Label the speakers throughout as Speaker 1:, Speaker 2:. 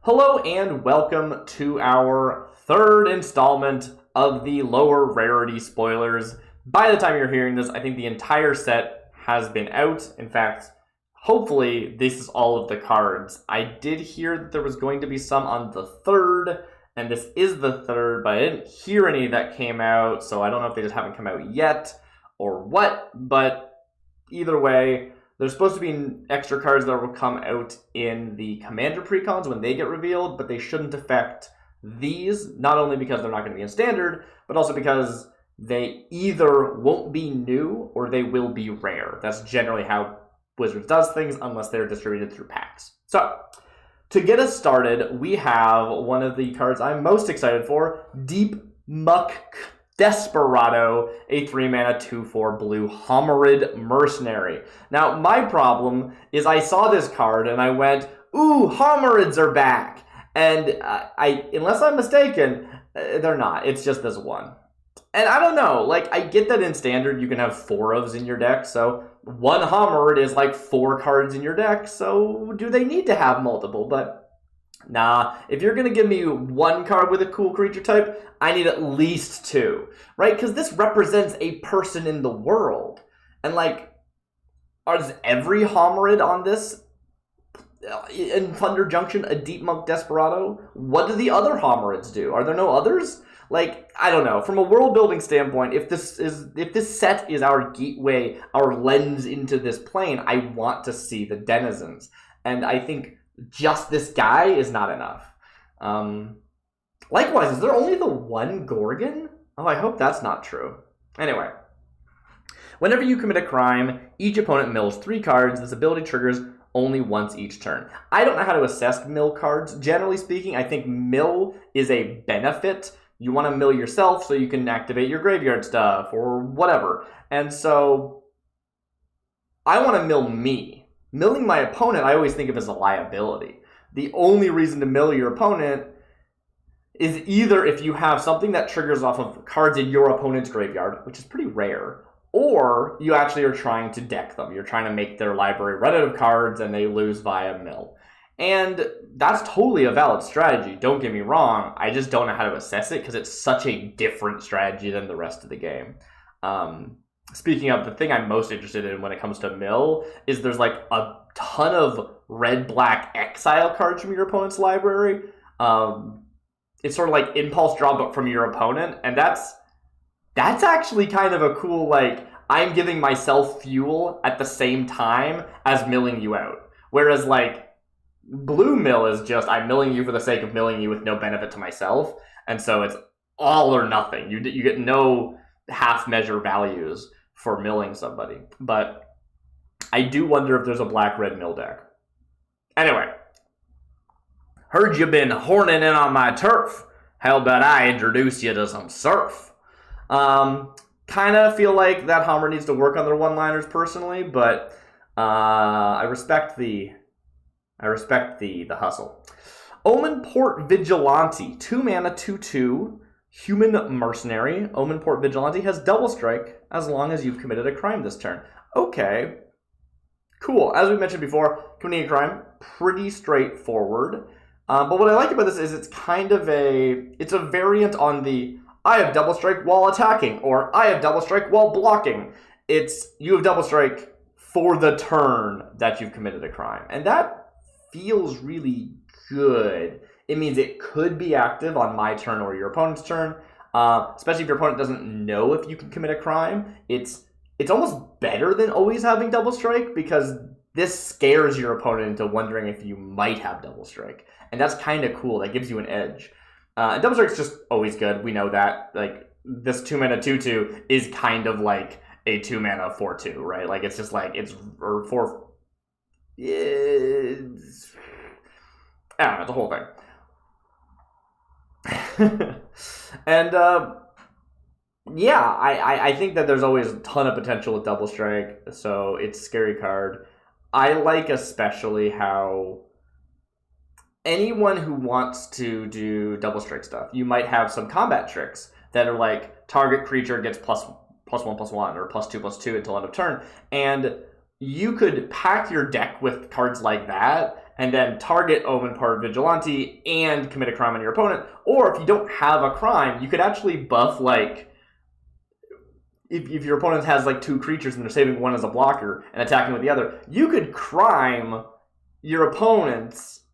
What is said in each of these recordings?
Speaker 1: Hello and welcome to our third installment of the lower rarity spoilers. By the time you're hearing this, I think the entire set has been out. In fact, hopefully this is all of the cards. I did hear that there was going to be some on the 3rd, and this is the 3rd, but I didn't hear any that came out, so I don't know if they just haven't come out yet or what, but either way, there's supposed to be extra cards that will come out in the Commander precons when they get revealed, but they shouldn't affect these, not only because they're not going to be in Standard, but also because they either won't be new or they will be rare. That's generally how Wizards does things unless they're distributed through packs. So, to get us started, we have one of the cards I'm most excited for, Deep Muck Desperado, a 3-mana 2/4 blue Homarid Mercenary. Now, my problem is I saw this card and I went, ooh, Homarids are back! And unless I'm mistaken, they're not. It's just this one. And I don't know, like, I get that in Standard you can have 4 ofs in your deck, so one Homarid is like 4 cards in your deck, so do they need to have multiple? But nah, if you're going to give me one card with a cool creature type, I need at least 2, right? Because this represents a person in the world. And, like, is every Homarid on this in Thunder Junction a Deep Monk Desperado? What do the other Homarids do? Are there no others? Like, I don't know. From a world-building standpoint, if this set is our gateway, our lens into this plane, I want to see the denizens. And I think just this guy is not enough. Likewise, is there only the one Gorgon? Oh, I hope that's not true. Anyway, whenever you commit a crime, each opponent mills 3 cards. This ability triggers only once each turn. I don't know how to assess mill cards. Generally speaking, I think mill is a benefit. You want to mill yourself so you can activate your graveyard stuff or whatever. And so I want to mill me. Milling my opponent, I always think of as a liability. The only reason to mill your opponent is either if you have something that triggers off of cards in your opponent's graveyard, which is pretty rare, or you actually are trying to deck them. You're trying to make their library run out of cards and they lose via mill. And that's totally a valid strategy, don't get me wrong. I just don't know how to assess it because it's such a different strategy than the rest of the game. Speaking of, the thing I'm most interested in when it comes to mill is there's like a ton of red-black exile cards from your opponent's library. It's sort of like impulse draw but from your opponent, and that's actually kind of a cool, like, I'm giving myself fuel at the same time as milling you out. Whereas, like, blue mill is just, I'm milling you for the sake of milling you with no benefit to myself, and so it's all or nothing. You get no half-measure values for milling somebody. But I do wonder if there's a black-red mill deck. Anyway, heard you been horning in on my turf. How about I introduce you to some surf? Kind of feel like that Homer needs to work on their one-liners personally, but I respect the hustle. Omen Port Vigilante, 2-mana 2/2. Human Mercenary. Omen Port Vigilante has double strike as long as you've committed a crime this turn. Okay. Cool. As we mentioned before, committing a crime, pretty straightforward. But what I like about this is it's kind of it's a variant on the I have double strike while attacking or I have double strike while blocking. It's you have double strike for the turn that you've committed a crime. And that feels really good. It means it could be active on my turn or your opponent's turn, especially if your opponent doesn't know if you can commit a crime. It's almost better than always having double strike because this scares your opponent into wondering if you might have double strike. And that's kind of cool. That gives you an edge. And double strike's just always good. We know that. Like, this 2-mana 2/2 is kind of like a 2-mana 4/2, right? Like, it's just like, it's, or 4, it's, I don't know, the whole thing. And yeah, I think that there's always a ton of potential with double strike, so it's a scary card. I like especially how anyone who wants to do double strike stuff, you might have some combat tricks that are like target creature gets +1/+1 or +2/+2 until end of turn, and you could pack your deck with cards like that and then target Omen Part Vigilante and commit a crime on your opponent. Or if you don't have a crime, you could actually buff, like, if your opponent has like 2 creatures and they're saving one as a blocker and attacking with the other, you could crime your opponent's,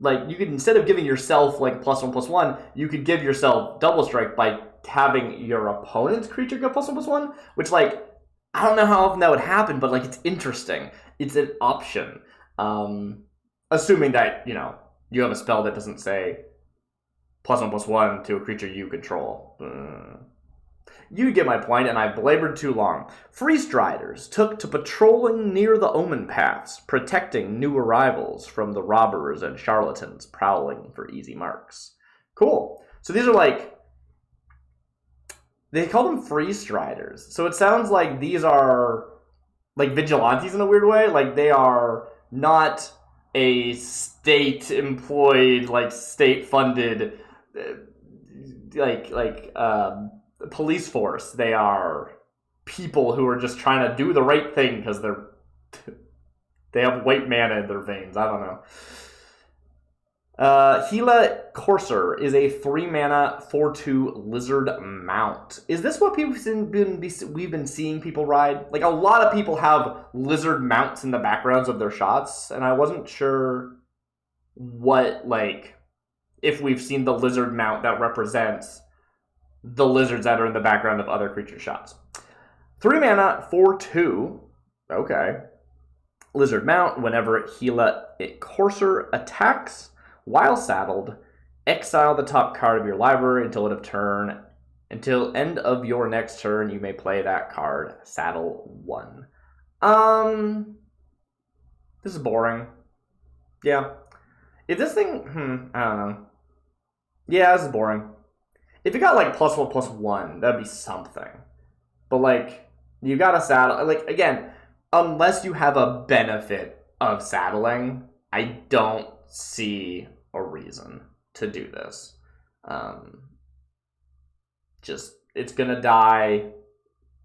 Speaker 1: like, you could, instead of giving yourself like +1/+1, you could give yourself double strike by having your opponent's creature go +1/+1, which, like, I don't know how often that would happen, but like, it's interesting. It's an option. Assuming that, you know, you have a spell that doesn't say +1/+1 to a creature you control. You get my point, and I belabored too long. Free Striders took to patrolling near the Omen Paths, protecting new arrivals from the robbers and charlatans prowling for easy marks. Cool. So these are like, they call them Free Striders. So it sounds like these are like vigilantes in a weird way. Like, they are not a state-employed, like, state-funded, police force. They are people who are just trying to do the right thing because they have white mana in their veins. I don't know. Gila Courser is a 3-mana 4/2 lizard mount. Is this what we've been seeing people ride? Like, a lot of people have lizard mounts in the backgrounds of their shots, and I wasn't sure what, like, if we've seen the lizard mount that represents the lizards that are in the background of other creature shots. 3-mana 4/2. Okay. Lizard mount. Whenever Gila Courser attacks, while saddled, exile the top card of your library until end of your next turn. You may play that card. Saddle 1. This is boring. Yeah. If this thing, I don't know. Yeah, this is boring. If you got like +1/+1, that'd be something. But like, you got to saddle. Like, again, unless you have a benefit of saddling, I don't see a reason to do this. Just, it's gonna die.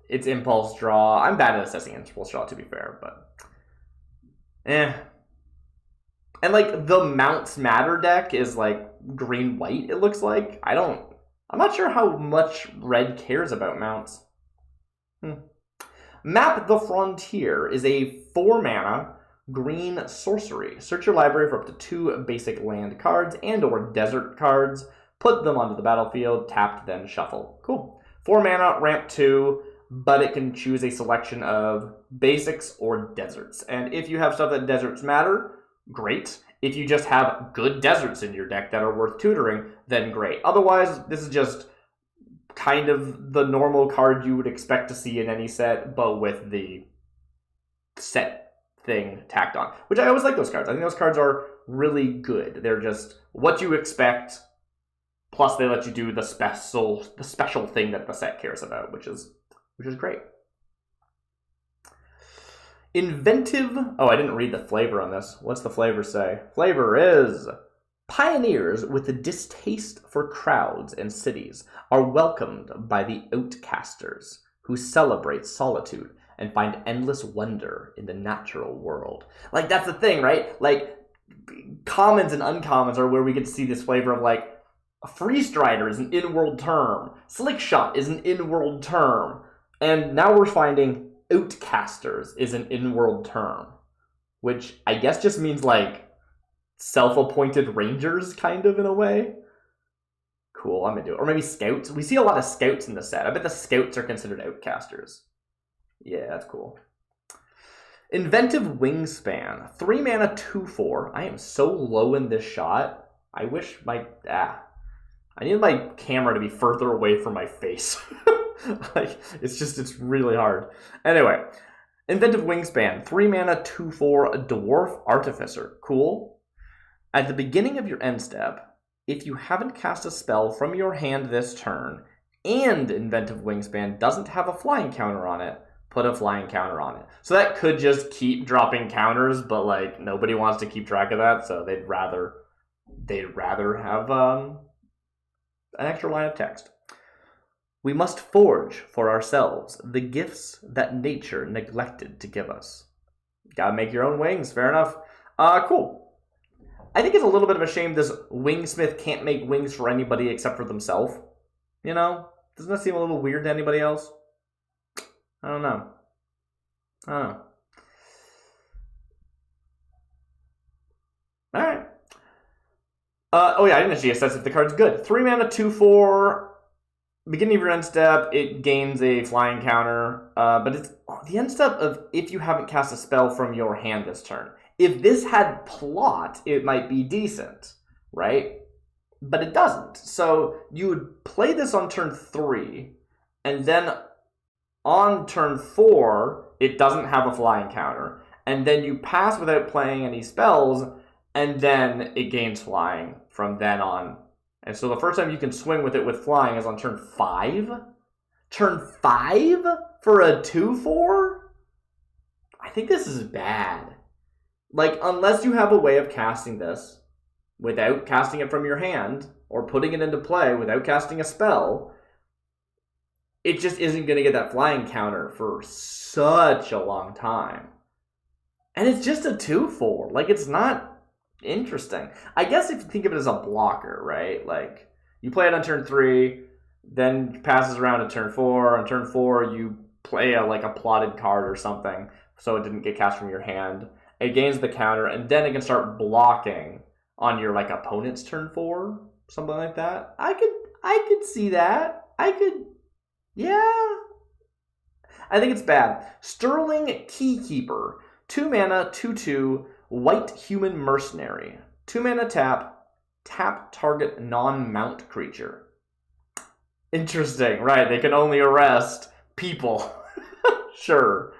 Speaker 1: It's impulse draw. I'm bad at assessing impulse draw, to be fair, but And like, the mounts matter deck is like green-white, it looks like. I'm not sure how much red cares about mounts. Map the Frontier is a 4-mana green sorcery. Search your library for up to 2 basic land cards and or desert cards. Put them onto the battlefield, tapped, then shuffle. Cool. 4-mana, ramp 2, but it can choose a selection of basics or deserts. And if you have stuff that deserts matter, great. If you just have good deserts in your deck that are worth tutoring, then great. Otherwise, this is just kind of the normal card you would expect to see in any set, but with the set thing tacked on. Which I always like those cards. I think those cards are really good. They're just what you expect, plus they let you do the special thing that the set cares about, which is great. Inventive. Oh, I didn't read the flavor on this. What's the flavor say? Flavor is: pioneers with a distaste for crowds and cities are welcomed by the outcasters who celebrate solitude and find endless wonder in the natural world. Like, that's the thing, right? Like, commons and uncommons are where we get to see this flavor of, like, a Free Strider is an in-world term. Slick Shot is an in-world term. And now we're finding outcasters is an in-world term, which I guess just means, like, self-appointed rangers, kind of, in a way. Cool, I'm into it. Or maybe scouts. We see a lot of scouts in the set. I bet the scouts are considered outcasters. Yeah, that's cool. Inventive Wingspan. 3-mana 2/4. I am so low in this shot. I wish my... I need my camera to be further away from my face. Like, it's really hard. Anyway, Inventive Wingspan. 3-mana 2/4 Dwarf Artificer. Cool. At the beginning of your end step, if you haven't cast a spell from your hand this turn, and Inventive Wingspan doesn't have a flying counter on it, put a flying counter on it. So that could just keep dropping counters, but like, nobody wants to keep track of that, so they'd rather have an extra line of text. We must forge for ourselves the gifts that nature neglected to give us. Gotta make your own wings, fair enough. Cool. I think it's a little bit of a shame this wingsmith can't make wings for anybody except for themselves. You know? Doesn't that seem a little weird to anybody else? I don't know. Alright. Oh yeah, I didn't actually assess if the card's good. 3 mana, 2/4. Beginning of your end step, it gains a flying counter. But it's the end step of if you haven't cast a spell from your hand this turn. If this had plot, it might be decent, right? But it doesn't. So you would play this on turn 3, and then on turn 4, it doesn't have a flying counter. And then you pass without playing any spells, and then it gains flying from then on. And so the first time you can swing with it with flying is on turn 5? Turn 5 for a 2/4? I think this is bad. Like, unless you have a way of casting this without casting it from your hand, or putting it into play without casting a spell, it just isn't going to get that flying counter for such a long time. And it's just a 2/4. Like, it's not interesting. I guess if you think of it as a blocker, right? Like, you play it on turn 3, then passes around to turn 4. On turn 4, you play a plotted card or something, so it didn't get cast from your hand. It gains the counter, and then it can start blocking on your opponent's turn 4, something like that. I could see that. Yeah. I think it's bad. Sterling Keykeeper, 2 mana, 2/2, white human mercenary. 2 mana tap target non-mount creature. Interesting, right? They can only arrest people. Sure.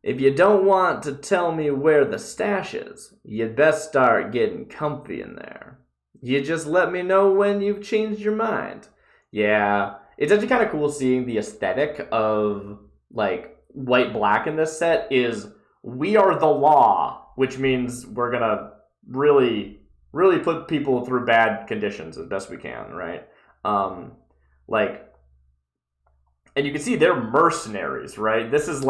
Speaker 1: If you don't want to tell me where the stash is, you'd best start getting comfy in there. You just let me know when you've changed your mind. Yeah, it's actually kind of cool seeing the aesthetic of white-black in this set is we are the law, which means we're gonna really, really put people through bad conditions as best we can, right? And you can see they're mercenaries, right? This is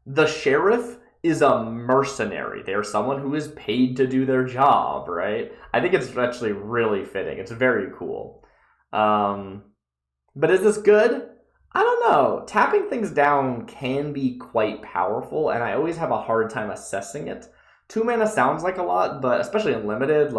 Speaker 1: the sheriff is a mercenary. They're someone who is paid to do their job, right? I think it's actually really fitting. It's very cool. But is this good? I don't know. Tapping things down can be quite powerful, and I always have a hard time assessing it. 2 mana sounds like a lot, but especially in limited,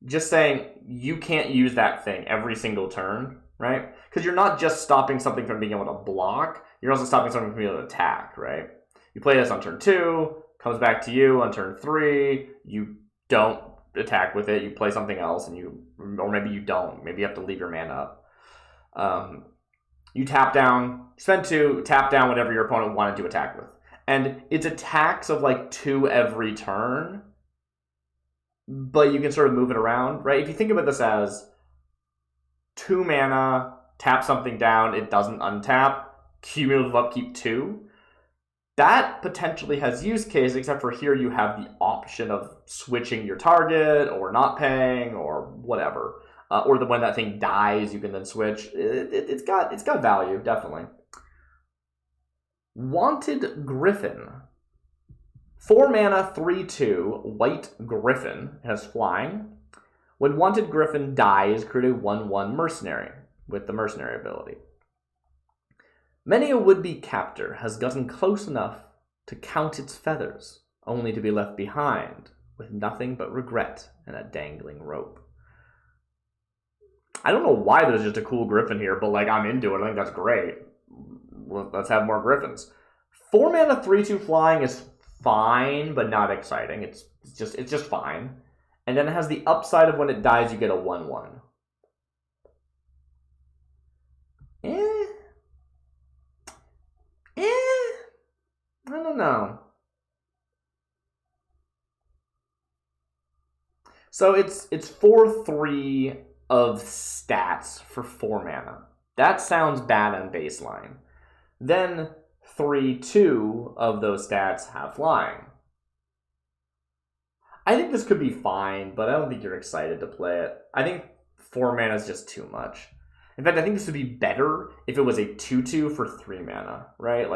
Speaker 1: just saying you can't use that thing every single turn, right? Because you're not just stopping something from being able to block, you're also stopping something from being able to attack, right? You play this on turn 2, comes back to you on turn 3, you don't attack with it, you play something else, or maybe you don't. Maybe you have to leave your mana up. You tap down, spend 2, tap down whatever your opponent wanted to attack with. And it's attacks of 2 every turn, but you can sort of move it around, right? If you think about this as 2 mana, tap something down, it doesn't untap, cumulative upkeep 2, that potentially has use case, except for here you have the option of switching your target, or not paying, or whatever. Or when that thing dies, you can then switch. It's got value, definitely. Wanted Griffin. 4 mana, 3/2, white Griffin, has flying. When Wanted Griffin dies, create a 1/1 mercenary with the mercenary ability. Many a would-be captor has gotten close enough to count its feathers, only to be left behind with nothing but regret and a dangling rope. I don't know why there's just a cool griffin here, but I'm into it. I think that's great. Let's have more griffins. 4 mana, 3/2 flying is fine, but not exciting. It's just fine. And then it has the upside of when it dies, you get a 1/1. I don't know. So it's 4/3 of stats for 4 mana. That sounds bad on baseline. Then 3/2 of those stats have flying. I think this could be fine, but I don't think you're excited to play it. I think 4 mana is just too much. In fact, I think this would be better if it was a 2/2 for 3 mana, right?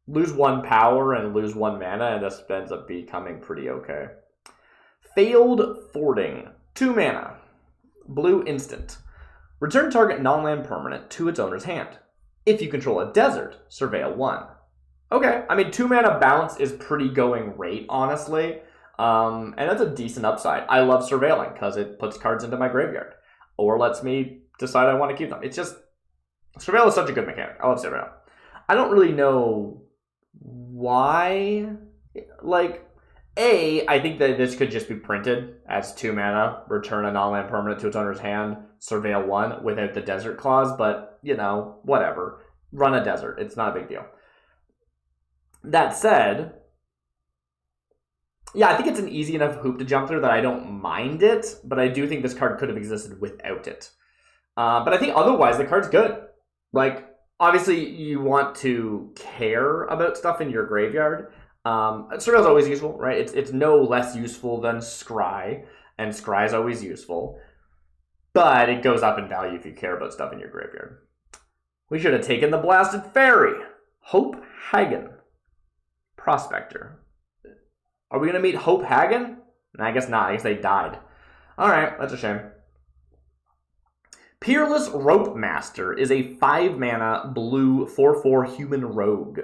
Speaker 1: Lose 1 power and lose 1 mana, and this ends up becoming pretty okay. Failed Fording. 2 mana. Blue instant. Return target non-land permanent to its owner's hand. If you control a desert, surveil 1. Okay, I mean 2 mana bounce is pretty going rate, honestly. And that's a decent upside. I love surveilling because it puts cards into my graveyard. Or lets me decide I want to keep them. It's just, surveil is such a good mechanic. I love surveil. I don't really know why. Like, I think that this could just be printed as 2 mana, return a non-land permanent to its owner's hand, surveil 1 without the desert clause, but, you know, whatever. Run a desert. It's not a big deal. That said, yeah, I think it's an easy enough hoop to jump through that I don't mind it, but I do think this card could have existed without it. But I think otherwise the card's good. Like, obviously you want to care about stuff in your graveyard. Surveil is always useful, right? It's no less useful than Scry, and Scry is always useful. But it goes up in value if you care about stuff in your graveyard. We should have taken the Blasted Fairy. Hope Hagen. Prospector. Are we going to meet Hope Hagen? I guess not. I guess they died. Alright, that's a shame. Peerless Rope Master is a 5-mana blue 4/4 human rogue.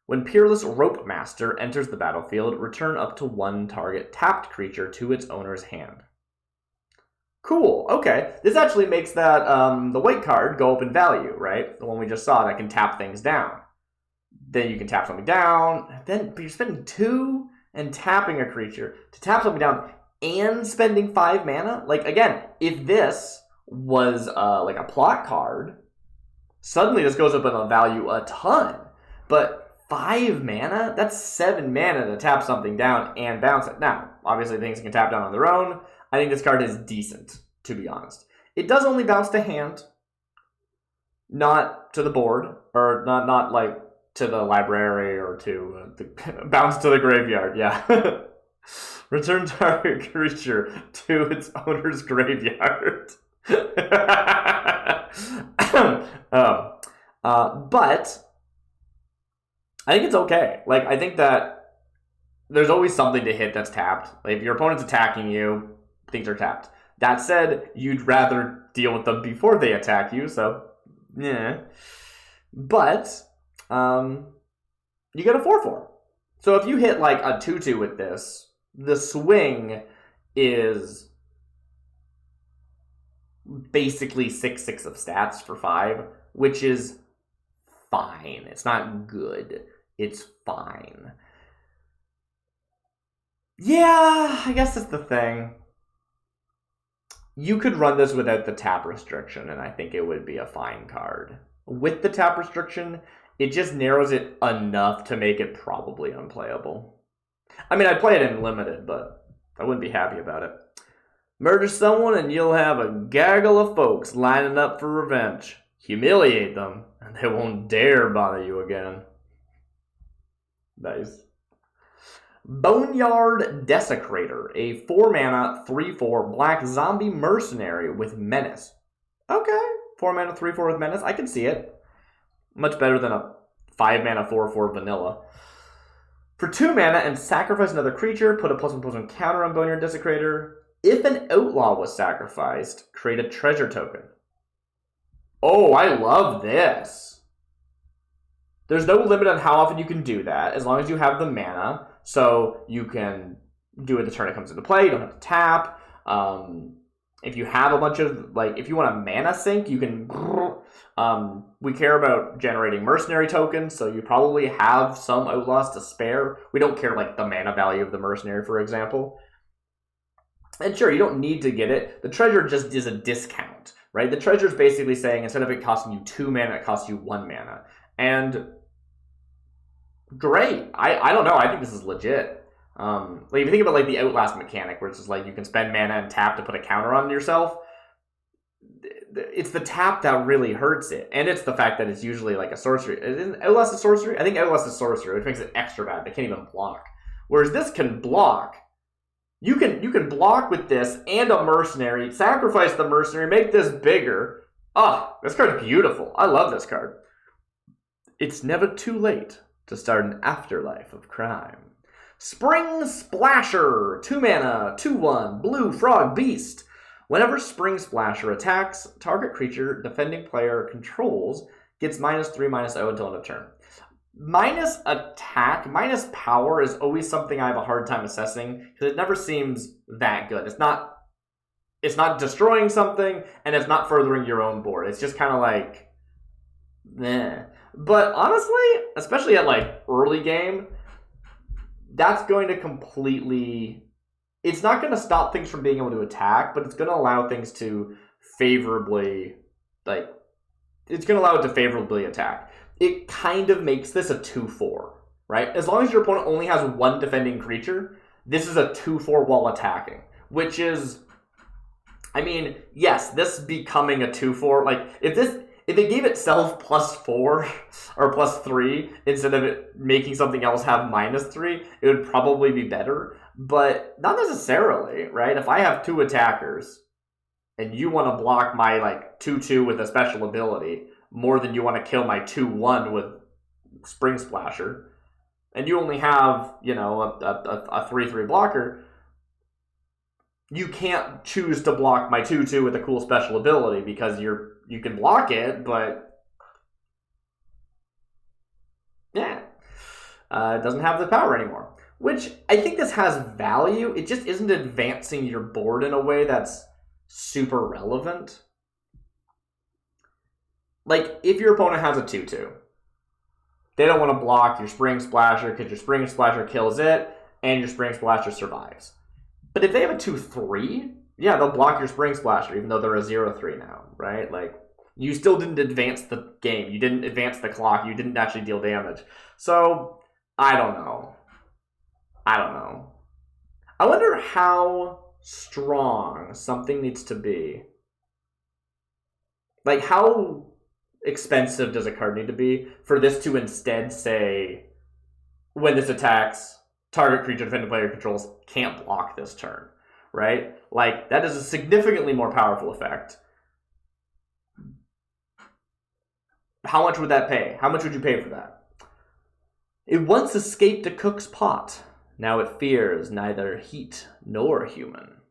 Speaker 1: When Peerless Rope Master enters the battlefield, return up to 1 target tapped creature to its owner's hand. Cool, okay. This actually makes that the white card go up in value, right? The one we just saw that can tap things down. Then you can tap something down. Then you're spending 2 and tapping a creature to tap something down and spending 5 mana. Like, again, if this was like a plot card, suddenly this goes up in value a ton. But 5 mana? That's 7 mana to tap something down and bounce it. Now, obviously things can tap down on their own. I think this card is decent, to be honest. It does only bounce to hand, not to the board, or not like to the library or to the bounce to the graveyard. Yeah. Return target creature to its owner's graveyard. But I think it's okay. Like, I think that there's always something to hit that's tapped. Like, if your opponent's attacking you, things are tapped. That said, you'd rather deal with them before they attack you, so yeah. But you get a 4/4. So if you hit like a 2/2 with this, the swing is basically 6/6 of stats for 5, which is fine. It's not good. It's fine. Yeah, I guess that's the thing. You could run this without the tap restriction, and I think it would be a fine card. With the tap restriction, it just narrows it enough to make it probably unplayable. I mean, I'd play it in limited, but I wouldn't be happy about it. Murder someone and you'll have a gaggle of folks lining up for revenge. Humiliate them, and they won't dare bother you again. Nice. Boneyard Desecrator, a 4-mana 3/4 black zombie mercenary with menace. Okay, 4-mana 3/4 with menace. I can see it. Much better than a 5-mana 4/4 vanilla. For 2 mana and sacrifice another creature, put a +1/+1 counter on Boneyard Desecrator. If an outlaw was sacrificed, create a treasure token. Oh, I love this. There's no limit on how often you can do that, as long as you have the mana. So you can do it the turn it comes into play. You don't have to tap. If you have a bunch of, like, if you want a mana sink, you can... we care about generating mercenary tokens, so you probably have some outlaws to spare. We don't care, like, the mana value of the mercenary, for example. And sure, you don't need to get it. The treasure just is a discount, right? The treasure is basically saying, instead of it costing you 2 mana, it costs you 1 mana. And great. I don't know. I think this is legit. Like, if you think about, like, the Outlast mechanic, where it's just like you can spend mana and tap to put a counter on yourself, it's the tap that really hurts it. And it's the fact that it's usually like a sorcery. Isn't Outlast a sorcery? I think Outlast is sorcery, which makes it extra bad. They can't even block. Whereas this can block. You can block with this and a mercenary, sacrifice the mercenary, make this bigger. Ah, this card's beautiful. I love this card. It's never too late to start an afterlife of crime. Spring Splasher, 2 mana, 2/1, blue frog beast. Whenever Spring Splasher attacks, target creature defending player controls gets -3/-0 until end of turn. Minus attack, minus power is always something I have a hard time assessing because it never seems that good. It's not destroying something, and it's not furthering your own board. It's just kind of like, meh. But honestly, especially at like early game, that's going to completely... It's not going to stop things from being able to attack, but it's going to allow things to favorably, like, it's going to allow it to favorably attack. It kind of makes this a 2/4, right? As long as your opponent only has one defending creature, this is a 2/4 while attacking, which is, I mean, yes, this becoming a 2/4, like, if it gave itself +4 or +3 instead of it making something else have -3, it would probably be better. But not necessarily, right? If I have 2 attackers and you want to block my like 2/2 with a special ability more than you want to kill my 2/1 with Spring Splasher, and you only have, you know, a 3/3 blocker, you can't choose to block my 2/2 with a cool special ability because you can block it, but yeah, it doesn't have the power anymore. Which I think this has value. It just isn't advancing your board in a way that's super relevant. Like, if your opponent has a 2/2, they don't want to block your Spring Splasher because your Spring Splasher kills it and your Spring Splasher survives. But if they have a 2/3, yeah, they'll block your Spring Splasher, even though they're a 0/3 now, right? Like, you still didn't advance the game. You didn't advance the clock. You didn't actually deal damage. So, I don't know. I wonder how strong something needs to be. Like, how expensive does a card need to be for this to instead say, when this attacks, target creature defending player controls can't block this turn, right? Like, that is a significantly more powerful effect. How much would that pay? How much would you pay for that? It once escaped a cook's pot. Now it fears neither heat nor human.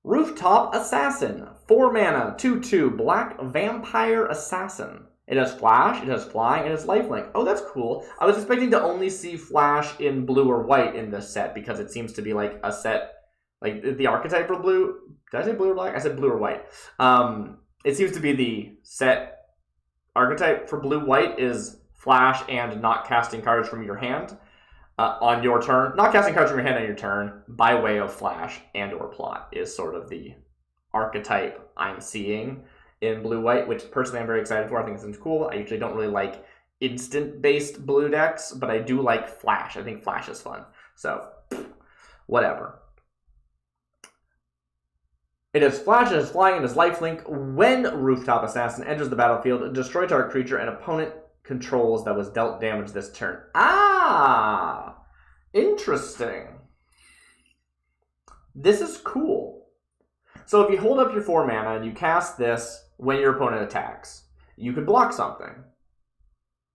Speaker 1: Rooftop Assassin. 4 mana, 2/2, black vampire assassin. It has flash, it has flying, and it's lifelink. Oh, that's cool. I was expecting to only see flash in blue or white in this set because it seems to be like a set, like the archetype for blue. Did I say blue or black? I said blue or white. It seems to be the set archetype for blue-white is flash and not casting cards from your hand on your turn. Not casting cards from your hand on your turn by way of flash and or plot is sort of the archetype I'm seeing in blue-white, which personally I'm very excited for. I think this is cool. I usually don't really like instant-based blue decks, but I do like flash. I think flash is fun. So, whatever. It has flash, it has flying, and it has lifelink. When Rooftop Assassin enters the battlefield, destroy target creature and opponent controls that was dealt damage this turn. Ah! Interesting. This is cool. So if you hold up your 4 mana and you cast this when your opponent attacks, you could block something.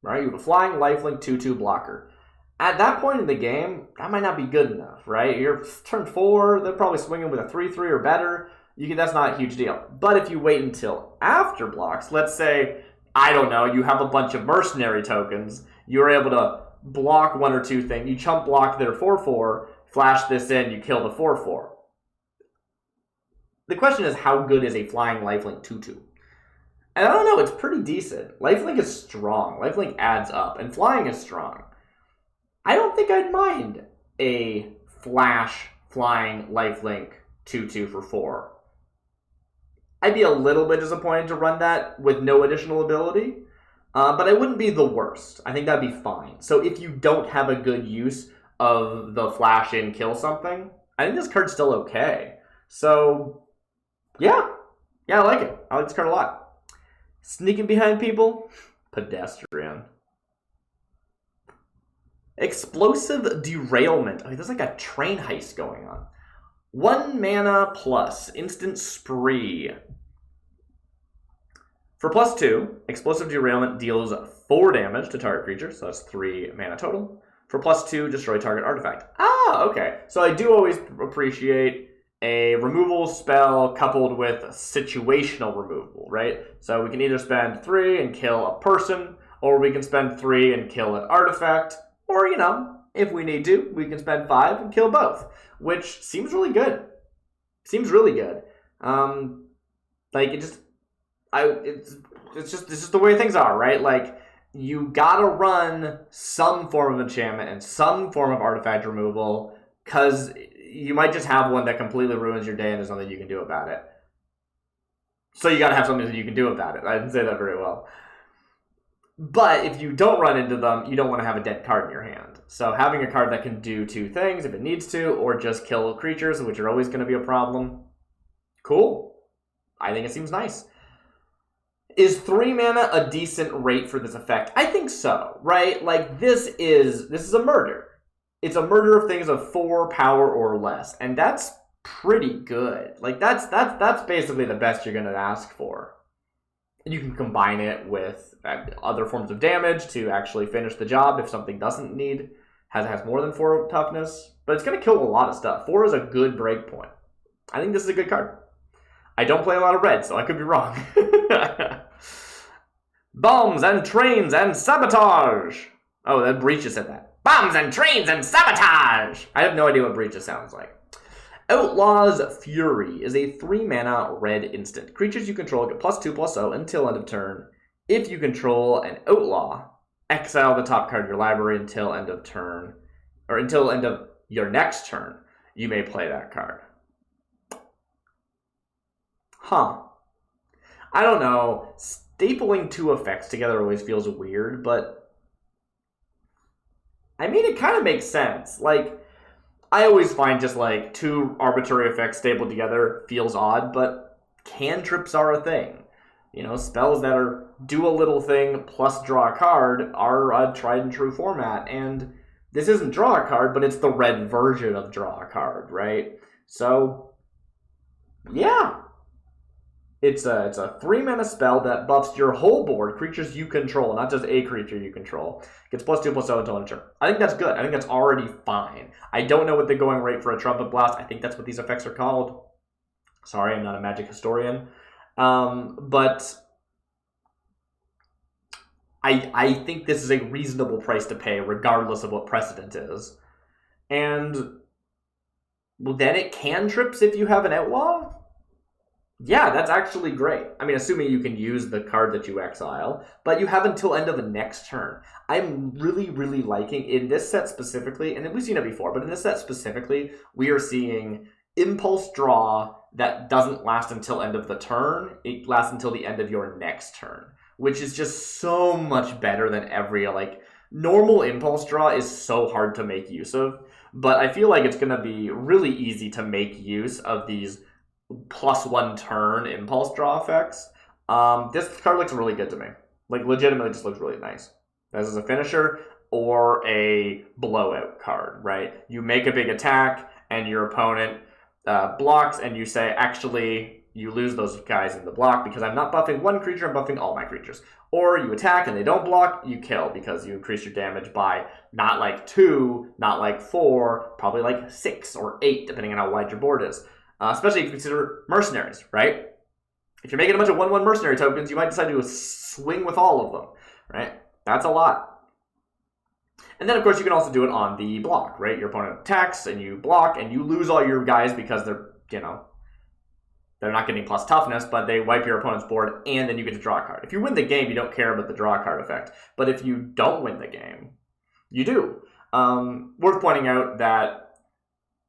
Speaker 1: Right? You have a flying, lifelink, 2/2 blocker. At that point in the game, that might not be good enough, right? You're turn 4, they're probably swinging with a 3/3 or better. That's not a huge deal. But if you wait until after blocks, let's say, I don't know, you have a bunch of mercenary tokens, you're able to block 1 or 2 things, you chump block their 4/4, flash this in, you kill the 4/4. The question is, how good is a flying lifelink 2/2? And I don't know, it's pretty decent. Lifelink is strong. Lifelink adds up, and flying is strong. I don't think I'd mind a flash flying lifelink 2/2 for 4. I'd be a little bit disappointed to run that with no additional ability, but I wouldn't be the worst. I think that'd be fine. So if you don't have a good use of the flash in kill something, I think this card's still okay. So, yeah, I like it. I like this card a lot. Sneaking behind people, pedestrian. Explosive Derailment. I mean, there's like a train heist going on. 1 mana plus, instant spree. For +2, Explosive Derailment deals 4 damage to target creature, so that's 3 mana total. For +2, destroy target artifact. Ah, okay. So I do always appreciate a removal spell coupled with situational removal, right? So we can either spend 3 and kill a person, or we can spend 3 and kill an artifact, or, you know, if we need to, we can spend 5 and kill both, which seems really good. Seems really good. Like, it's just the way things are, right? Like, you gotta run some form of enchantment and some form of artifact removal, because you might just have one that completely ruins your day and there's nothing you can do about it. So you gotta have something that you can do about it. I didn't say that very well. But if you don't run into them, you don't want to have a dead card in your hand. So having a card that can do 2 things if it needs to, or just kill creatures, which are always going to be a problem, cool. I think it seems nice. Is 3 mana a decent rate for this effect? I think so, right? Like, this is a murder. It's a murder of things of 4 power or less, and that's pretty good. Like, that's basically the best you're going to ask for. You can combine it with other forms of damage to actually finish the job if something doesn't need, has more than 4 toughness. But it's going to kill a lot of stuff. 4 is a good break point. I think this is a good card. I don't play a lot of red, so I could be wrong. Bombs and trains and sabotage! Oh, that Breach just said that. Bombs and trains and sabotage! I have no idea what Breach sounds like. Outlaws Fury is a 3 mana red instant. Creatures you control get +2/+0 until end of turn. If you control an outlaw, exile the top card of your library until end of turn, or until end of your next turn. You may play that card. Huh. I don't know. Stapling 2 effects together always feels weird, but I mean, it kind of makes sense. Like, I always find just like 2 arbitrary effects stapled together feels odd, but cantrips are a thing. You know, spells that are do a little thing plus draw a card are a tried and true format, and this isn't draw a card, but it's the red version of draw a card, right? So, yeah. It's a 3 mana spell that buffs your whole board, creatures you control, not just a creature you control. Gets +2/+0 until end of turn. I think that's good. I think that's already fine. I don't know what the going rate for a Trumpet Blast. I think that's what these effects are called. Sorry, I'm not a Magic historian. But I think this is a reasonable price to pay, regardless of what precedent is. And well, then it cantrips if you have an outlaw? Yeah, that's actually great. I mean, assuming you can use the card that you exile, but you have until end of the next turn. I'm really, really liking, in this set specifically, and we've seen it before, but in this set specifically, we are seeing impulse draw that doesn't last until end of the turn. It lasts until the end of your next turn, which is just so much better than every, like, normal impulse draw is so hard to make use of, but I feel like it's going to be really easy to make use of these +1 turn impulse draw effects. This card looks really good to me. Like, legitimately just looks really nice. This is a finisher or a blowout card, right? You make a big attack and your opponent blocks, and you say, actually, you lose those guys in the block because I'm not buffing one creature, I'm buffing all my creatures. Or you attack and they don't block, you kill because you increase your damage by not like 2, not like 4, probably like 6 or 8, depending on how wide your board is. Especially if you consider mercenaries, right? If you're making a bunch of 1/1 mercenary tokens, you might decide to swing with all of them, right? That's a lot. And then, of course, you can also do it on the block, right? Your opponent attacks, and you block, and you lose all your guys because they're, you know, they're not getting plus toughness, but they wipe your opponent's board, and then you get to draw a card. If you win the game, you don't care about the draw card effect. But if you don't win the game, you do. Worth pointing out that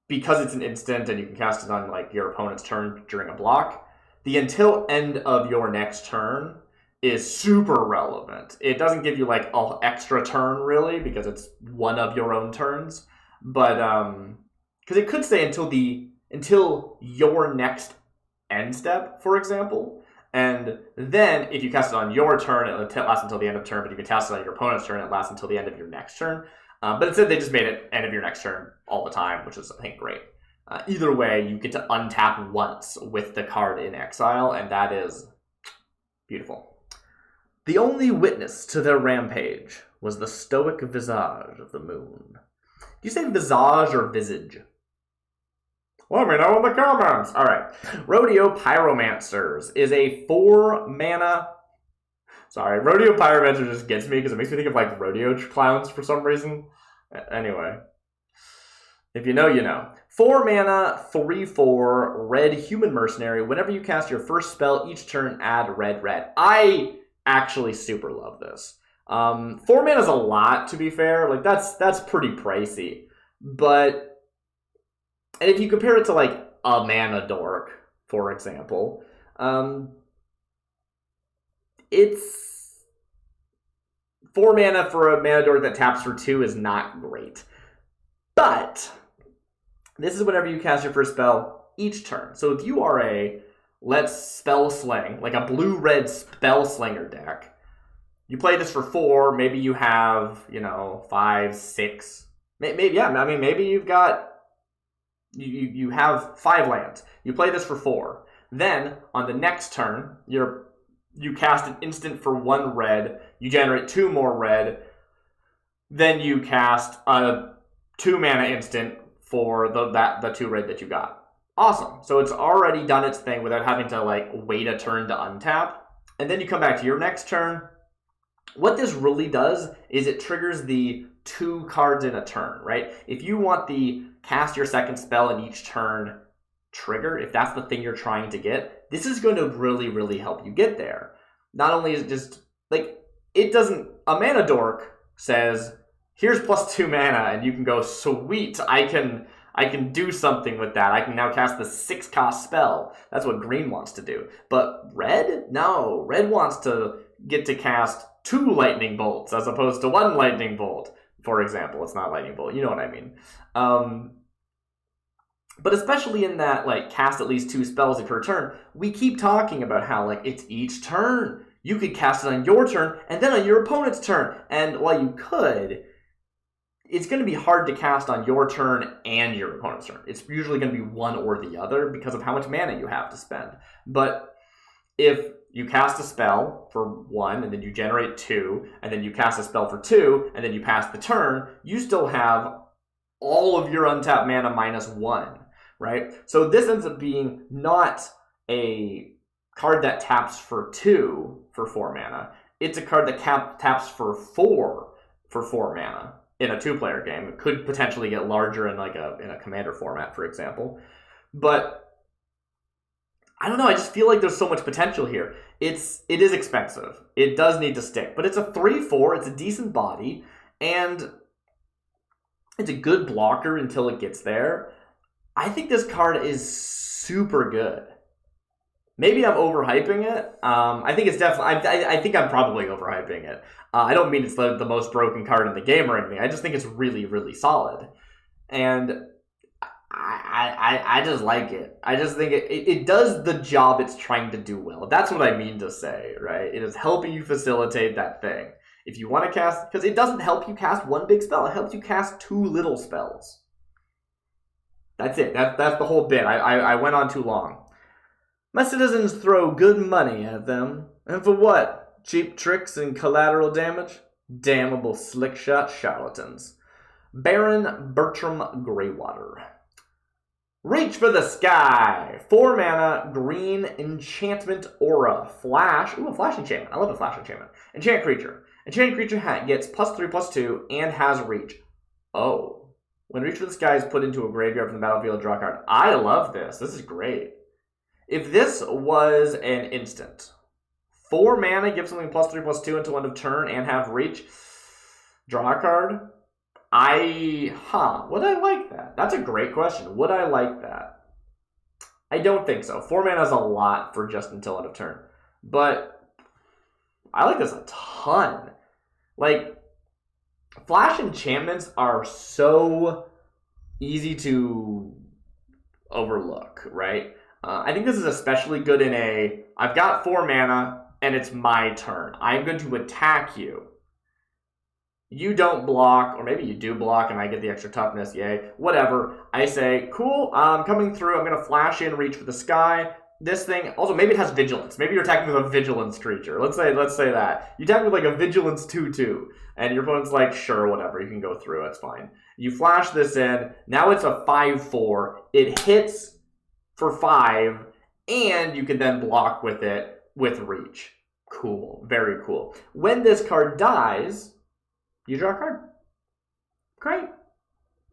Speaker 1: because it's an instant and you can cast it on like your opponent's turn during a block, the until end of your next turn is super relevant. It doesn't give you like an extra turn really because it's one of your own turns, but because it could say until your next end step, for example, and then if you cast it on your turn, it lasts until the end of turn, but if you cast it on your opponent's turn, it lasts until the end of your next turn. But instead, they just made it end of your next turn all the time, which is, I think, great. Either way, you get to untap once with the card in exile, and that is beautiful. The only witness to their rampage was the stoic visage of the moon. Do you say visage or visage? Let me know in the comments. All right. Rodeo Pyromancers is a 4-mana... Sorry, Rodeo Pyromancer just gets me because it makes me think of like rodeo clowns for some reason. Anyway. If you know, you know. 4-mana, 3/4, red human mercenary. Whenever you cast your first spell, each turn add red, red. I actually super love this. 4 mana is a lot, to be fair. Like, that's pretty pricey. But, and if you compare it to, like, a mana dork, for example, it's 4 mana for a mana dork that taps for 2 is not great. But this is whenever you cast your first spell each turn. So if you are a let's spell sling, like a blue-red spell slinger deck, you play this for 4, maybe you have, 5, 6. Maybe, yeah, I mean, maybe you've got, you have 5 lands. You play this for 4. Then, on the next turn, you cast an instant for 1 red, you generate 2 more red, then you cast a 2-mana instant for the 2 red that you got. Awesome. So it's already done its thing without having to like wait a turn to untap. And then you come back to your next turn. What this really does is it triggers the 2 cards in a turn, right? If you want the cast your second spell in each turn trigger, if that's the thing you're trying to get, this is going to really, really help you get there. Not only is it just, like, it doesn't, a mana dork says, here's +2 mana, and you can go, sweet, I can do something with that. I can now cast the 6-cost spell. That's what green wants to do. But red? No. Red wants to get to cast 2 lightning bolts as opposed to 1 lightning bolt, for example. It's not lightning bolt. You know what I mean. But especially in that, like, cast at least 2 spells per turn, we keep talking about how, like, it's each turn. You could cast it on your turn and then on your opponent's turn. And while you could, it's going to be hard to cast on your turn and your opponent's turn. It's usually going to be one or the other because of how much mana you have to spend. But if you cast a spell for 1, and then you generate 2, and then you cast a spell for 2, and then you pass the turn, you still have all of your untapped mana -1, right? So this ends up being not a card that taps for 2 for 4 mana. It's a card that taps for 4 mana. In a 2-player game. It could potentially get larger in in a commander format, for example. But I don't know, I just feel like there's so much potential here. It is expensive. It does need to stick. But it's a 3/4, it's a decent body, and it's a good blocker until it gets there. I think this card is super good. Maybe I'm overhyping it. I think it's definitely. I think I'm probably overhyping it. I don't mean it's the most broken card in the game or anything. I just think it's really, really solid, and I just like it. I just think it does the job it's trying to do well. That's what I mean to say, right? It is helping you facilitate that thing. If you want to cast, because it doesn't help you cast 1 big spell. It helps you cast 2 little spells. That's it. That's the whole bit. I went on too long. My citizens throw good money at them. And for what? Cheap tricks and collateral damage? Damnable slickshot charlatans. Baron Bertram Greywater. Reach for the sky. 4 mana, green, enchantment aura. Flash. Ooh, a flash enchantment. I love a flash enchantment. Enchant creature. Enchanted creature gets +3/+2 and has reach. Oh. When Reach for the Sky is put into a graveyard from the battlefield, draw a card. I love this. This is great. If this was an instant, 4 mana, give something +3/+2 until end of turn and have reach, draw a card, would I like that? That's a great question. Would I like that? I don't think so. 4 mana is a lot for just until end of turn. But I like this a ton. Like, flash enchantments are so easy to overlook, right? I think this is especially good in I've got 4 mana, and it's my turn. I'm going to attack you. You don't block, or maybe you do block, and I get the extra toughness, yay. Whatever. I say, cool, I'm coming through, I'm going to flash in, reach for the sky. this thing, also maybe it has vigilance. Maybe you're attacking with a vigilance creature. Let's say that. You attack with like a vigilance 2/2, and your opponent's like, sure, whatever, you can go through, it's fine. You flash this in, now it's a 5/4. It hits for 5, and you can then block with it with reach. Cool, very cool. When this card dies, you draw a card. Great.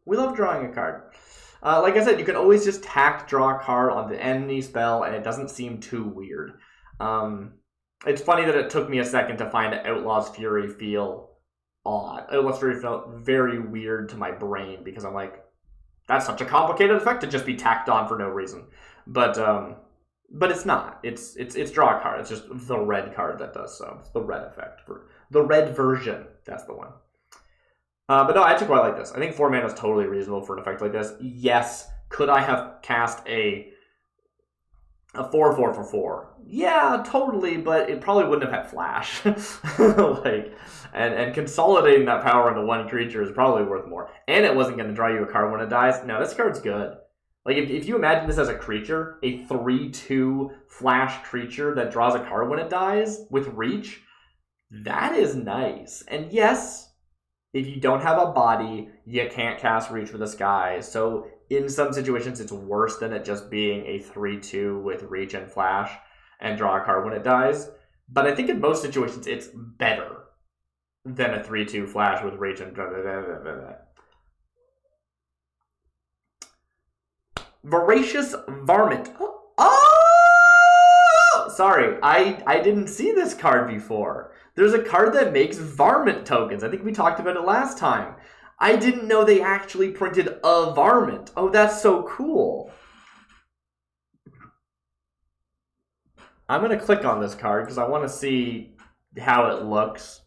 Speaker 1: We love drawing a card. Like I said, you can always just draw a card on the any spell, and it doesn't seem too weird. It's funny that it took me a second to find Outlaws Fury feel odd. Outlaws Fury felt very weird to my brain, because I'm like, that's such a complicated effect to just be tacked on for no reason. But it's not. It's draw a card. It's just the red card that does so. It's the red effect. For the red version, that's the one. But no, I actually quite like this. I think 4 mana is totally reasonable for an effect like this. Yes, could I have cast a 4/4 for 4? Yeah, totally, but it probably wouldn't have had flash. and consolidating that power into one creature is probably worth more. And it wasn't going to draw you a card when it dies. No, this card's good. Like, if you imagine this as a creature, a 3/2 flash creature that draws a card when it dies with reach, that is nice. And yes, if you don't have a body, you can't cast Reach for the Sky. So in some situations, it's worse than it just being a 3/2 with Reach and Flash and draw a card when it dies. But I think in most situations, it's better than a 3/2 Flash with Reach and Voracious Varmint. Oh! Sorry, I didn't see this card before. There's a card that makes varmint tokens. I think we talked about it last time. I didn't know they actually printed a varmint. Oh, that's so cool. I'm going to click on this card because I want to see how it looks.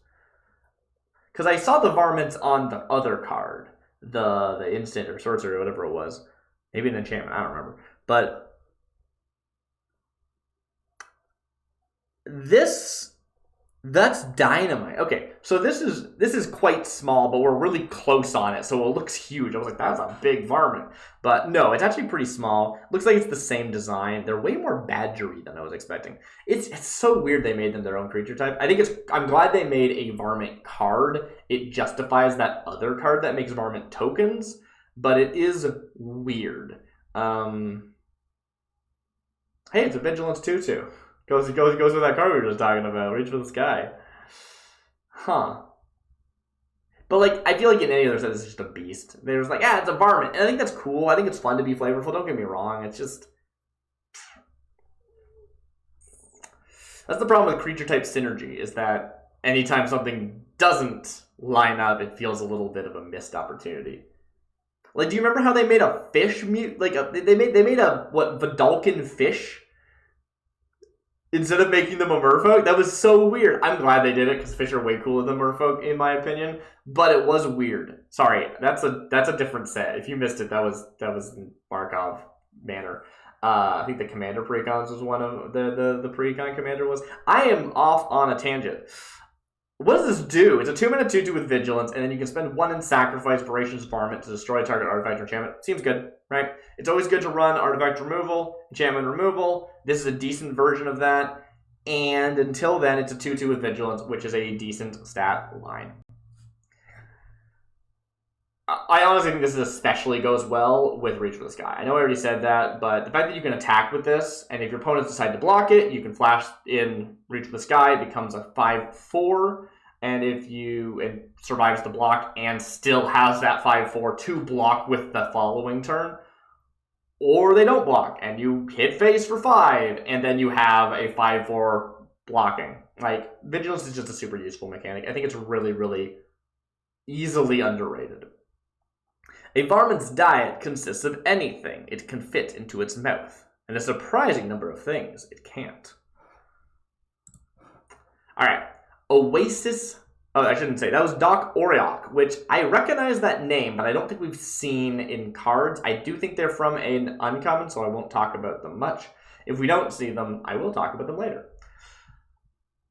Speaker 1: Because I saw the varmints on the other card. The instant or sorcery or whatever it was. Maybe an enchantment, I don't remember. But that's dynamite. Okay, so this is quite small, but we're really close on it, so it looks huge. I was like, that's a big varmint. But no, it's actually pretty small. Looks like it's the same design. They're way more badgery than I was expecting. It's so weird they made them their own creature type. I'm glad they made a varmint card. It justifies that other card that makes varmint tokens, but it is weird. Hey, it's a vigilance 2/2. Goes with that card we were just talking about. Reach for the Sky. Huh. But, like, I feel like in any other set, it's just a beast. They're just like, yeah, it's a varmint. And I think that's cool. I think it's fun to be flavorful. Don't get me wrong. It's just... That's the problem with creature type synergy, is that anytime something doesn't line up, it feels a little bit of a missed opportunity. Like, do you remember how they made a fish mute? Like, they made a, Vidalcan fish? Instead of making them a merfolk? That was so weird. I'm glad they did it, because fish are way cooler than merfolk, in my opinion. But it was weird. Sorry, that's a different set. If you missed it, that was in Markov Manor. I think the Commander Precons was one of the Precon Commander was. I am off on a tangent. What does this do? It's a 2-mana 2/2 with Vigilance, and then you can spend 1 and sacrifice Voracious Varmint to destroy target artifact or enchantment. Seems good, right? It's always good to run artifact removal, enchantment removal. This is a decent version of that. And until then, it's a 2/2 with Vigilance, which is a decent stat line. I honestly think this especially goes well with Reach for the Sky. I know I already said that, but the fact that you can attack with this, and if your opponents decide to block it, you can flash in Reach for the Sky. It becomes a 5/4, and if it survives the block and still has that 5/4 to block with the following turn, or they don't block, and you hit face for 5, and then you have a 5/4 blocking. Like, Vigilance is just a super useful mechanic. I think it's really, really easily underrated. A varmint's diet consists of anything it can fit into its mouth, and a surprising number of things it can't. Alright, Oasis... Oh, I shouldn't say. That was Doc Oriok, which I recognize that name, but I don't think we've seen in cards. I do think they're from an uncommon, so I won't talk about them much. If we don't see them, I will talk about them later.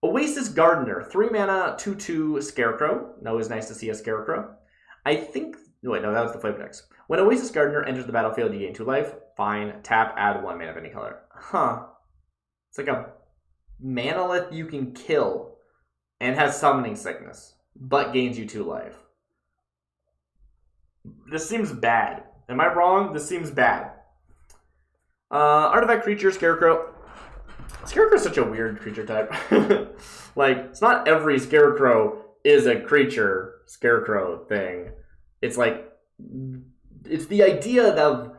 Speaker 1: Oasis Gardener, 3 mana, 2/2 Scarecrow. Always nice to see a Scarecrow. I think... Wait, no, that was the flavor text. When Oasis Gardener enters the battlefield, you gain 2 life. Fine. Tap, add 1 mana of any color. Huh. It's like a manalith you can kill and has summoning sickness, but gains you 2 life. This seems bad. Am I wrong? This seems bad. Artifact creature, Scarecrow. Scarecrow is such a weird creature type. Like, it's not every Scarecrow is a creature Scarecrow thing. It's like, it's the idea of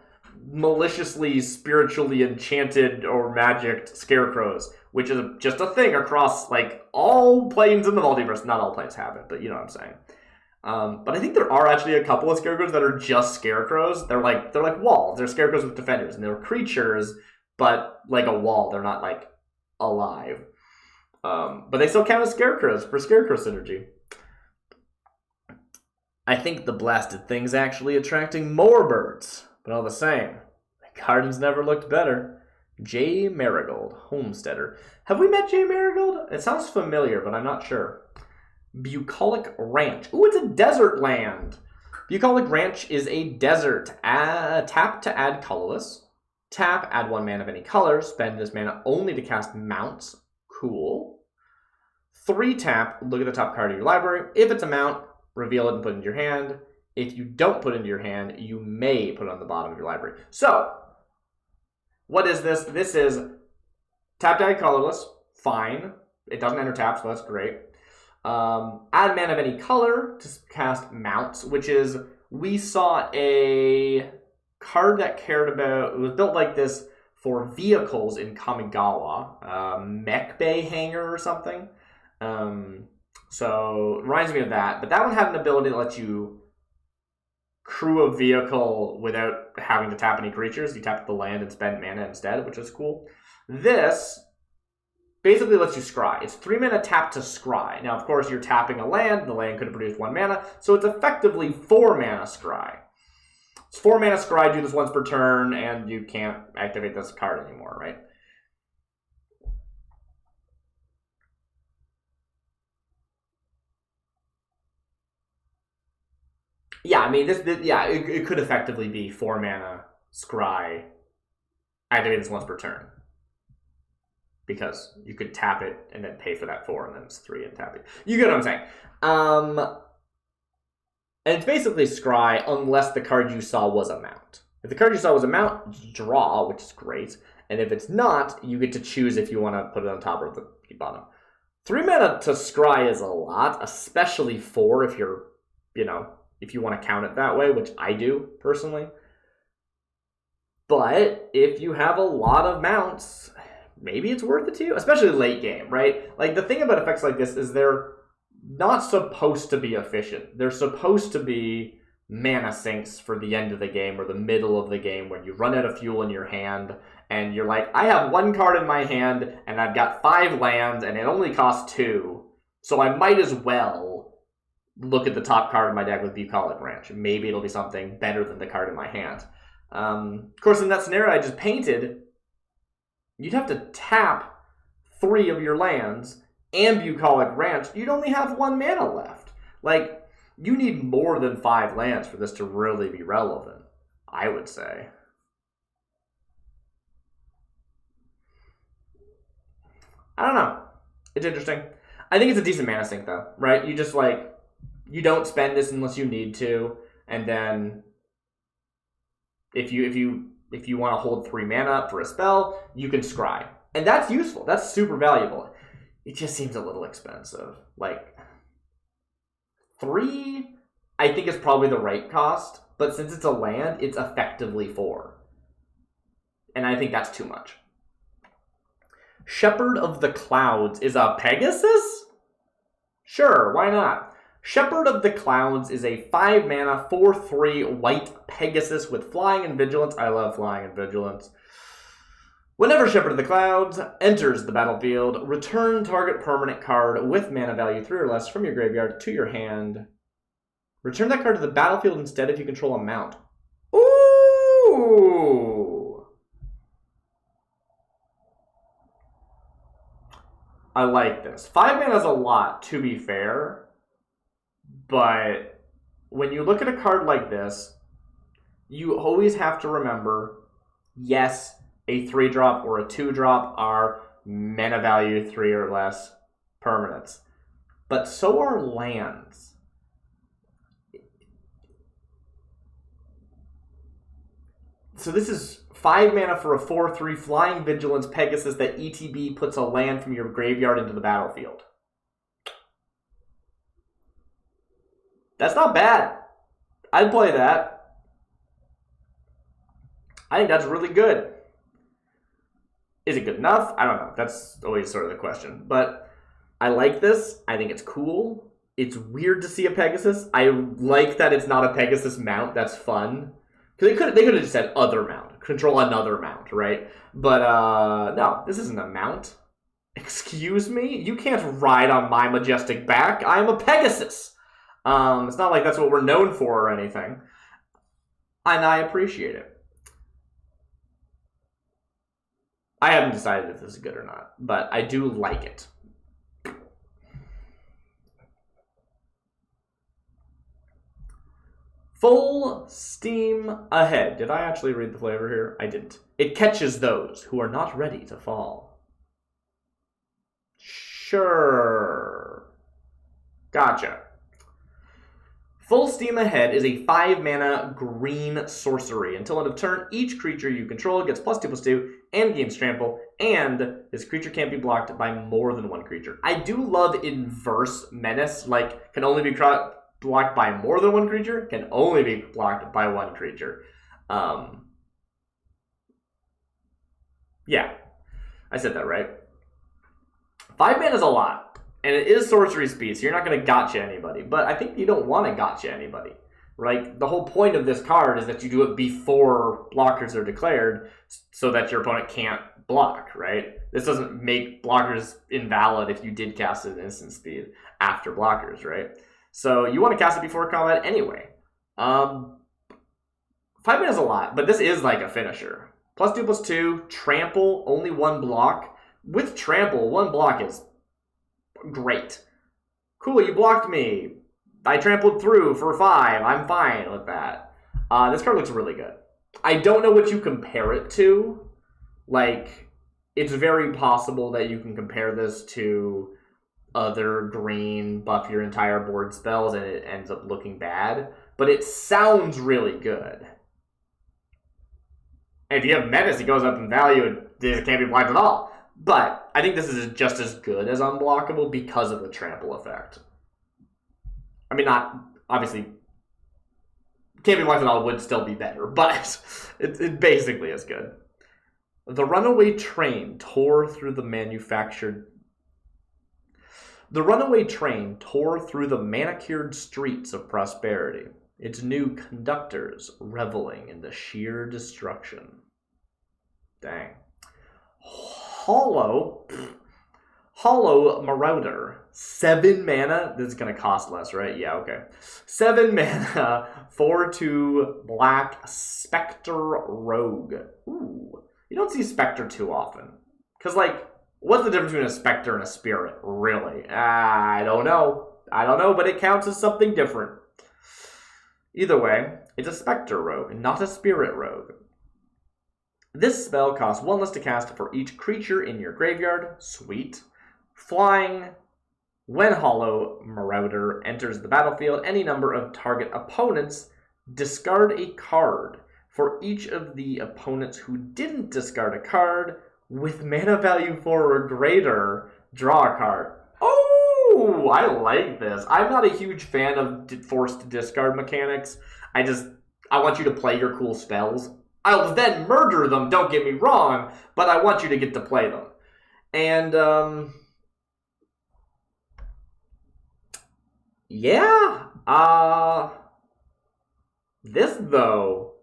Speaker 1: maliciously, spiritually enchanted or magicked Scarecrows, which is just a thing across, like, all planes in the multiverse. Not all planes have it, but you know what I'm saying. But I think there are actually a couple of Scarecrows that are just Scarecrows. They're like walls. They're Scarecrows with defenders, and they're creatures, but like a wall. They're not like alive. But they still count as Scarecrows for Scarecrow synergy. I think the blasted thing's actually attracting more birds, but all the same, the gardens never looked better. J. Marigold, Homesteader. Have we met J. Marigold? It sounds familiar, but I'm not sure. Bucolic Ranch. Ooh, it's a desert land. Bucolic Ranch is a desert. Tap to add colorless. Tap, add 1 mana of any color. Spend this mana only to cast mounts. Cool. 3 tap, look at the top card of your library. If it's a mount, reveal it and put it into your hand. If you don't put it into your hand, you may put it on the bottom of your library. So, what is this? This is tap to add colorless. Fine. It doesn't enter tap, so that's great. Add mana of any color to cast mounts, which is, we saw a card that cared about, it was built like this for vehicles in Kamigawa, Mech Bay Hangar or something. So, it reminds me of that. But that one had an ability that lets you crew a vehicle without having to tap any creatures. You tap the land and spend mana instead, which is cool. This basically lets you scry. It's 3 mana tap to scry. Now, of course, you're tapping a land. The land could have produced 1 mana, so it's effectively 4 mana scry. It's 4 mana scry, do this once per turn, and you can't activate this card anymore, right? Yeah, I mean, it could effectively be 4 mana scry, activate this once per turn. Because you could tap it and then pay for that 4, and then it's 3 and tap it. You get what I'm saying. And it's basically scry unless the card you saw was a mount. If the card you saw was a mount, draw, which is great. And if it's not, you get to choose if you want to put it on top or the bottom. 3 mana to scry is a lot, especially 4 if you're, if you want to count it that way, which I do, personally. But if you have a lot of mounts, maybe it's worth it to you, especially late game, right? Like, the thing about effects like this is they're not supposed to be efficient. They're supposed to be mana sinks for the end of the game or the middle of the game when you run out of fuel in your hand and you're like, I have 1 card in my hand and I've got 5 lands and it only costs 2, so I might as well look at the top card of my deck with Bucolic Ranch. Maybe it'll be something better than the card in my hand. Of course, in that scenario I just painted, you'd have to tap 3 of your lands and Bucolic Ranch. You'd only have 1 mana left. Like, you need more than 5 lands for this to really be relevant, I would say. I don't know. It's interesting. I think it's a decent mana sink, though, right? You just, you don't spend this unless you need to, and then if you want to hold 3 mana for a spell, you can scry. And that's useful. That's super valuable. It just seems a little expensive. 3, I think, is probably the right cost. But since it's a land, it's effectively 4. And I think that's too much. Shepherd of the Clouds is a Pegasus? Sure, why not? Shepherd of the Clouds is a 5 mana, 4/3 white Pegasus with flying and vigilance. I love flying and vigilance. Whenever Shepherd of the Clouds enters the battlefield, return target permanent card with mana value 3 or less from your graveyard to your hand. Return that card to the battlefield instead if you control a mount. Ooh! I like this. 5 mana is a lot, to be fair. But when you look at a card like this, you always have to remember, yes, a 3-drop or a 2-drop are mana value 3 or less permanents. But so are lands. So this is 5 mana for a 4/3 Flying Vigilance Pegasus that ETB puts a land from your graveyard into the battlefield. That's not bad. I'd play that. I think that's really good. Is it good enough? I don't know. That's always sort of the question. But I like this. I think it's cool. It's weird to see a Pegasus. I like that it's not a Pegasus mount. That's fun. Because they could have just said other mount. Control another mount, right? But no, this isn't a mount. Excuse me? You can't ride on my majestic back. I am a Pegasus. It's not like that's what we're known for or anything. And I appreciate it. I haven't decided if this is good or not, but I do like it. Full steam ahead. Did I actually read the flavor here? I didn't. It catches those who are not ready to fall. Sure. Gotcha. Full Steam Ahead is a 5 mana green sorcery. Until end of turn, each creature you control gets +2/+2 and gains trample, and this creature can't be blocked by more than one creature. I do love inverse menace, like can only be blocked by more than one creature, can only be blocked by one creature. Yeah, I said that right. 5 mana is a lot. And it is sorcery speed, so you're not going to gotcha anybody. But I think you don't want to gotcha anybody, right? The whole point of this card is that you do it before blockers are declared so that your opponent can't block, right? This doesn't make blockers invalid if you did cast it at instant speed after blockers, right? So you want to cast it before combat anyway. 5 mana is a lot, but this is like a finisher. +2/+2, trample, only 1 block. With trample, 1 block is great. Cool, you blocked me. I trampled through for 5. I'm fine with that. This card looks really good. I don't know what you compare it to. Like, it's very possible that you can compare this to other green buff your entire board spells and it ends up looking bad. But it sounds really good. And if you have menace, it goes up in value and it can't be blocked at all. But I think this is just as good as unblockable because of the trample effect. I mean, not, obviously, can't be blocked at all would still be better, but it basically is good. The runaway train tore through the manicured streets of prosperity, its new conductors reveling in the sheer destruction. Dang. Hollow Marauder, 7 mana. This is going to cost less, right? Yeah, okay. 7 mana, 4/2 black Spectre Rogue. Ooh, you don't see Spectre too often. Because, like, what's the difference between a Spectre and a Spirit, really? I don't know. But it counts as something different. Either way, it's a Spectre Rogue, not a Spirit Rogue. This spell costs 1 less to cast for each creature in your graveyard. Sweet. Flying. When Hollow Marauder enters the battlefield, any number of target opponents discard a card. For each of the opponents who didn't discard a card, with mana value 4 or greater, draw a card. Oh, I like this. I'm not a huge fan of forced discard mechanics. I want you to play your cool spells. I'll then murder them, don't get me wrong, but I want you to get to play them. And, yeah, this, though,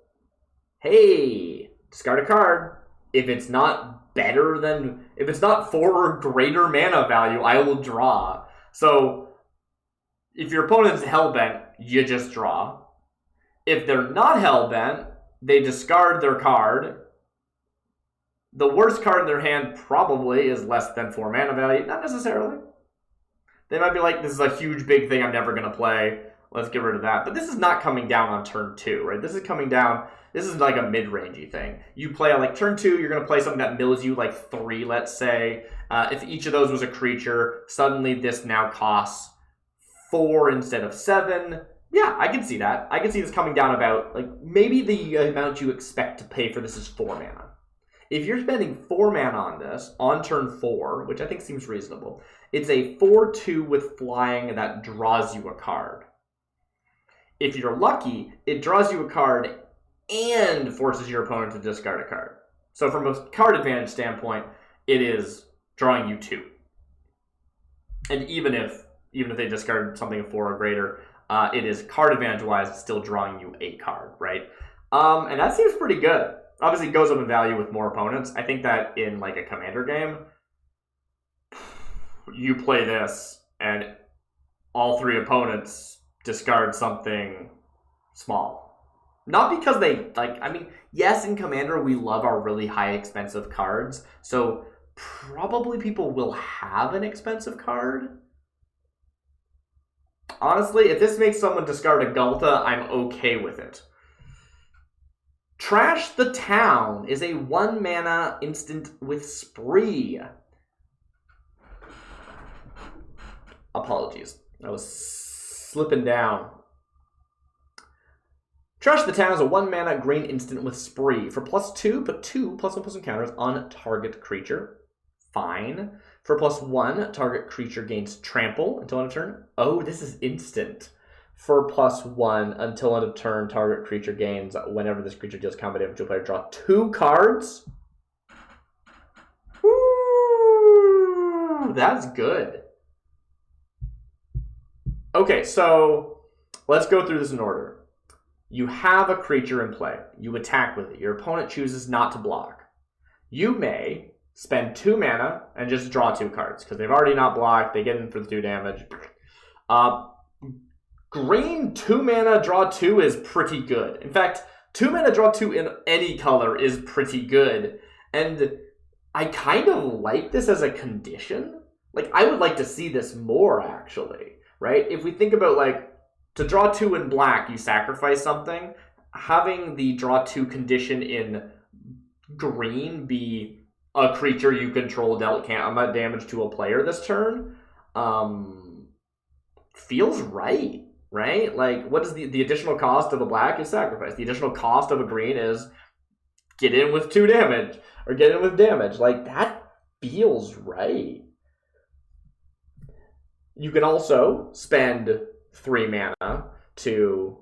Speaker 1: hey, discard a card. If it's not 4 or greater mana value, I will draw. So, if your opponent's hellbent, you just draw. If they're not hellbent, they discard their card. The worst card in their hand probably is less than 4 mana value. Not necessarily. They might be like, this is a huge, big thing I'm never going to play. let's get rid of that. But this is not coming down on turn 2, right? This is coming down, this is like a mid-rangey thing. You play like turn 2, you're going to play something that mills you like 3, let's say. If each of those was a creature, suddenly this now costs 4 instead of 7. Yeah, I can see that. I can see this coming down about, like, maybe the amount you expect to pay for this is 4 mana. If you're spending 4 mana on this, on turn 4, which I think seems reasonable, it's a 4/2 with flying that draws you a card. If you're lucky, it draws you a card and forces your opponent to discard a card. So from a card advantage standpoint, it is drawing you 2. And even if they discard something of 4 or greater, it is card advantage-wise still drawing you a card, right? And that seems pretty good. Obviously, it goes up in value with more opponents. I think that in like a commander game, you play this and all 3 opponents discard something small. Not because they, like, I mean, yes, in commander, we love our really high expensive cards. So probably people will have an expensive card. Honestly, if this makes someone discard a Gulta, I'm okay with it. Trash the Town is a 1 mana instant with Spree. Apologies. I was slipping down. Trash the Town is a 1 mana green instant with Spree. For +2, put 2 +1/+1 counters on target creature. Fine. For +1, target creature gains trample until end of turn. Oh, this is instant. For +1, until end of turn, target creature gains whenever this creature deals combat damage to a player. Draw 2 cards. Ooh, that's good. Okay, so let's go through this in order. You have a creature in play. You attack with it. Your opponent chooses not to block. You may spend 2 mana and just draw 2 cards because they've already not blocked. They get in for the 2 damage. Green 2 mana draw 2 is pretty good. In fact, 2 mana draw 2 in any color is pretty good. And I kind of like this as a condition. Like, I would like to see this more, actually. Right? If we think about, like, to draw 2 in black, you sacrifice something. Having the draw 2 condition in green be a creature you control dealt combat damage to a player this turn feels right? Like, what is the additional cost of a black is sacrifice. The additional cost of a green is get in with 2 damage or get in with damage. Like, that feels right. You can also spend 3 mana to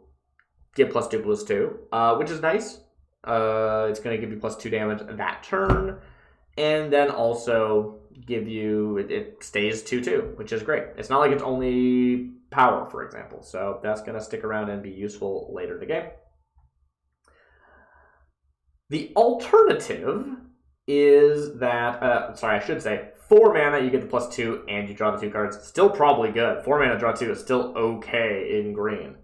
Speaker 1: get +2/+2, which is nice. It's going to give you +2 damage that turn. And then also give you, it stays 2/2, which is great. It's not like it's only power, for example. So that's going to stick around and be useful later in the game. The alternative is that, I should say, 4 mana, you get the +2, and you draw the 2 cards. Still probably good. 4 mana draw 2 is still okay in green.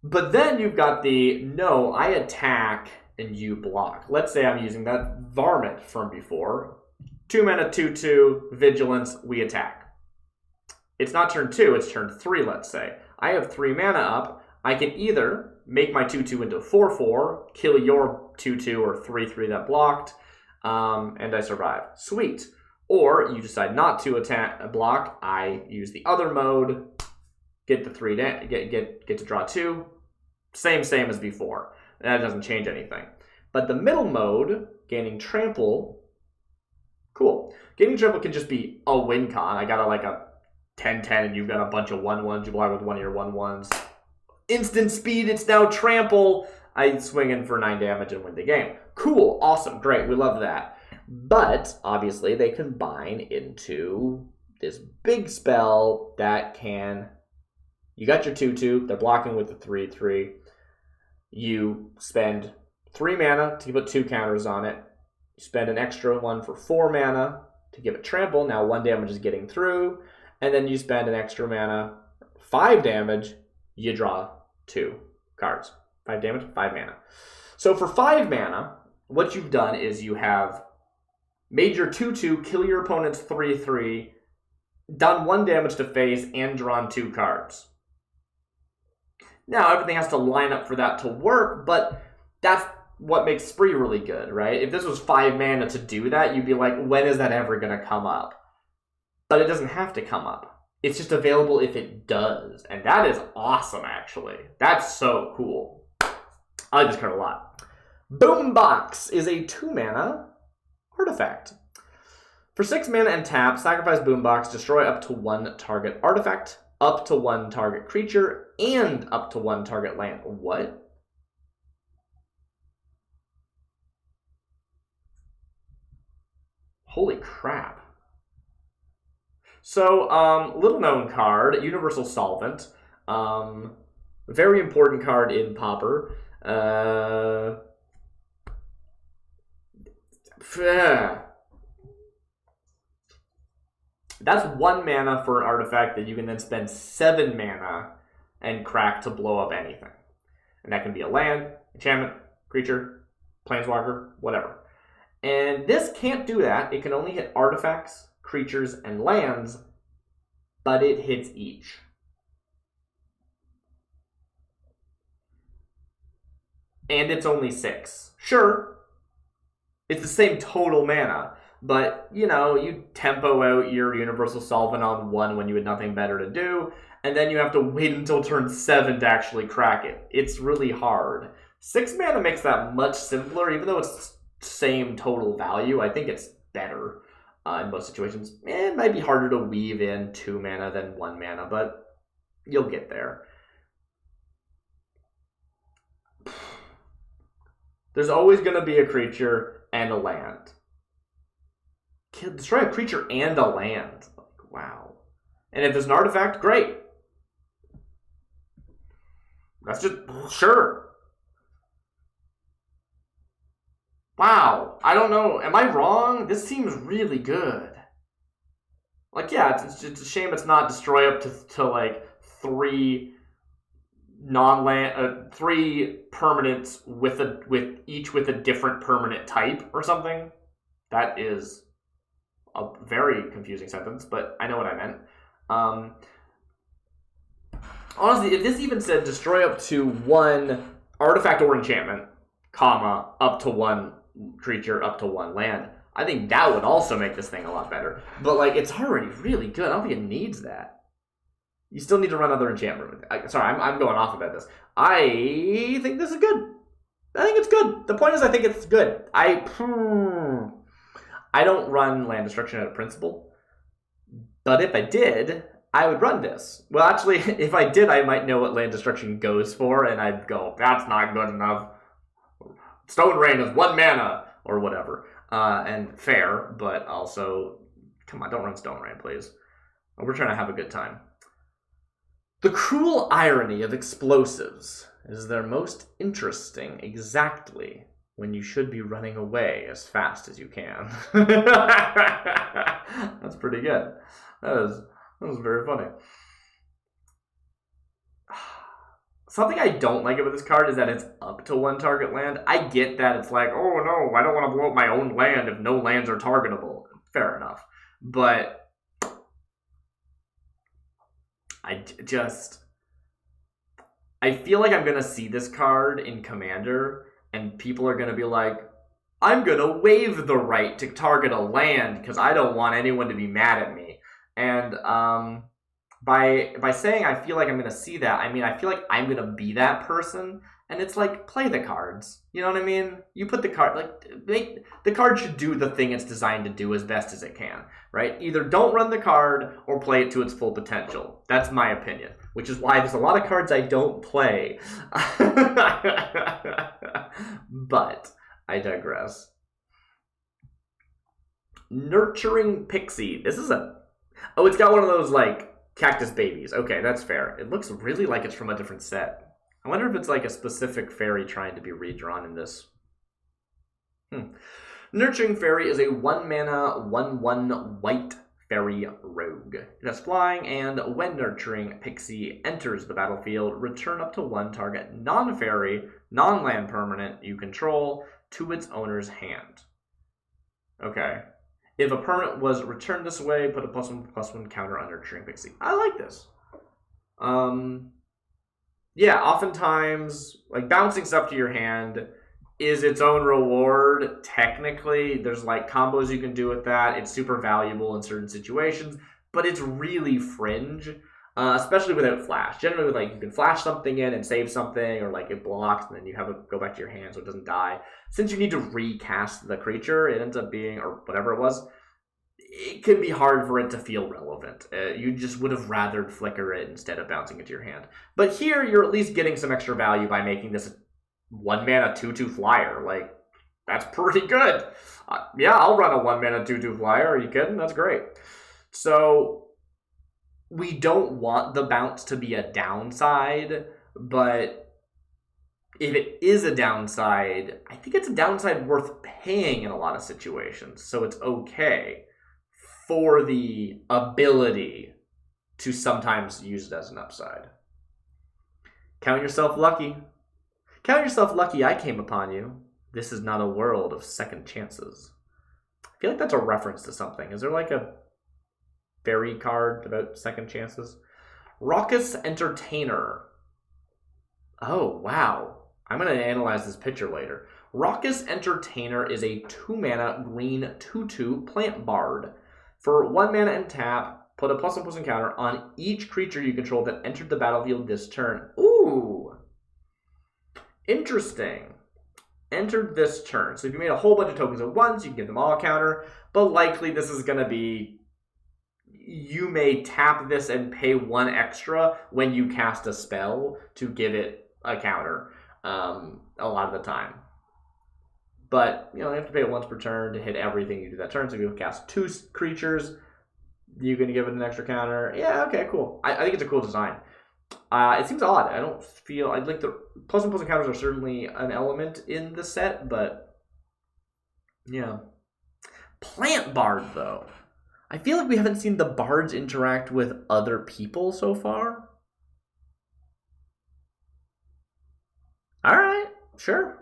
Speaker 1: But then you've got the, no, I attack and you block. Let's say I'm using that Varmint from before. 2 mana, 2/2, Vigilance, we attack. It's not turn 2, it's turn 3, let's say. I have 3 mana up. I can either make my 2/2 into 4/4, kill your 2/2 or 3/3 that blocked, and I survive. Sweet. Or you decide not to attack block. I use the other mode, get the 3 get to draw 2. Same as before. That doesn't change anything. But the middle mode, gaining trample, cool. Gaining trample can just be a win con. I got a 10/10 and you've got a bunch of 1/1s. You block with one of your 1/1s. Instant speed, it's now trample. I swing in for 9 damage and win the game. Cool, awesome, great, we love that. But, obviously, they combine into this big spell that can... You got your 2/2, they're blocking with the 3/3. You spend 3 mana to put 2 counters on it. You spend an extra one for 4 mana to give it trample. Now 1 damage is getting through. And then you spend an extra mana, 5 damage, you draw 2 cards. 5 damage, 5 mana. So for 5 mana, what you've done is you have made your 2/2, kill your opponent's 3/3, done 1 damage to face, and drawn 2 cards. Now, everything has to line up for that to work, but that's what makes Spree really good, right? If this was 5 mana to do that, you'd be like, when is that ever going to come up? But it doesn't have to come up. It's just available if it does. And that is awesome, actually. That's so cool. I like this card a lot. Boombox is a 2 mana artifact. For 6 mana and tap, sacrifice Boombox, destroy up to 1 target artifact, up to 1 target creature, and up to 1 target land. What? Holy crap. So, little known card, Universal Solvent. Very important card in Pauper. That's 1 mana for an artifact that you can then spend 7 mana and crack to blow up anything. And that can be a land, enchantment, creature, planeswalker, whatever. And this can't do that. It can only hit artifacts, creatures, and lands, but it hits each. And it's only 6. Sure, it's the same total mana, but, you know, you tempo out your Universal Solvent on 1 when you had nothing better to do, and then you have to wait until turn 7 to actually crack it. It's really hard. 6 mana makes that much simpler, even though it's same total value. I think it's better in most situations. It might be harder to weave in 2 mana than 1 mana, but you'll get there. There's always going to be a creature and a land. Destroy a creature and a land. Like, wow. And if there's an artifact, great. That's just, sure. Wow. I don't know. Am I wrong? This seems really good. Like, yeah, it's a shame it's not destroy up to like 3 non-land, 3 permanents with each with a different permanent type or something. That is a very confusing sentence, but I know what I meant. Honestly, if this even said destroy up to 1 artifact or enchantment, comma, up to 1 creature, up to 1 land, I think that would also make this thing a lot better. But like, it's already really good. I don't think it needs that. You still need to run other enchantment. Sorry, I'm going off about this. I think this is good. I think it's good. The point is, I think it's good. I don't run land destruction out of principle, but if I did, I would run this. Well, actually, if I did, I might know what land destruction goes for, and I'd go, that's not good enough. Stone Rain is 1 mana, or whatever. And fair, but also, come on, don't run Stone Rain, please. We're trying to have a good time. The cruel irony of explosives is they're most interesting exactly when you should be running away as fast as you can. That's pretty good. That was very funny. Something I don't like about this card is that it's up to 1 target land. I get that it's like, oh no, I don't want to blow up my own land if no lands are targetable. Fair enough. But I feel like I'm going to see this card in Commander, and people are going to be like, I'm going to waive the right to target a land because I don't want anyone to be mad at me. And by saying I feel like I'm going to see that, I mean, I feel like I'm going to be that person. And it's like, play the cards. You know what I mean? You put the card, like, the card should do the thing it's designed to do as best as it can, right? Either don't run the card or play it to its full potential. That's my opinion, which is why there's a lot of cards I don't play. But I digress. Nurturing Pixie. This is oh, it's got one of those, like, cactus babies. Okay, that's fair. It looks really like it's from a different set. I wonder if it's like a specific fairy trying to be redrawn in this. Nurturing Fairy is a 1 mana, 1/1 white fairy rogue. It has flying, and when Nurturing Pixie enters the battlefield, return up to 1 target non-fairy, non-land permanent you control to its owner's hand. Okay. If a permanent was returned this way, put a +1/+1 counter on Nurturing Pixie. I like this. yeah, oftentimes, like, bouncing stuff to your hand is its own reward. Technically, there's like combos you can do with that. It's super valuable in certain situations, but it's really fringe, especially without flash. Generally, with like you can flash something in and save something, or like it blocks and then you have it go back to your hand so it doesn't die. Since you need to recast the creature, it ends up being, or whatever it was, it can be hard for it to feel relevant. You just would have rather flicker it instead of bouncing into your hand. But here, you're at least getting some extra value by making this 1-mana 2/2 flyer. Like, that's pretty good. Yeah, I'll run a 1-mana 2/2 flyer. Are you kidding? That's great. So, we don't want the bounce to be a downside, but if it is a downside, I think it's a downside worth paying in a lot of situations. So it's okay for the ability to sometimes use it as an upside. Count yourself lucky. Count yourself lucky I came upon you. This is not a world of second chances. I feel like that's a reference to something. Is there like a fairy card about second chances? Raucous Entertainer. Oh, wow. I'm going to analyze this picture later. Raucous Entertainer is a 2-mana green 2/2 plant bard. For 1 mana and tap, put a +1/+1 counter on each creature you control that entered the battlefield this turn. Ooh. Interesting. Entered this turn. So if you made a whole bunch of tokens at once, you can give them all a counter. But likely this is going to be, you may tap this and pay 1 extra when you cast a spell to give it a counter a lot of the time. But, you have to pay it once per turn to hit everything you do that turn. So if you cast 2 creatures, you can give it an extra counter. Yeah, okay, cool. I think it's a cool design. It seems odd. I don't feel... I'd like the +1/+1 counters are certainly an element in the set, but... yeah. Plant Bard, though. I feel like we haven't seen the bards interact with other people so far. Alright, sure.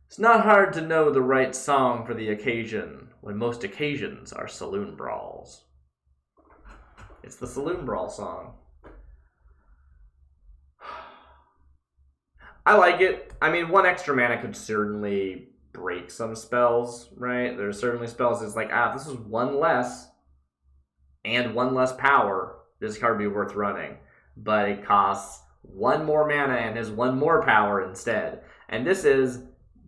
Speaker 1: It's not hard to know the right song for the occasion, when most occasions are saloon brawls. It's the saloon brawl song. I like it. I mean, 1 extra mana could certainly break some spells, right? There's certainly spells that's like, if this is 1 less and 1 less power, this card would be worth running. But it costs 1 more mana and has 1 more power instead. And this is,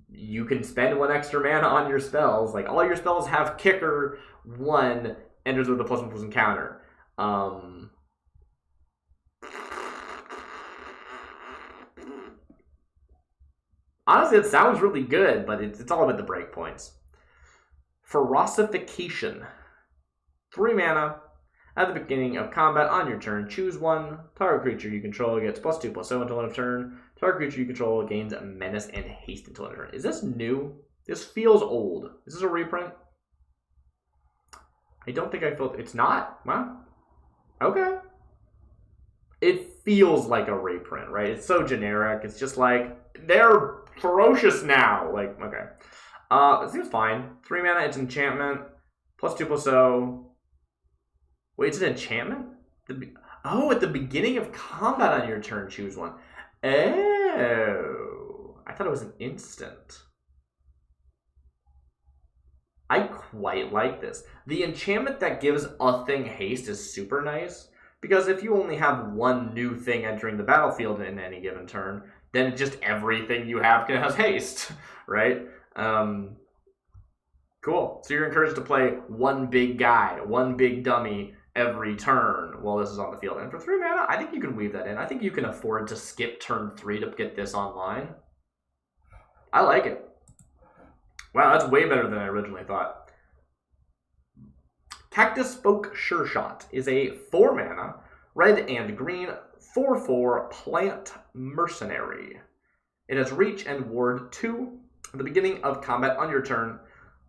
Speaker 1: you can spend 1 extra mana on your spells. Like, all your spells have kicker 1, enters with a +1/+1 counter. Honestly, it sounds really good, but it's all about the breakpoints. Ferocification. 3 mana. At the beginning of combat on your turn, choose 1. Target creature you control gets +2/+0 until end of turn. Target creature you control gains menace and haste until end of turn. Is this new? This feels old. Is this a reprint? I don't think I felt... It's not? Wow. Okay. It feels like a reprint, right? It's so generic. It's just like, they're ferocious now. Like, okay. It seems fine. 3 mana, it's enchantment. +2/+0. Wait, it's an enchantment? At the beginning of combat on your turn, choose 1. Oh. I thought it was an instant. I quite like this. The enchantment that gives a thing haste is super nice, because if you only have 1 new thing entering the battlefield in any given turn, then just everything you have has haste, right? Cool. So you're encouraged to play 1 big guy, 1 big dummy every turn while this is on the field. And for 3 mana, I think you can weave that in. I think you can afford to skip turn 3 to get this online. I like it. Wow, that's way better than I originally thought. Cactus Spoke Sure Shot is a 4 mana, red and green, 4/4 plant mercenary. It has reach and ward 2. At the beginning of combat on your turn,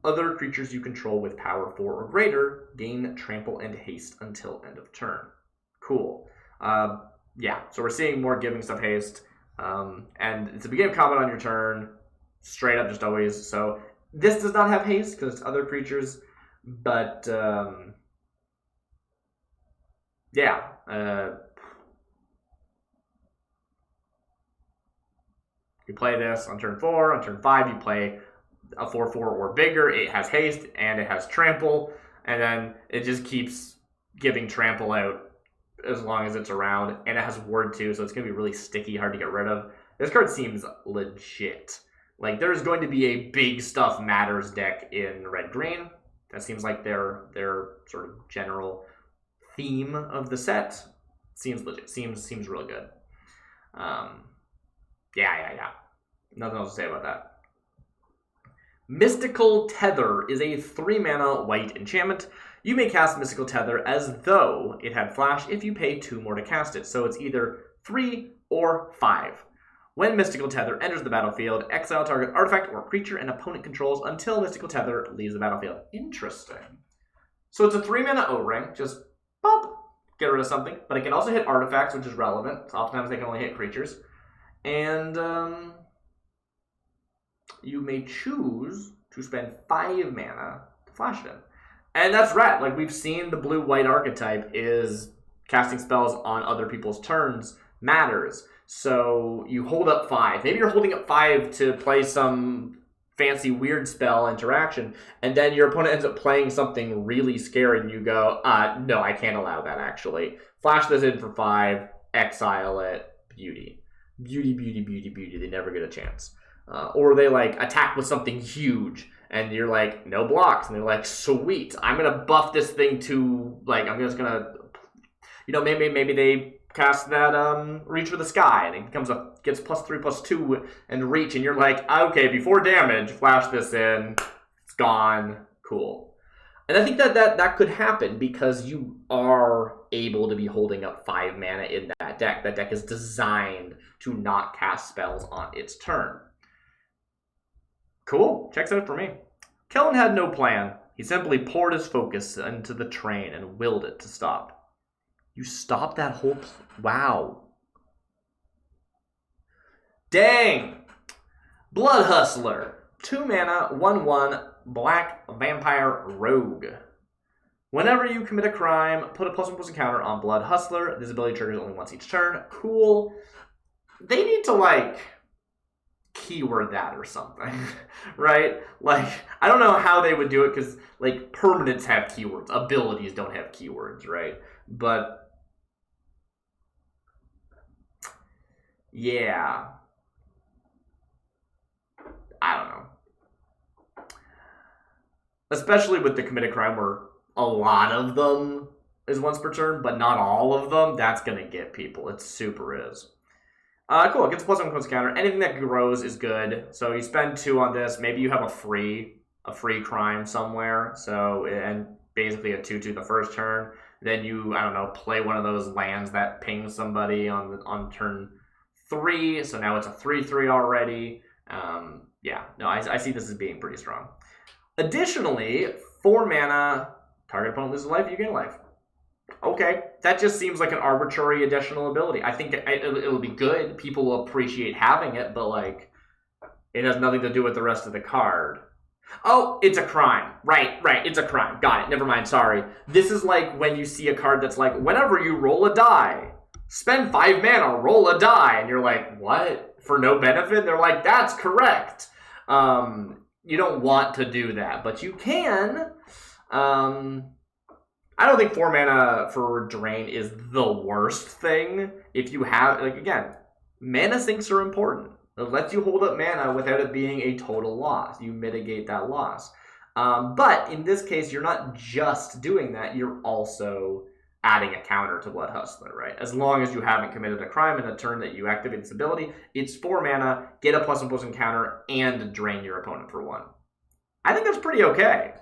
Speaker 1: other creatures you control with power 4 or greater gain trample and haste until end of turn. Cool. Yeah, so we're seeing more giving stuff haste. And it's the beginning of combat on your turn, straight up just always. So this does not have haste because it's other creatures, but yeah. You play this on turn 4. On turn 5, you play a 4/4 or bigger. It has haste and it has trample, and then it just keeps giving trample out as long as it's around, and it has word too, so it's going to be really sticky, hard to get rid of. This card seems legit. Like, there's going to be a big stuff matters deck in red-green. That seems like their sort of general theme of the set. Seems legit. Seems really good. Yeah. Nothing else to say about that. Mystical Tether is a 3-mana white enchantment. You may cast Mystical Tether as though it had flash if you pay 2 more to cast it. So it's either 3 or 5. When Mystical Tether enters the battlefield, exile target artifact or creature an opponent controls until Mystical Tether leaves the battlefield. Interesting. So it's a 3-mana O-Ring. Just pop, get rid of something. But it can also hit artifacts, which is relevant. So oftentimes they can only hit creatures. And you may choose to spend 5 mana to flash it in. And that's right. Like, we've seen the blue-white archetype is casting spells on other people's turns matters. So you hold up 5. Maybe you're holding up 5 to play some fancy weird spell interaction, and then your opponent ends up playing something really scary, and you go, no, I can't allow that, actually. Flash this in for 5, exile it, beauty. Beauty. They never get a chance. Or they, like, attack with something huge, and you're like, no blocks. And they're like, sweet, I'm going to buff this thing to, like, I'm just going to, you know, maybe they cast that Reach for the Sky, and it gets +3/+2 and Reach, and you're like, okay, before damage, flash this in, it's gone, cool. And I think that could happen because you are able to be holding up 5 mana in that deck. That deck is designed to not cast spells on its turn. Cool. Checks out for me. Kellen had no plan. He simply poured his focus into the train and willed it to stop. You stopped that whole... Wow. Dang! Blood Hustler. 2 mana, 1/1, black vampire rogue. Whenever you commit a crime, put a +1/+1 counter on Blood Hustler. This ability triggers only once each turn. Cool. They need to, like, keyword that or something, right? Like, I don't know how they would do it because, like, permanents have keywords. Abilities don't have keywords, right? But, yeah. I don't know. Especially with the commit a crime where a lot of them is once per turn, but not all of them, that's going to get people. It super is. Cool, it gets a +1/+1 counter. Anything that grows is good. So you spend 2 on this. Maybe you have a free crime somewhere. So, and basically a 2/2 the first turn. Then you, I don't know, play one of those lands that pings somebody on turn 3. So now it's a 3/3 already. Yeah, no, I see this as being pretty strong. Additionally, 4 mana, target opponent loses life, you gain life. Okay, that just seems like an arbitrary additional ability. I think it'll be good. People will appreciate having it, but, like, it has nothing to do with the rest of the card. Oh, it's a crime. Right, it's a crime. Got it. Never mind, sorry. This is like when you see a card that's like, whenever you roll a die, spend 5 mana, roll a die. And you're like, what? For no benefit? They're like, that's correct. You don't want to do that, but you can. I don't think 4 mana for Drain is the worst thing. If you have, like, again, mana sinks are important. It lets you hold up mana without it being a total loss. You mitigate that loss. But in this case, you're not just doing that. You're also adding a counter to Blood Hustler, right? As long as you haven't committed a crime in a turn that you activate its ability, it's 4 mana, get a +1/+1 counter, and drain your opponent for 1. I think that's pretty okay.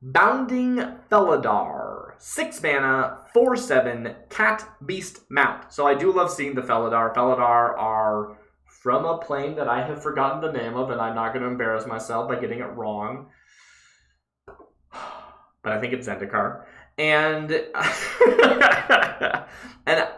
Speaker 1: Bounding Felidar. 6 mana, 4/7, Cat Beast Mount. So I do love seeing the Felidar. Felidar are from a plane that I have forgotten the name of, and I'm not going to embarrass myself by getting it wrong. But I think it's Zendikar. And and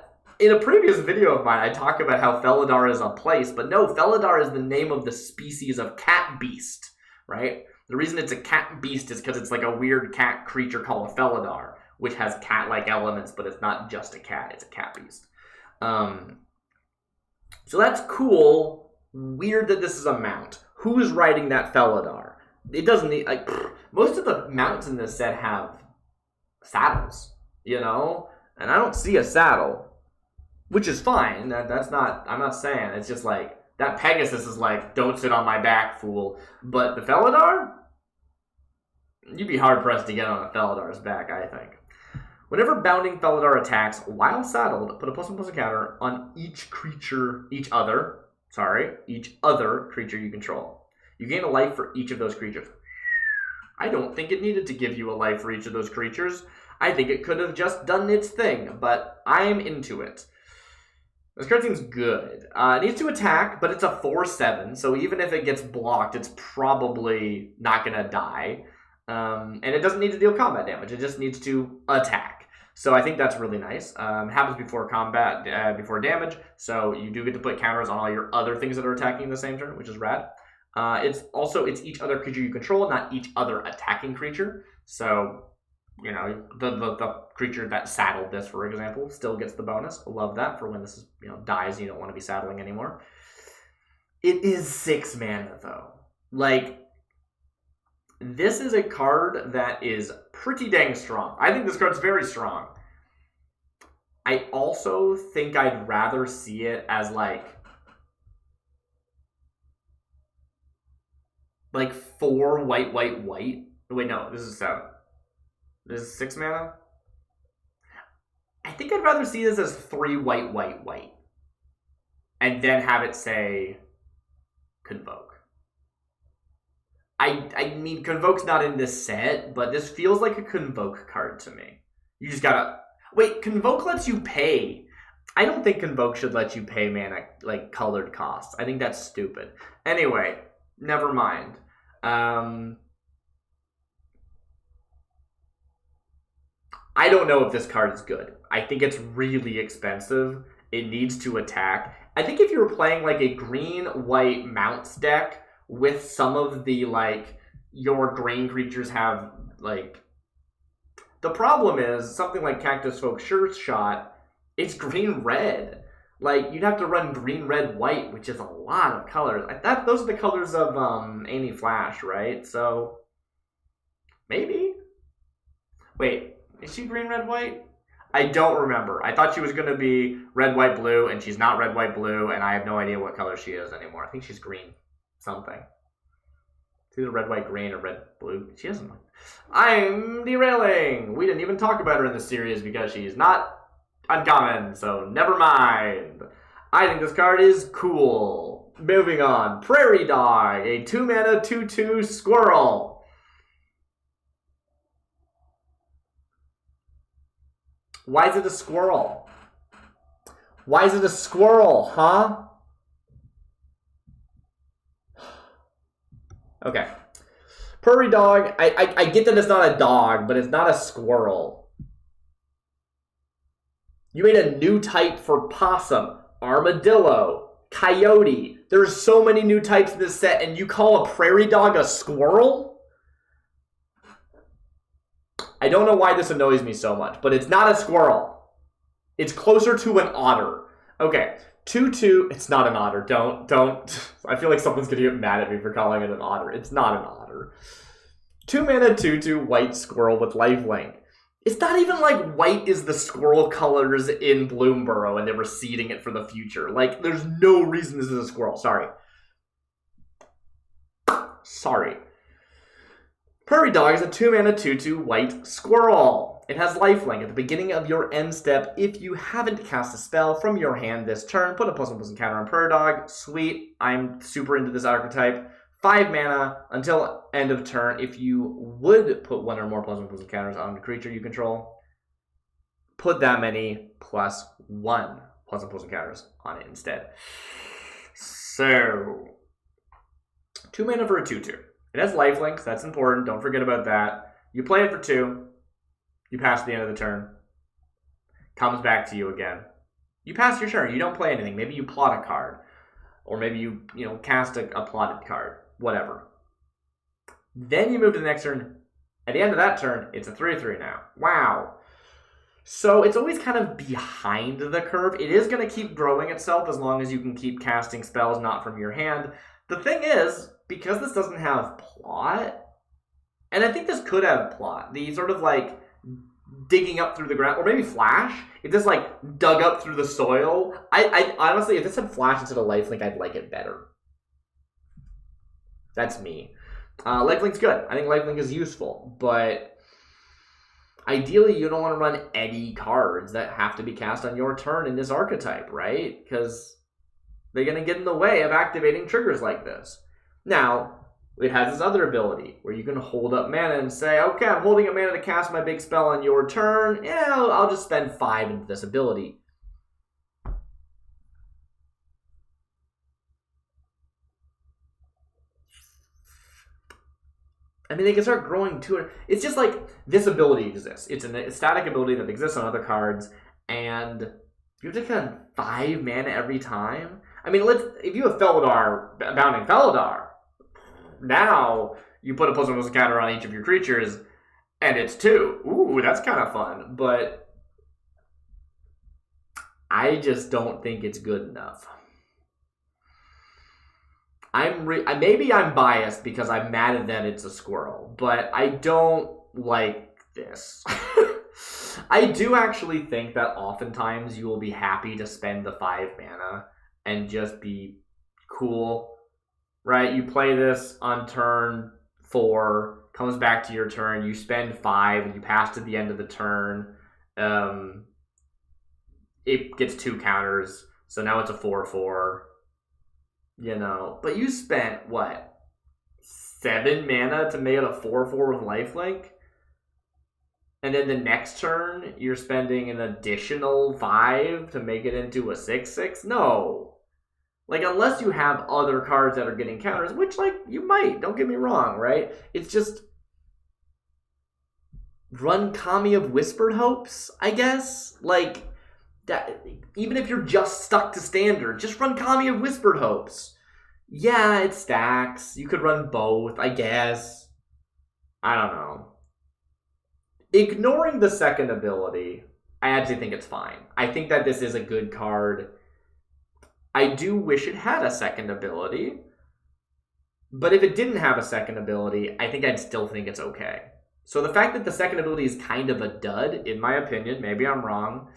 Speaker 1: in a previous video of mine, I talk about how Felidar is a place, but no, Felidar is the name of the species of cat beast, right? The reason it's a cat beast is because it's like a weird cat creature called a Felidar, which has cat-like elements, but it's not just a cat, it's a cat beast. So that's cool. Weird that this is a mount. Who's riding that Felidar? It doesn't need, like, most of the mounts in this set have saddles, you know? And I don't see a saddle, which is fine. That's not, I'm not saying. It's just like, that Pegasus is like, don't sit on my back, fool. But the Felidar? You'd be hard-pressed to get on a Felidar's back, I think. Whenever Bounding Felidar attacks while saddled, put a +1/+1 counter on each other creature you control. You gain a life for each of those creatures. I don't think it needed to give you a life for each of those creatures. I think it could have just done its thing, but I am into it. This card seems good. It needs to attack, but it's a 4/7, so even if it gets blocked, it's probably not going to die. And it doesn't need to deal combat damage. It just needs to attack. So I think that's really nice. Happens before combat, before damage, so you do get to put counters on all your other things that are attacking the same turn, which is rad. It's each other creature you control, not each other attacking creature. So, you know, the creature that saddled this, for example, still gets the bonus. Love that for when this is, you know, dies and you don't want to be saddling anymore. It is 6 mana though. Like, this is a card that is pretty dang strong. I think this card's very strong. I also think I'd rather see it as like 4 white. Wait, no, this is 7. This is 6 mana? I think I'd rather see this as 3 white. And then have it say Convoke. I mean, Convoke's not in this set, but this feels like a Convoke card to me. You just gotta... Wait, Convoke lets you pay. I don't think Convoke should let you pay mana, like, colored costs. I think that's stupid. Anyway, never mind. I don't know if this card is good. I think it's really expensive. It needs to attack. I think if you were playing, like, a green-white mounts deck with some of the, like, your green creatures have, like... The problem is, something like Cactus Folk Sure Shot, it's green-red. Like, you'd have to run green-red-white, which is a lot of colors. Those are the colors of Amy Flash, right? So, maybe? Wait, is she green-red-white? I don't remember. I thought she was going to be red, white, blue, and she's not red, white, blue, and I have no idea what color she is anymore. I think she's green. Something. It's either red, white, green, or red, blue. She doesn't like. I'm derailing! We didn't even talk about her in the series because she's not uncommon, so never mind. I think this card is cool. Moving on. Prairie Dog, a 2-mana 2/2 squirrel. Why is it a squirrel? Why is it a squirrel, huh? Okay. Prairie Dog, I get that it's not a dog, but it's not a squirrel. You made a new type for possum, armadillo, coyote. There's so many new types in this set, and you call a prairie dog a squirrel? I don't know why this annoys me so much, but it's not a squirrel. It's closer to an otter. Okay. 2/2, it's not an otter. Don't. I feel like someone's gonna get mad at me for calling it an otter. It's not an otter. 2-mana 2/2 white squirrel with lifelink. It's not even like white is the squirrel colors in Bloomburrow and they were seeding it for the future. Like, there's no reason this is a squirrel. Sorry. Prairie Dog is a 2-mana 2/2 white squirrel. It has lifelink. At the beginning of your end step, if you haven't cast a spell from your hand this turn, put a +1/+1 counter on Prairie Dog. Sweet. I'm super into this archetype. 5 mana until end of turn. If you would put 1 or more +1/+1 counters on the creature you control, put that many +1 +1/+1 counters on it instead. So, 2 mana for a 2/2. It has lifelink, so that's important. Don't forget about that. You play it for 2. You pass the end of the turn. Comes back to you again. You pass your turn. You don't play anything. Maybe you plot a card. Or maybe you cast a plotted card. Whatever. Then you move to the next turn. At the end of that turn, it's a 3/3 now. Wow. So it's always kind of behind the curve. It is going to keep growing itself as long as you can keep casting spells not from your hand. The thing is, because this doesn't have plot, and I think this could have plot, the sort of like digging up through the ground, or maybe flash, if this like dug up through the soil, I honestly, if this had flash instead of lifelink, I'd like it better. That's me. Lifelink's good. I think lifelink is useful, but ideally you don't want to run any cards that have to be cast on your turn in this archetype, right? Because they're going to get in the way of activating triggers like this. Now, it has this other ability where you can hold up mana and say, okay, I'm holding up mana to cast my big spell on your turn. Yeah, I'll just spend 5 into this ability. I mean, they can start growing to it. It's just like this ability exists. It's a static ability that exists on other cards, and you have to spend 5 mana every time. I mean, if you have Felidar, Bounding Felidar, now you put a +1/+1 counter on each of your creatures, and it's 2. Ooh, that's kind of fun, but I just don't think it's good enough. Maybe I'm biased because I'm mad at that it's a squirrel, but I don't like this. I do actually think that oftentimes you will be happy to spend the 5 mana and just be cool, right? You play this on turn 4, comes back to your turn, you spend 5, and you pass to the end of the turn. It gets 2 counters, so now it's a 4/4. You know, but you spent, what, 7 mana to make it a 4/4 with lifelink? And then the next turn, you're spending an additional 5 to make it into a 6/6? No. Like, unless you have other cards that are getting counters, which, like, you might, don't get me wrong, right? It's just run Kami of Whispered Hopes, I guess? Like, that, even if you're just stuck to standard, just run Kami of Whispered Hopes. Yeah, it stacks. You could run both, I guess. I don't know. Ignoring the second ability, I actually think it's fine. I think that this is a good card. I do wish it had a second ability, but if it didn't have a second ability, I think I'd still think it's okay. So the fact that the second ability is kind of a dud, in my opinion, maybe I'm wrong,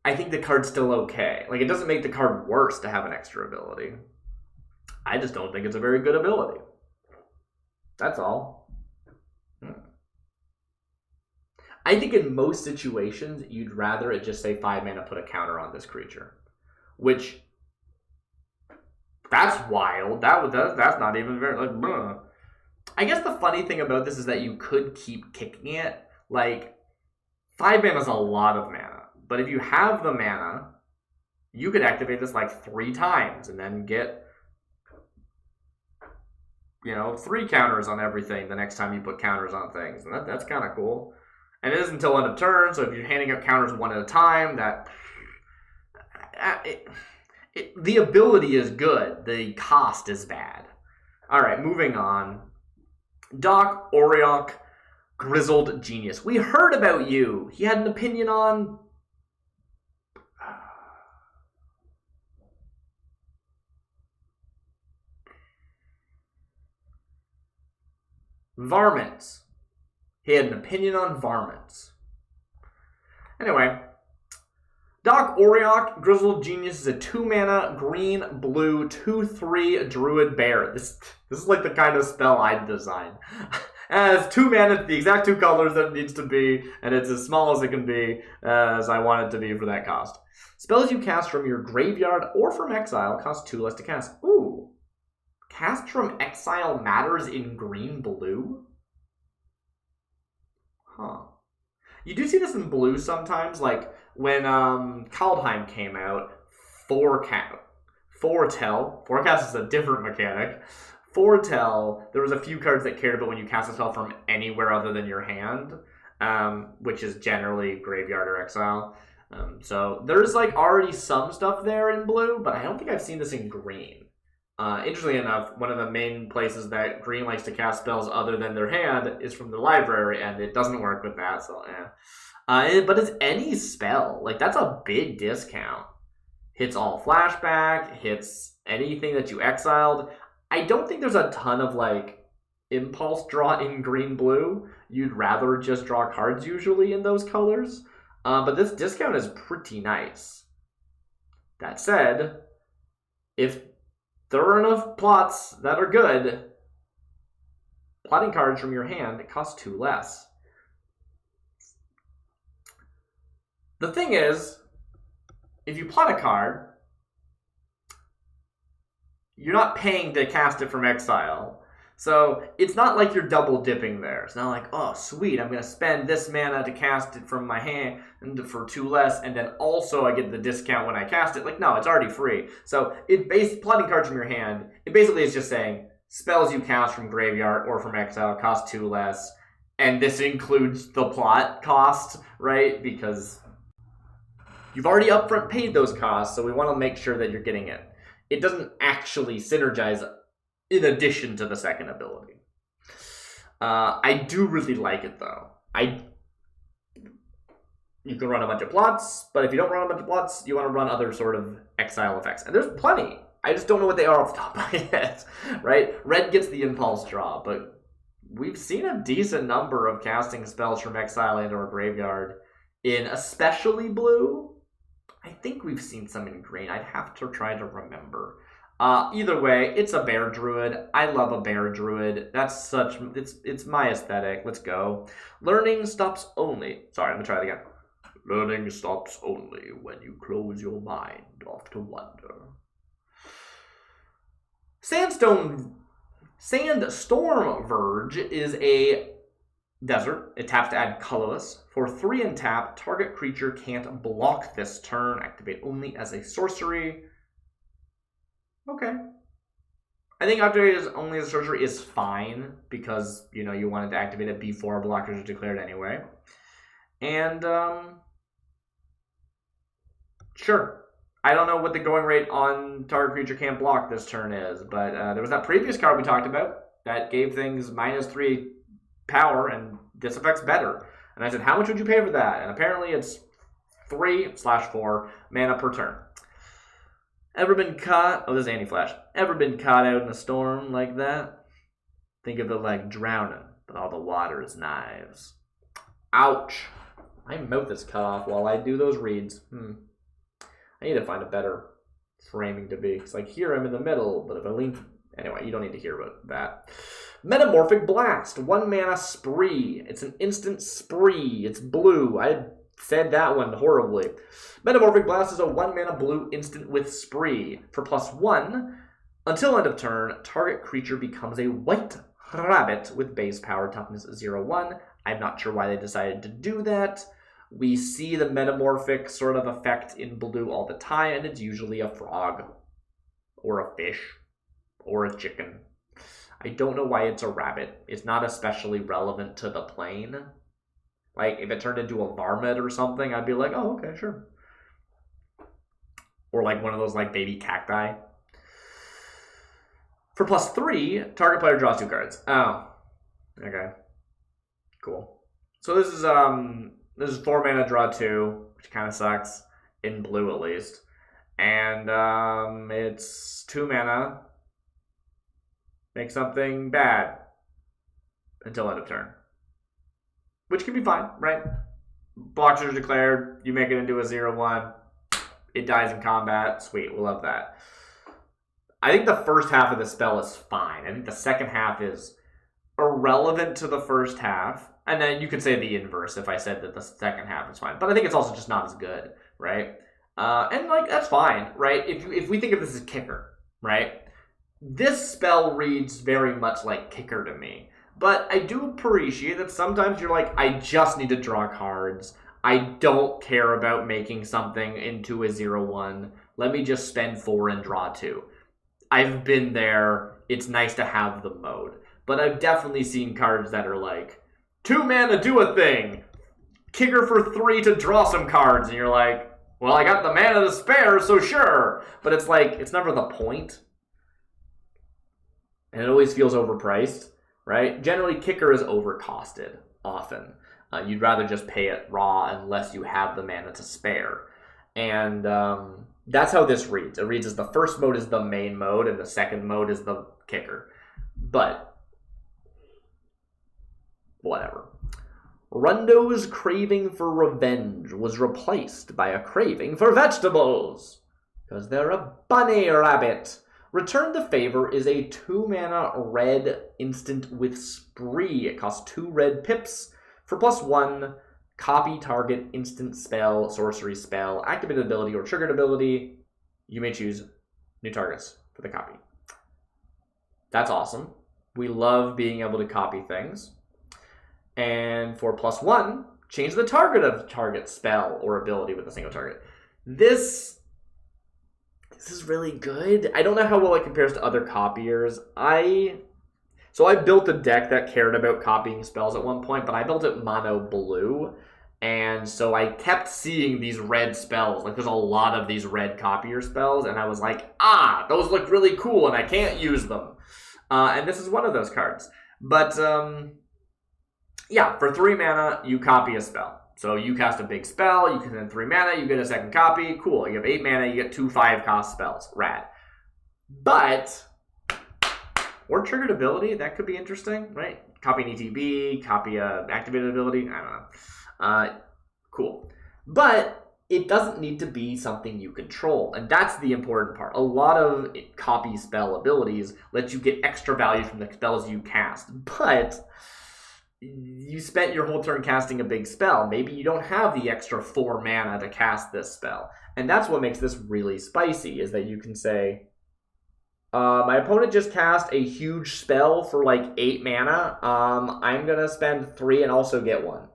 Speaker 1: I think the card's still okay. Like, it doesn't make the card worse to have an extra ability. I just don't think it's a very good ability. That's all. I think in most situations, you'd rather it just say 5 mana, put a counter on this creature. Which, that's wild. That's not even very, like, bleh. I guess the funny thing about this is that you could keep kicking it. Like, 5 mana is a lot of mana. But if you have the mana, you could activate this like 3 times and then get, 3 counters on everything the next time you put counters on things. And that's kind of cool. And it is until end of turn, so if you're handing out counters one at a time, the ability is good. The cost is bad. All right, moving on. Doc Oriok, Grizzled Genius. We heard about you. He had an opinion on... varmints. He had an opinion on varmints. Anyway, Doc Oriok, Grizzled Genius is a 2 mana, green, blue, 2/3 druid bear. This is like the kind of spell I'd design. It has 2 mana, the exact 2 colors that it needs to be, and it's as small as it can be, as I want it to be for that cost. Spells you cast from your graveyard or from exile cost 2 less to cast. Ooh. Cast from exile matters in green-blue? Huh. You do see this in blue sometimes, like when Kaldheim came out, Foretell. Forecast is a different mechanic. Foretell, there was a few cards that cared about when you cast a spell from anywhere other than your hand, which is generally graveyard or exile. So there's like already some stuff there in blue, but I don't think I've seen this in green. Interestingly enough, one of the main places that green likes to cast spells other than their hand is from the library, and it doesn't work with that, so but it's any spell. Like, that's a big discount. Hits all flashback, hits anything that you exiled. I don't think there's a ton of, like, impulse draw in green-blue. You'd rather just draw cards usually in those colors. But this discount is pretty nice. That said, if there are enough plots that are good, plotting cards from your hand cost 2 less. The thing is, if you plot a card, you're not paying to cast it from exile. So it's not like you're double dipping there. It's not like, oh, sweet, I'm going to spend this mana to cast it from my hand for 2 less, and then also I get the discount when I cast it. Like, no, it's already free. So plotting cards from your hand, it basically is just saying spells you cast from graveyard or from exile cost 2 less, and this includes the plot cost, right? Because you've already upfront paid those costs, so we want to make sure that you're getting it. It doesn't actually synergize in addition to the second ability. I do really like it, though. You can run a bunch of plots, but if you don't run a bunch of plots, you want to run other sort of exile effects. And there's plenty. I just don't know what they are off the top of my head, right? Red gets the impulse draw, but we've seen a decent number of casting spells from exile and or graveyard in especially blue. I think we've seen some in green. I'd have to try to remember. Either way, it's a bear druid. I love a bear druid. It's my aesthetic. Let's go. Learning stops only. Sorry, I'm gonna try it again. Learning stops only when you close your mind off to wonder. Sandstorm Verge is a desert. It taps to add colorless. For 3 and tap, target creature can't block this turn. Activate only as a sorcery. Okay. I think activate as only as a sorcery is fine because, you wanted to activate it before blockers are declared anyway. And, sure. I don't know what the going rate on target creature can't block this turn is, but there was that previous card we talked about that gave things -3 power, and this affects better. And I said, how much would you pay for that? And apparently it's 3/4 mana per turn. Ever been caught? Oh, this is anti-flash. Ever been caught out in a storm like that? Think of it like drowning, but all the water is knives. Ouch. My mouth is cut off while I do those reads. I need to find a better framing to be. It's like here I'm in the middle, but if I lean... Anyway, you don't need to hear about that. Metamorphic Blast. 1 mana spree. It's an instant spree. It's blue. I said that one horribly. Metamorphic Blast is a 1 mana blue instant with spree. For +1, until end of turn, target creature becomes a white rabbit with base power toughness 0/1. I'm not sure why they decided to do that. We see the metamorphic sort of effect in blue all the time, and it's usually a frog, or a fish, or a chicken. I don't know why it's a rabbit. It's not especially relevant to the plane. Like, if it turned into a varmint or something, I'd be like, oh, okay, sure. Or like one of those like baby cacti. For +3, target player draws 2 cards. Oh, okay, cool. So this is 4 mana, draw 2, which kind of sucks in blue at least, and it's 2 mana. Make something bad until end of turn, which can be fine, right? Blockers are declared. You make it into a 0/1. It dies in combat. Sweet, we love that. I think the first half of the spell is fine. I think the second half is irrelevant to the first half. And then you could say the inverse if I said that the second half is fine. But I think it's also just not as good, right? And, like, that's fine, right? If we think of this as kicker, right? This spell reads very much like kicker to me. But I do appreciate that sometimes you're like, I just need to draw cards. I don't care about making something into a 0/1. Let me just spend 4 and draw 2. I've been there. It's nice to have the mode. But I've definitely seen cards that are like, 2 mana, do a thing. Kicker for 3 to draw some cards. And you're like, well, I got the mana to spare, so sure. But it's like, it's never the point. and it always feels overpriced, right? Generally, kicker is overcosted often. You'd rather just pay it raw unless you have the mana to spare. And that's how this reads. It reads as the first mode is the main mode and the second mode is the kicker. But whatever. Rundo's craving for revenge was replaced by a craving for vegetables. Because they're a bunny rabbit. Return the Favor is a 2-mana red instant with Spree. It costs 2 red pips for +1. Copy target instant spell, sorcery spell, activated ability, or triggered ability. You may choose new targets for the copy. That's awesome. We love being able to copy things. And for +1, change the target of the spell or ability with a single target. This is really good. I don't know how well it compares to other copiers. So I built a deck that cared about copying spells at one point, but I built it mono blue. And so I kept seeing these red spells. Like, there's a lot of these red copier spells. And I was like, those look really cool and I can't use them. And this is one of those cards. But, yeah, for 3 mana, you copy a spell. So you cast a big spell, you can spend 3 mana, you get a second copy. Cool. You have 8 mana, you get 2 5-cost spells. Rad. But, or triggered ability, that could be interesting, right? Copy an ETB, copy a activated ability, I don't know. Cool. But it doesn't need to be something you control, and that's the important part. A lot of copy spell abilities let you get extra value from the spells you cast, but you spent your whole turn casting a big spell. Maybe you don't have the extra 4 mana to cast this spell. And that's what makes this really spicy, is that you can say, my opponent just cast a huge spell for like 8 mana. I'm going to spend 3 and also get 1.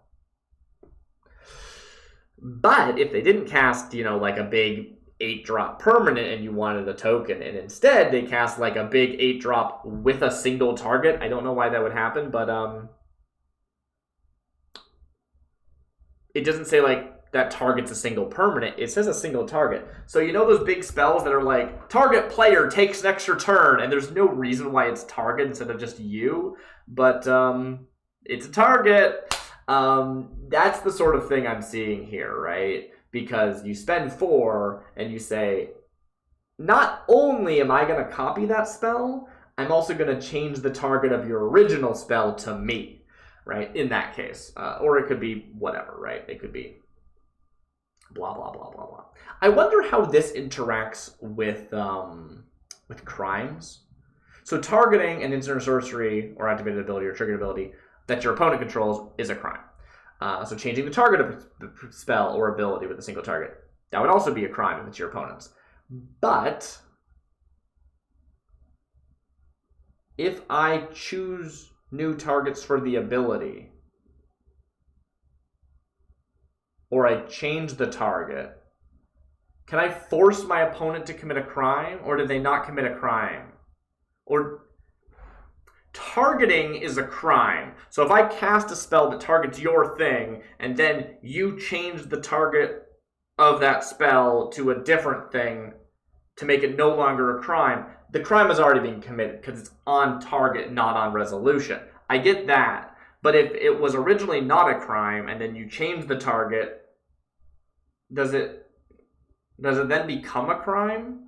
Speaker 1: But if they didn't cast, like a big 8-drop permanent and you wanted a token, and instead they cast like a big 8-drop with a single target, I don't know why that would happen, but it doesn't say like that target's a single permanent. It says a single target. So those big spells that are like target player takes an extra turn, and there's no reason why it's target instead of just you, but it's a target. That's the sort of thing I'm seeing here, right? Because you spend 4 and you say, not only am I going to copy that spell, I'm also going to change the target of your original spell to me, right? In that case. Or it could be whatever, right? It could be blah, blah, blah, blah, blah. I wonder how this interacts with crimes. So targeting an instant sorcery or activated ability or triggered ability that your opponent controls is a crime. So changing the target of the spell or ability with a single target, that would also be a crime if it's your opponent's. But if I choose new targets for the ability, or I change the target, can I force my opponent to commit a crime, or do they not commit a crime? Or targeting is a crime. So if I cast a spell that targets your thing, and then you change the target of that spell to a different thing to make it no longer a crime, the crime has already been committed because it's on target, not on resolution. I get that. But if it was originally not a crime and then you change the target, does it then become a crime?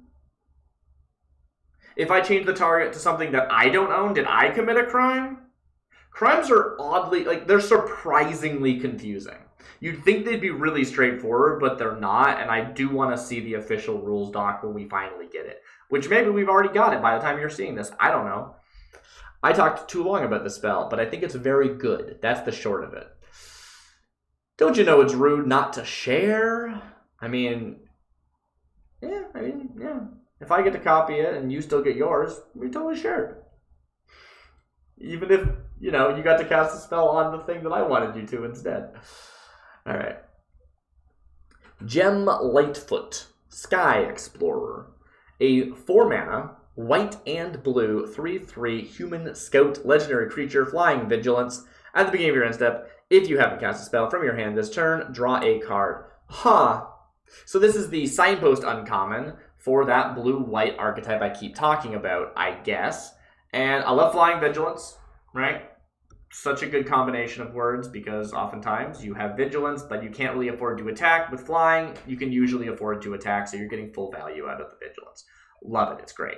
Speaker 1: If I change the target to something that I don't own, did I commit a crime? Crimes are oddly, they're surprisingly confusing. You'd think they'd be really straightforward, but they're not, and I do want to see the official rules doc when we finally get it. Which maybe we've already got it by the time you're seeing this. I don't know. I talked too long about the spell, but I think it's very good. That's the short of it. Don't you know it's rude not to share? Yeah. If I get to copy it and you still get yours, we totally shared. Even if, you got to cast a spell on the thing that I wanted you to instead. All right. Gem Lightfoot, Sky Explorer. A 4-mana, white and blue, 3/3 human scout legendary creature, flying vigilance. At the beginning of your end step, if you haven't cast a spell from your hand this turn, draw a card. So this is the signpost uncommon for that blue-white archetype I keep talking about, I guess. And I love Flying Vigilance, right? Such a good combination of words because oftentimes you have Vigilance, but you can't really afford to attack. With Flying, you can usually afford to attack, so you're getting full value out of the Vigilance. Love it. It's great.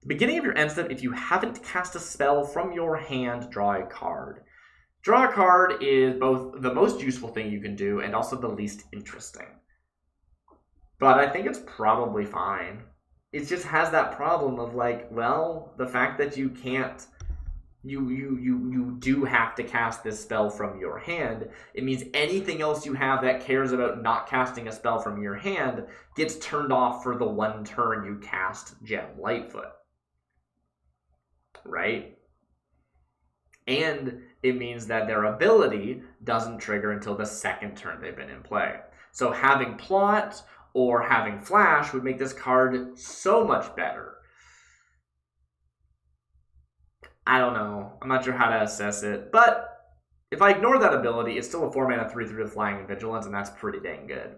Speaker 1: The beginning of your end step, if you haven't cast a spell from your hand, draw a card. Draw a card is both the most useful thing you can do and also the least interesting. But I think it's probably fine. It just has that problem of like, well, the fact that you can't, you do have to cast this spell from your hand. It means anything else you have that cares about not casting a spell from your hand gets turned off for the one turn you cast Gem Lightfoot. Right? And it means that their ability doesn't trigger until the second turn they've been in play. So having Plot or having Flash would make this card so much better. I don't know. I'm not sure how to assess it. But if I ignore that ability, it's still a 4-mana 3/3 with Flying and Vigilance, and that's pretty dang good.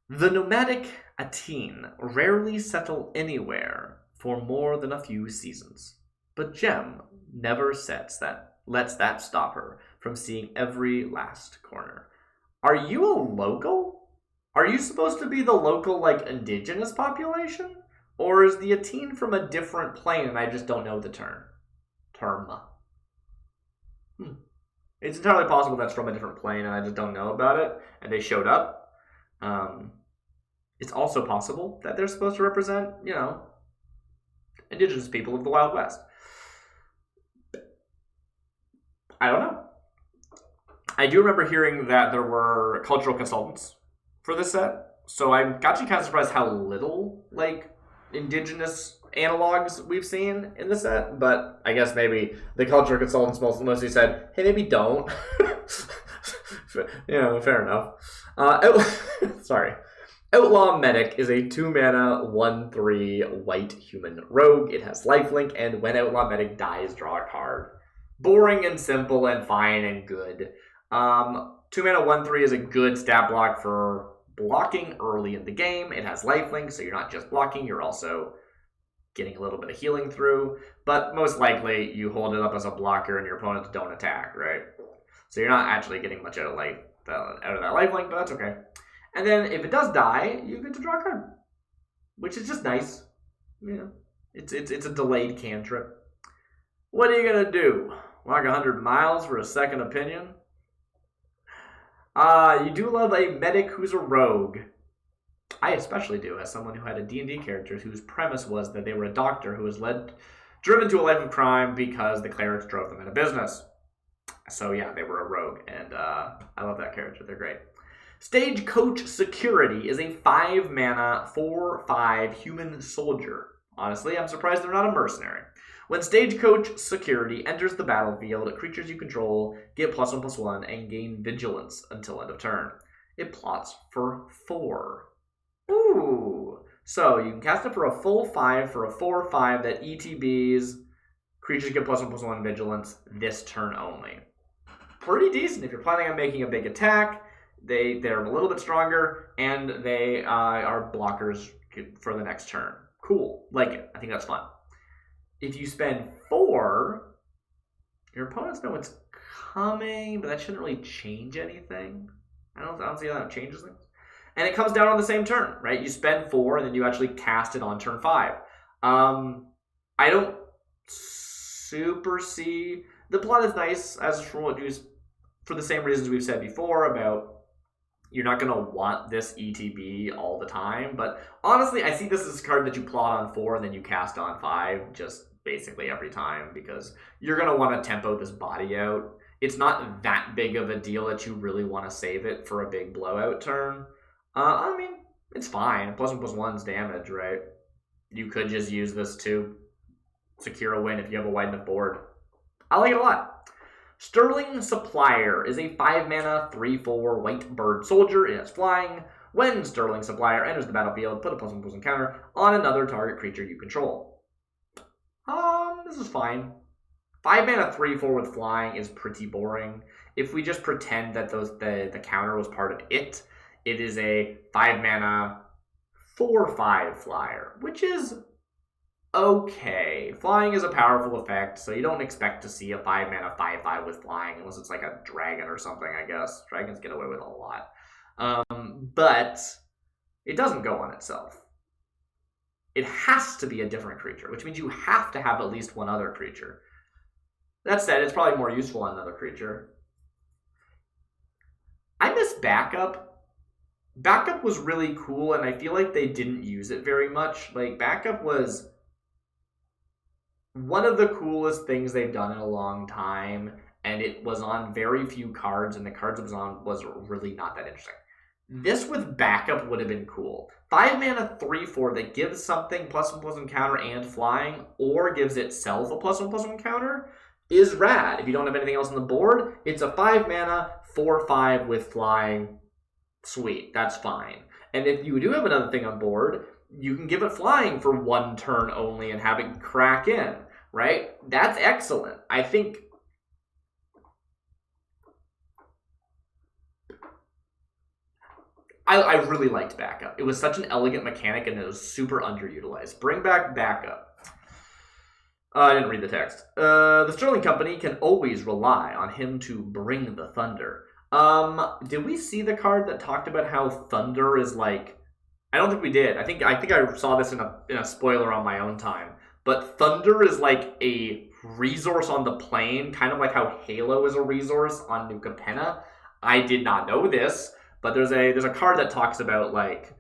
Speaker 1: The nomadic Atene rarely settle anywhere for more than a few seasons. But Gem never lets that stop her from seeing every last corner. Are you a local? Are you supposed to be the local, like, indigenous population? Or is the Atene from a different plane and I just don't know the term? It's entirely possible that's from a different plane and I just don't know about it, and they showed up. It's also possible that they're supposed to represent, indigenous people of the Wild West. I don't know. I do remember hearing that there were cultural consultants for this set, so I'm actually kind of surprised how little, indigenous analogs we've seen in the set, but I guess maybe the cultural consultants mostly said, hey, maybe don't. Fair enough. Sorry. Outlaw Medic is a 2-mana 1/3 white human rogue. It has lifelink, and when Outlaw Medic dies, draw a card. Boring and simple and fine and good. 2-mana 1/3 is a good stat block for blocking early in the game. It has lifelink, so you're not just blocking, you're also getting a little bit of healing through. But most likely, you hold it up as a blocker and your opponents don't attack, right? So you're not actually getting much out of that lifelink, but that's okay. And then if it does die, you get to draw a card, which is just nice. It's a delayed cantrip. What are you gonna do? Walk 100 miles for a second opinion? You do love a medic who's a rogue. I especially do, as someone who had a D&D character whose premise was that they were a doctor who was driven to a life of crime because the clerics drove them out of business. So yeah, they were a rogue, and I love that character. They're great. Stagecoach Security is a 5-mana 4/5 human soldier. Honestly, I'm surprised they're not a mercenary. When Stagecoach Security enters the battlefield, creatures you control get +1/+1 and gain Vigilance until end of turn. It plots for 4. Ooh! So you can cast it for a full 5 for a 4/5 that ETBs. Creatures get +1/+1 Vigilance this turn only. Pretty decent if you're planning on making a big attack. They're a little bit stronger, and they are blockers for the next turn. Cool. Like it. I think that's fun. If you spend 4, your opponents know it's coming, but that shouldn't really change anything. I don't see how that changes things. And it comes down on the same turn, right? You spend 4, and then you actually cast it on turn 5. I don't super see... The plot is nice, as for the same reasons we've said before about you're not going to want this ETB all the time. But honestly, I see this as a card that you plot on 4 and then you cast on 5 just basically every time, because you're going to want to tempo this body out. It's not that big of a deal that you really want to save it for a big blowout turn. I mean, it's fine. +1/+1's damage, right? You could just use this to secure a win if you have a wide enough board. I like it a lot. Sterling Supplier is a 5-mana 3/4 white bird soldier. It has flying. When Sterling Supplier enters the battlefield, put a +1/+1 counter on another target creature you control. This is fine. 5-mana 3/4 with flying is pretty boring. If we just pretend that the counter was part of it is a 5-mana 4/5 flyer, which is okay. Flying is a powerful effect, so you don't expect to see a 5-mana 5/5 with flying unless it's like a dragon or something, I guess. Dragons get away with a lot. But it doesn't go on itself. It has to be a different creature, which means you have to have at least one other creature. That said, it's probably more useful on another creature. I miss backup. Backup was really cool, and I feel like they didn't use it very much. Like, backup was one of the coolest things they've done in a long time, and it was on very few cards, and the cards it was on was really not that interesting. This with backup would have been cool. 5-mana 3/4 that gives something +1/+1 counter and flying, or gives itself a +1/+1 counter, is rad. If you don't have anything else on the board, it's a 5-mana 4/5 with flying. Sweet, that's fine. And if you do have another thing on board, you can give it flying for one turn only and have it crack in, right? That's excellent. I think I really liked backup. It was such an elegant mechanic and it was super underutilized. Bring back backup. I didn't read the text. The Sterling Company can always rely on him to bring the thunder. Did we see the card that talked about how thunder is like... I don't think we did. I think I saw this in a spoiler on my own time. But thunder is like a resource on the plane, kind of like how Halo is a resource on New Capenna. I did not know this, but there's a card that talks about like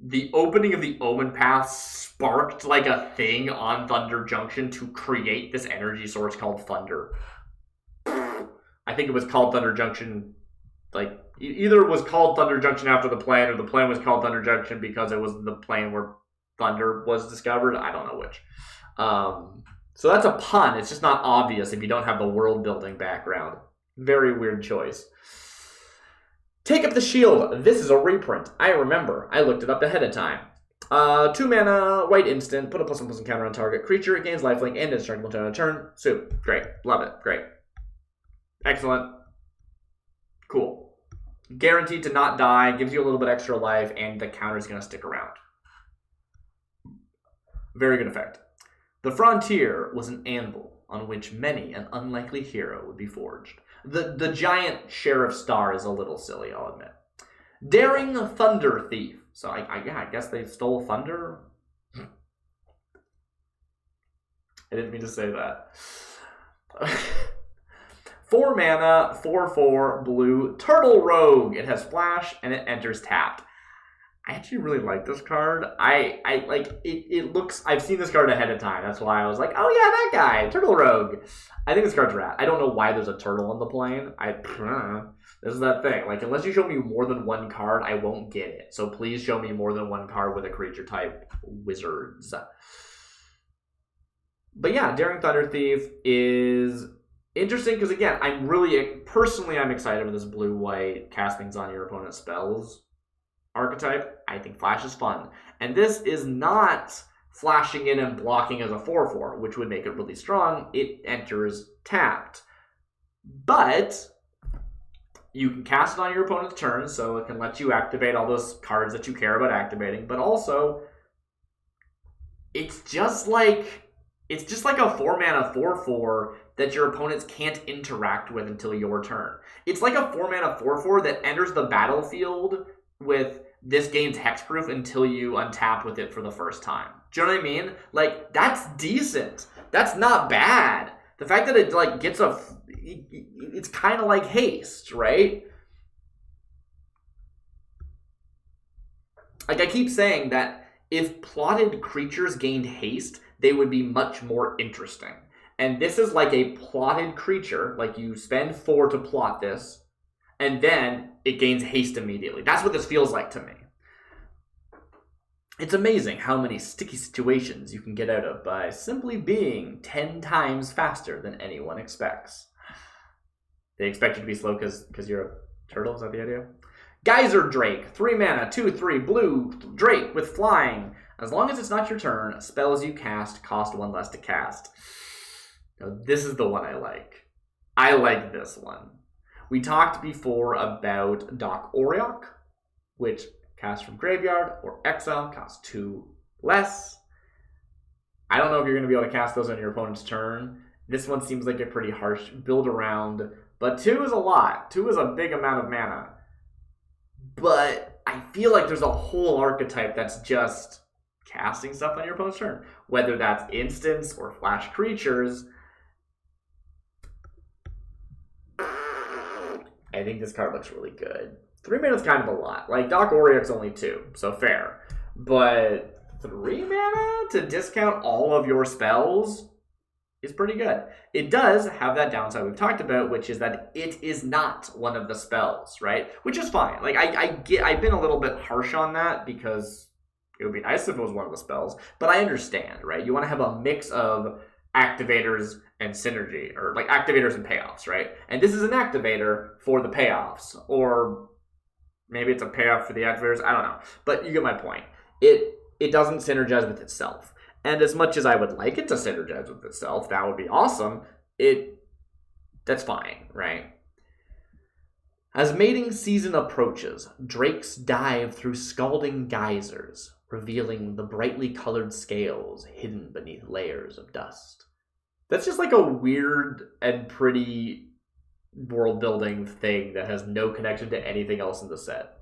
Speaker 1: the opening of the Omen Path sparked like a thing on Thunder Junction to create this energy source called Thunder. I think it was called Thunder Junction. Like, either it was called Thunder Junction after the plane, or the plane was called Thunder Junction because it was the plane where Thunder was discovered. I don't know which. So that's a pun. It's just not obvious if you don't have the world building background. Very weird choice. Take up the shield. This is a reprint. I remember. I looked it up ahead of time. 2-mana, white instant. Put a +1/+1 counter on target creature. It gains lifelink and indestructible on a turn. Soup. Great. Love it. Great. Excellent. Cool. Guaranteed to not die. Gives you a little bit extra life, and the counter is going to stick around. Very good effect. The Frontier was an anvil on which many an unlikely hero would be forged. The giant Sheriff Star is a little silly, I'll admit. Daring Thunder Thief. So I guess they stole thunder? I didn't mean to say that. 4-mana, 4/4 blue Turtle Rogue. It has flash and it enters tapped. I actually really like this card. I like it. It looks. I've seen this card ahead of time. That's why I was like, oh yeah, that guy, Turtle Rogue. I think this card's rad. I don't know why there's a turtle on the plane. This is that thing. Like, unless you show me more than one card, I won't get it. So please show me more than one card with a creature type wizards. But yeah, Daring Thunder Thief is interesting because, again, I'm excited for this blue-white cast things on your opponent's spells archetype. I think flash is fun. And this is not flashing in and blocking as a 4/4, which would make it really strong. It enters tapped. But you can cast it on your opponent's turn, so it can let you activate all those cards that you care about activating. But also, it's just like a 4-mana 4/4 that your opponents can't interact with until your turn. It's like a 4-mana 4/4 that enters the battlefield with this gains hexproof until you untap with it for the first time. Do you know what I mean? Like, that's decent. That's not bad. The fact that it like gets it's kind of like haste, right? Like, I keep saying that if plotted creatures gained haste, they would be much more interesting. And this is like a plotted creature. Like, you spend 4 to plot this, and then it gains haste immediately. That's what this feels like to me. It's amazing how many sticky situations you can get out of by simply being 10 times faster than anyone expects. They expect you to be slow because you're a turtle? Is that the idea? Geyser Drake. 3-mana, 2/3 blue Drake with flying. As long as it's not your turn, spells you cast cost 1 less to cast. Now, this is the one I like. I like this one. We talked before about Doc Oriok, which cast from graveyard or exile costs 2 less. I don't know if you're going to be able to cast those on your opponent's turn. This one seems like a pretty harsh build around, but 2 is a lot. 2 is a big amount of mana. But I feel like there's a whole archetype that's just casting stuff on your opponent's turn. Whether that's instants or flash creatures. I think this card looks really good. 3 mana is kind of a lot. Like, Doc Oriac's only 2, so fair. But 3 mana to discount all of your spells is pretty good. It does have that downside we've talked about, which is that it is not one of the spells, right? Which is fine. Like, I've been a little bit harsh on that because it would be nice if it was one of the spells, but I understand, right? You want to have a mix of activators and synergy, or like activators and payoffs, right? And this is an activator for the payoffs, or maybe it's a payoff for the activators. I don't know, but you get my point. It doesn't synergize with itself. And as much as I would like it to synergize with itself, that would be awesome. That's fine, right? As mating season approaches, drakes dive through scalding geysers, revealing the brightly colored scales hidden beneath layers of dust. That's just like a weird and pretty world-building thing that has no connection to anything else in the set.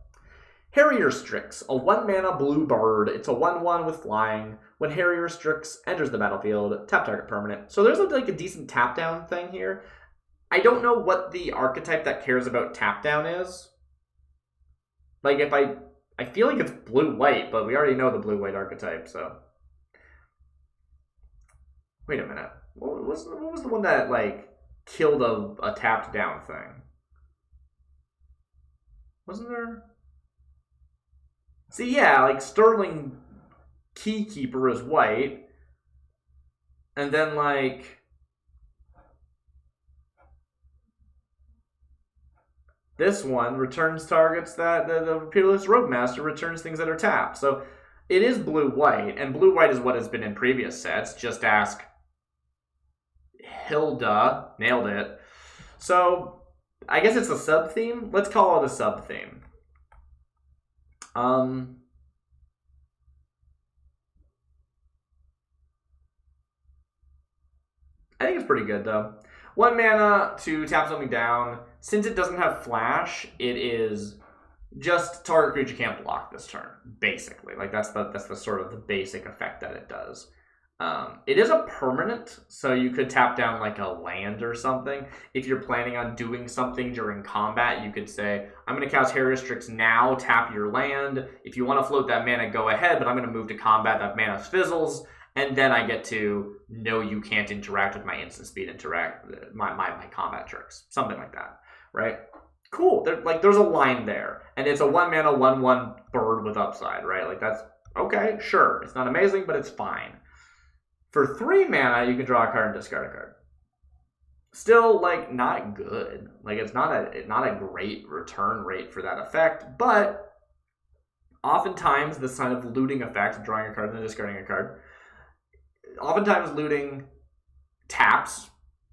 Speaker 1: Harrier Strix, a 1-mana blue bird. It's a 1/1 with flying. When Harrier Strix enters the battlefield, tap target permanent. So there's like a decent tap down thing here. I don't know what the archetype that cares about tap down is. Like, if I feel like it's blue-white, but we already know the blue-white archetype, so. Wait a minute. What was the one that, like, killed a tapped down thing? Wasn't there? See, yeah, like Sterling Keykeeper is white. And then, like, this one returns targets that the Repeaterless Roguemaster returns things that are tapped. So it is blue-white, and blue-white is what has been in previous sets. Just ask Hilda. Nailed it. So I guess it's a sub-theme. Let's call it a sub-theme. I think it's pretty good, though. 1 mana to tap something down. Since it doesn't have flash, it is just target creature can't block this turn, basically. Like, that's the sort of the basic effect that it does. It is a permanent, so you could tap down like a land or something. If you're planning on doing something during combat, you could say, I'm going to cast Harrier Strix now, tap your land. If you want to float that mana, go ahead, but I'm going to move to combat, that mana fizzles, and then I get to know you can't interact with my instant speed, my combat tricks. Something like that, right? Cool. There's a line there, and it's a 1 mana 1/1 bird with upside, right? Like, that's okay, sure. It's not amazing, but it's fine. For 3 mana, you can draw a card and discard a card. Still, like, not good. Like, it's not a great return rate for that effect, but oftentimes this kind of looting effect, drawing a card and then discarding a card, oftentimes looting taps,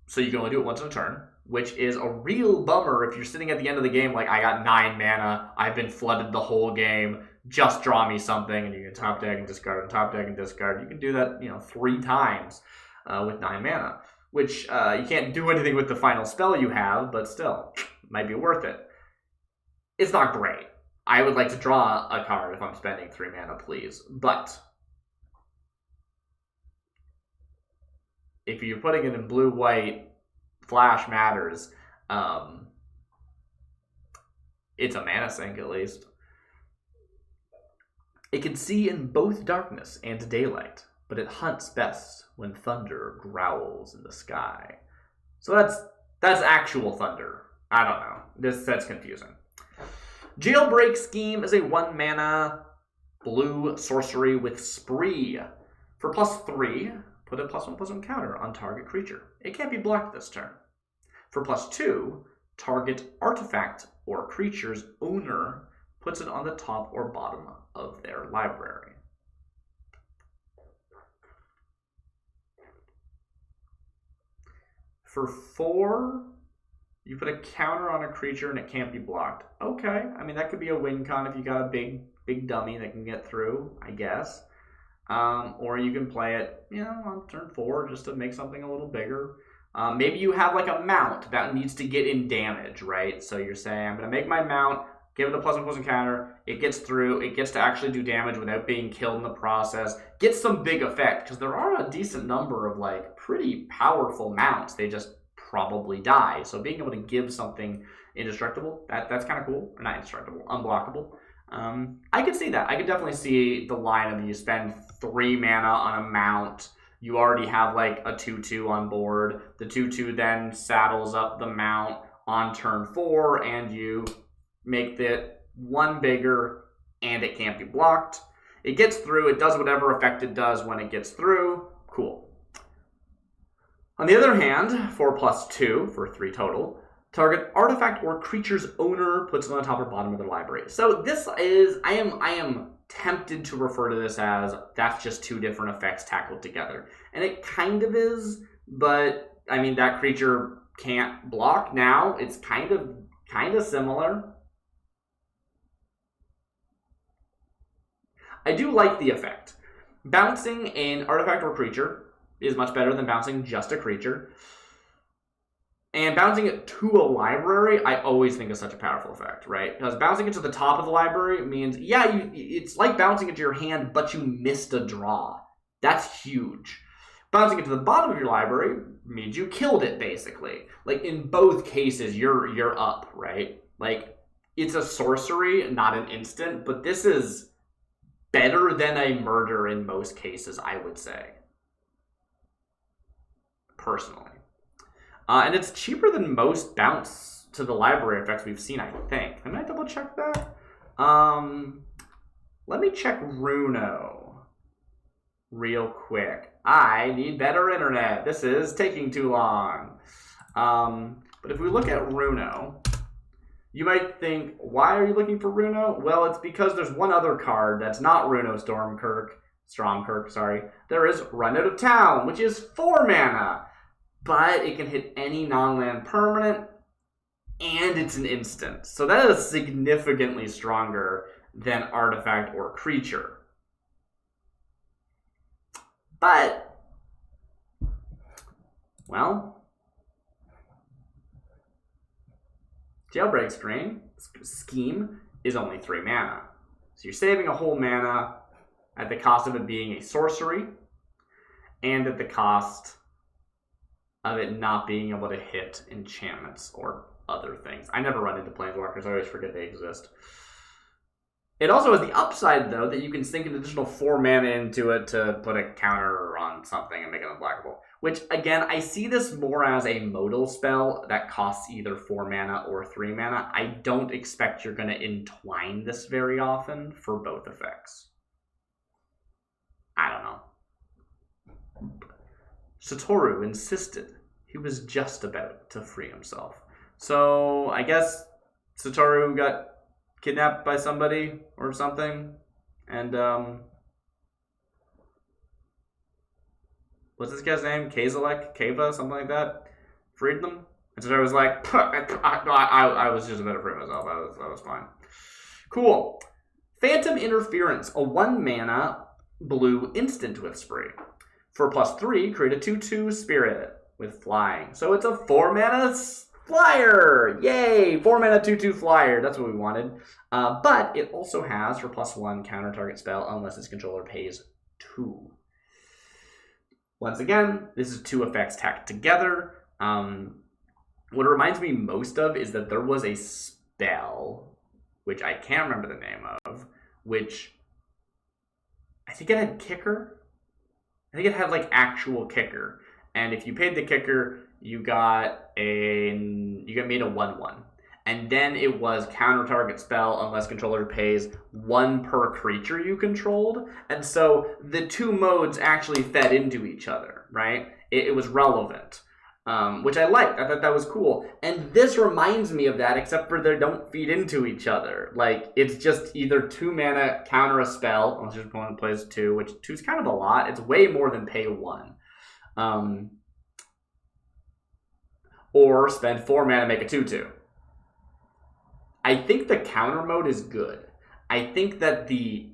Speaker 1: so you can only do it once in a turn, which is a real bummer if you're sitting at the end of the game like, I got 9 mana, I've been flooded the whole game, just draw me something, and you can top deck and discard and top deck and discard. You can do that, 3 times with 9 mana, which you can't do anything with the final spell you have, but still, might be worth it. It's not great. I would like to draw a card if I'm spending 3 mana, please, but if you're putting it in blue-white, flash matters. It's a mana sink, at least. It can see in both darkness and daylight, but it hunts best when thunder growls in the sky. So that's actual thunder. I don't know. That's confusing. Jailbreak Scheme is a 1 mana blue sorcery with Spree. For +3, put a +1/+1 counter on target creature. It can't be blocked this turn. For +2, target artifact or creature's owner puts it on the top or bottom of their library. For 4, you put a counter on a creature and it can't be blocked. Okay, I mean, that could be a win con if you got a big dummy that can get through, I guess. Or you can play it, you know, on turn 4 just to make something a little bigger. Maybe you have like a mount that needs to get in damage, right? So you're saying, I'm going to make my mount, give it a +1/+1 counter, it gets through, it gets to actually do damage without being killed in the process, gets some big effect, because there are a decent number of like pretty powerful mounts, they just probably die. So being able to give something indestructible, that's kind of cool. Or not indestructible, unblockable. I could see that. I could definitely see the line of you spend 3 mana on a mount, you already have like a 2/2 on board, the 2/2 then saddles up the mount on turn 4, and you make it 1 bigger, and it can't be blocked. It gets through, it does whatever effect it does when it gets through, cool. On the other hand, 4+2 for 3 total, target artifact or creature's owner puts it on the top or bottom of their library. So this is, I am tempted to refer to this as that's just 2 different effects tackled together. And it kind of is, but I mean that creature can't block now. It's kind of similar. I do like the effect. Bouncing an artifact or creature is much better than bouncing just a creature. And bouncing it to a library, I always think is such a powerful effect, right? Because bouncing it to the top of the library means, yeah, it's like bouncing it to your hand, but you missed a draw. That's huge. Bouncing it to the bottom of your library means you killed it, basically. Like, in both cases, you're up, right? Like, it's a sorcery, not an instant, but this is better than a murder in most cases, I would say. Personally. And it's cheaper than most bounce to the library effects we've seen, I think. Can I double check that? Let me check Runo real quick. I need better internet. This is taking too long. But if we look at Runo, you might think, why are you looking for Runo? Well, it's because there's one other card that's not Runo Stromkirk, sorry. There is Run Out of Town, which is 4 mana. But it can hit any non-land permanent, and it's an instant. So that is significantly stronger than artifact or creature. But, well, Jailbreak Scheme is only 3 mana. So you're saving a whole mana at the cost of it being a sorcery, and at the cost of it not being able to hit enchantments or other things. I never run into planeswalkers, I always forget they exist. It also has the upside, though, that you can sink an additional 4 mana into it to put a counter on something and make it unblockable. Which, again, I see this more as a modal spell that costs either 4 mana or 3 mana. I don't expect you're going to entwine this very often for both effects. I don't know. Satoru insisted he was just about to free himself. So, I guess Satoru got kidnapped by somebody or something, and what's this guy's name? Kava, something like that. Freed them, and Satoru was like, I was just about to free myself. I was fine. Cool. Phantom Interference, a 1 mana blue instant with spree. For +3, create a 2/2 spirit with flying. So it's a 4 mana flyer! Yay! 4 mana 2/2 flyer. That's what we wanted. But it also has, for +1, counter target spell unless its controller pays 2. Once again, this is 2 effects tacked together. What it reminds me most of is that there was a spell, which I can't remember the name of, which I think it had kicker. I think it had like actual kicker, and if you paid the kicker, you got made a 1/1, and then it was counter target spell unless controller pays 1 per creature you controlled, and so the 2 modes actually fed into each other, right? It was relevant, which I liked. I thought that was cool, and this reminds me of that, except for they don't feed into each other. Like, it's just either 2 mana counter a spell unless your opponent plays 2, which 2 is kind of a lot. It's way more than pay 1. Or spend 4 mana, make a 2/2. I think the counter mode is good. I think that the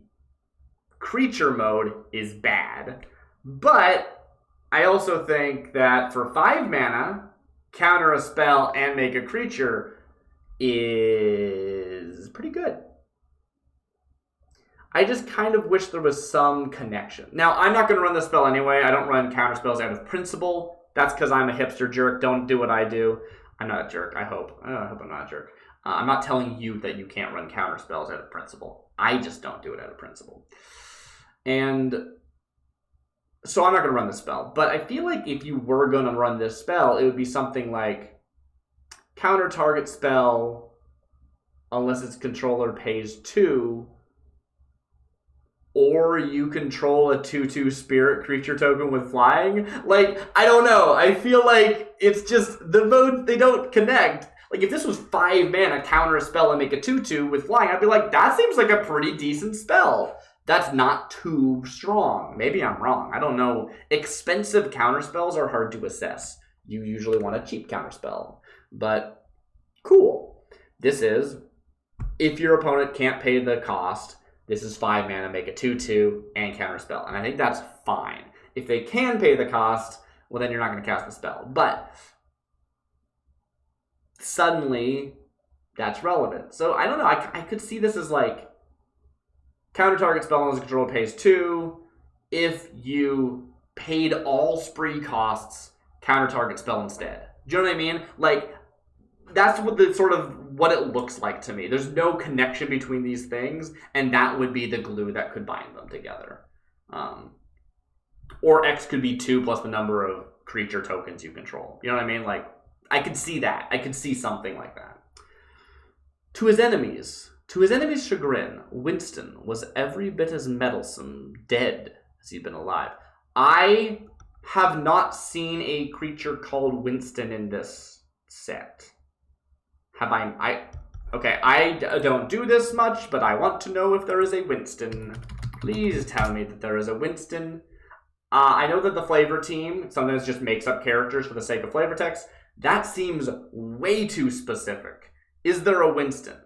Speaker 1: creature mode is bad. But I also think that for 5 mana, counter a spell and make a creature is pretty good. I just kind of wish there was some connection. Now, I'm not going to run this spell anyway. I don't run counter spells out of principle. That's because I'm a hipster jerk. Don't do what I do. I'm not a jerk, I hope. I hope I'm not a jerk. I'm not telling you that you can't run counter spells out of principle. I just don't do it out of principle. And so I'm not going to run this spell. But I feel like if you were going to run this spell, it would be something like counter target spell unless its controller pays 2. Or you control a 2/2 spirit creature token with flying. Like, I don't know. I feel like it's just the modes, they don't connect. Like, if this was 5 mana, counter a spell and make a 2/2 with flying, I'd be like, that seems like a pretty decent spell. That's not too strong. Maybe I'm wrong. I don't know. Expensive counter spells are hard to assess. You usually want a cheap counter spell. But, cool. This is, if your opponent can't pay the cost, this is 5 mana, make a 2/2, and counterspell. And I think that's fine. If they can pay the cost, well, then you're not going to cast the spell. But suddenly, that's relevant. So I don't know. I could see this as like counter target spell unless the controller pays 2. If you paid all spree costs, counter target spell instead. Do you know what I mean? Like, that's what the sort of what it looks like to me. There's no connection between these things, and that would be the glue that could bind them together. Or X could be 2 plus the number of creature tokens you control. You know what I mean? Like, I could see that. I could see something like that. To his enemies' chagrin, Winston was every bit as meddlesome dead as he'd been alive. I have not seen a creature called Winston in this set. Have I don't do this much, but I want to know if there is a Winston. Please tell me that there is a Winston. I know that the flavor team sometimes just makes up characters for the sake of flavor text. That seems way too specific. Is there a Winston?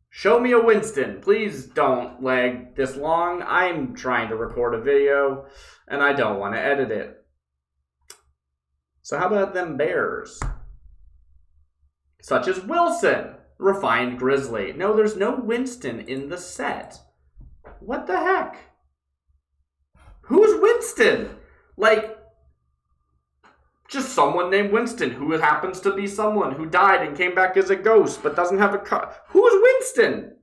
Speaker 1: Show me a Winston. Please don't lag this long. I'm trying to record a video, and I don't want to edit it. So how about them bears? Such as Wilson, Refined Grizzly. No, there's no Winston in the set. What the heck? Who's Winston? Like, just someone named Winston who happens to be someone who died and came back as a ghost but doesn't have a car. Who's Winston?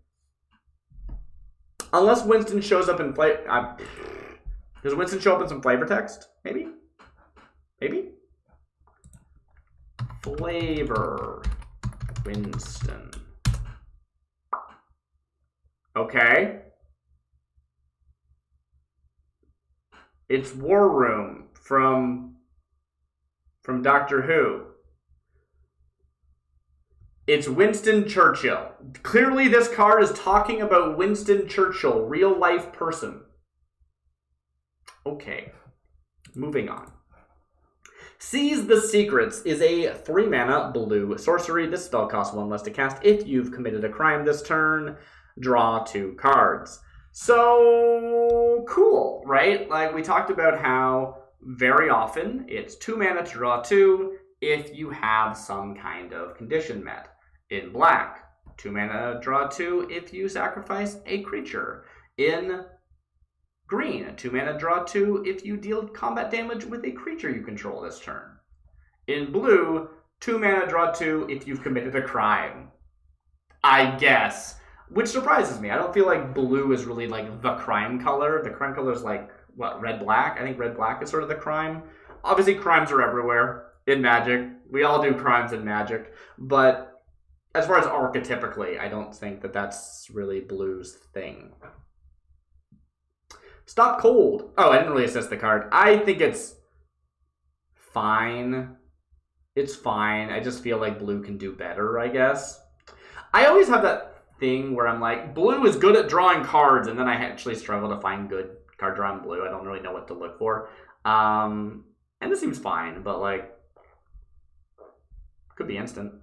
Speaker 1: Unless Winston shows up in does Winston show up in some flavor text? Maybe? Maybe? Flavor. Winston. Okay. It's War Room from Doctor Who. It's Winston Churchill. Clearly this card is talking about Winston Churchill, real life person. Okay. Moving on. Seize the Secrets is a 3 mana blue sorcery. This spell costs 1 less to cast. If you've committed a crime this turn, draw 2 cards. So, cool, right? Like, we talked about how very often it's 2 mana to draw 2 if you have some kind of condition met. In black, 2 mana draw 2 if you sacrifice a creature. In green, 2 mana draw 2 if you deal combat damage with a creature you control this turn. In blue, 2 mana draw 2 if you've committed a crime. I guess. Which surprises me. I don't feel like blue is really like the crime color. The crime color is like, what, red-black? I think red-black is sort of the crime. Obviously, crimes are everywhere in Magic. We all do crimes in Magic. But as far as archetypically, I don't think that that's really blue's thing. Stop Cold. Oh, I didn't really assess the card. I think it's fine. It's fine. I just feel like blue can do better, I guess. I always have that thing where I'm like, blue is good at drawing cards, and then I actually struggle to find good card drawing blue. I don't really know what to look for. And this seems fine, but like, could be instant.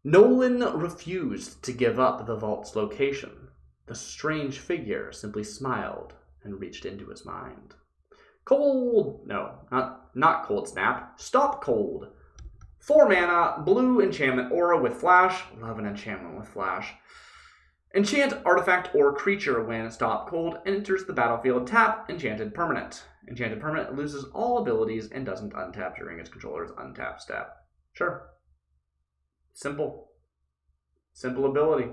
Speaker 1: Nolan refused to give up the vault's location.
Speaker 2: The strange figure simply smiled and reached into his mind. Cold! No, not Cold Snap. Stop Cold. 4 mana, blue enchantment aura with flash. Love an enchantment with flash. Enchant artifact or creature when Stop Cold enters the battlefield. Tap enchanted permanent. Enchanted permanent loses all abilities and doesn't untap during its controller's untap step. Sure. Simple. Simple ability.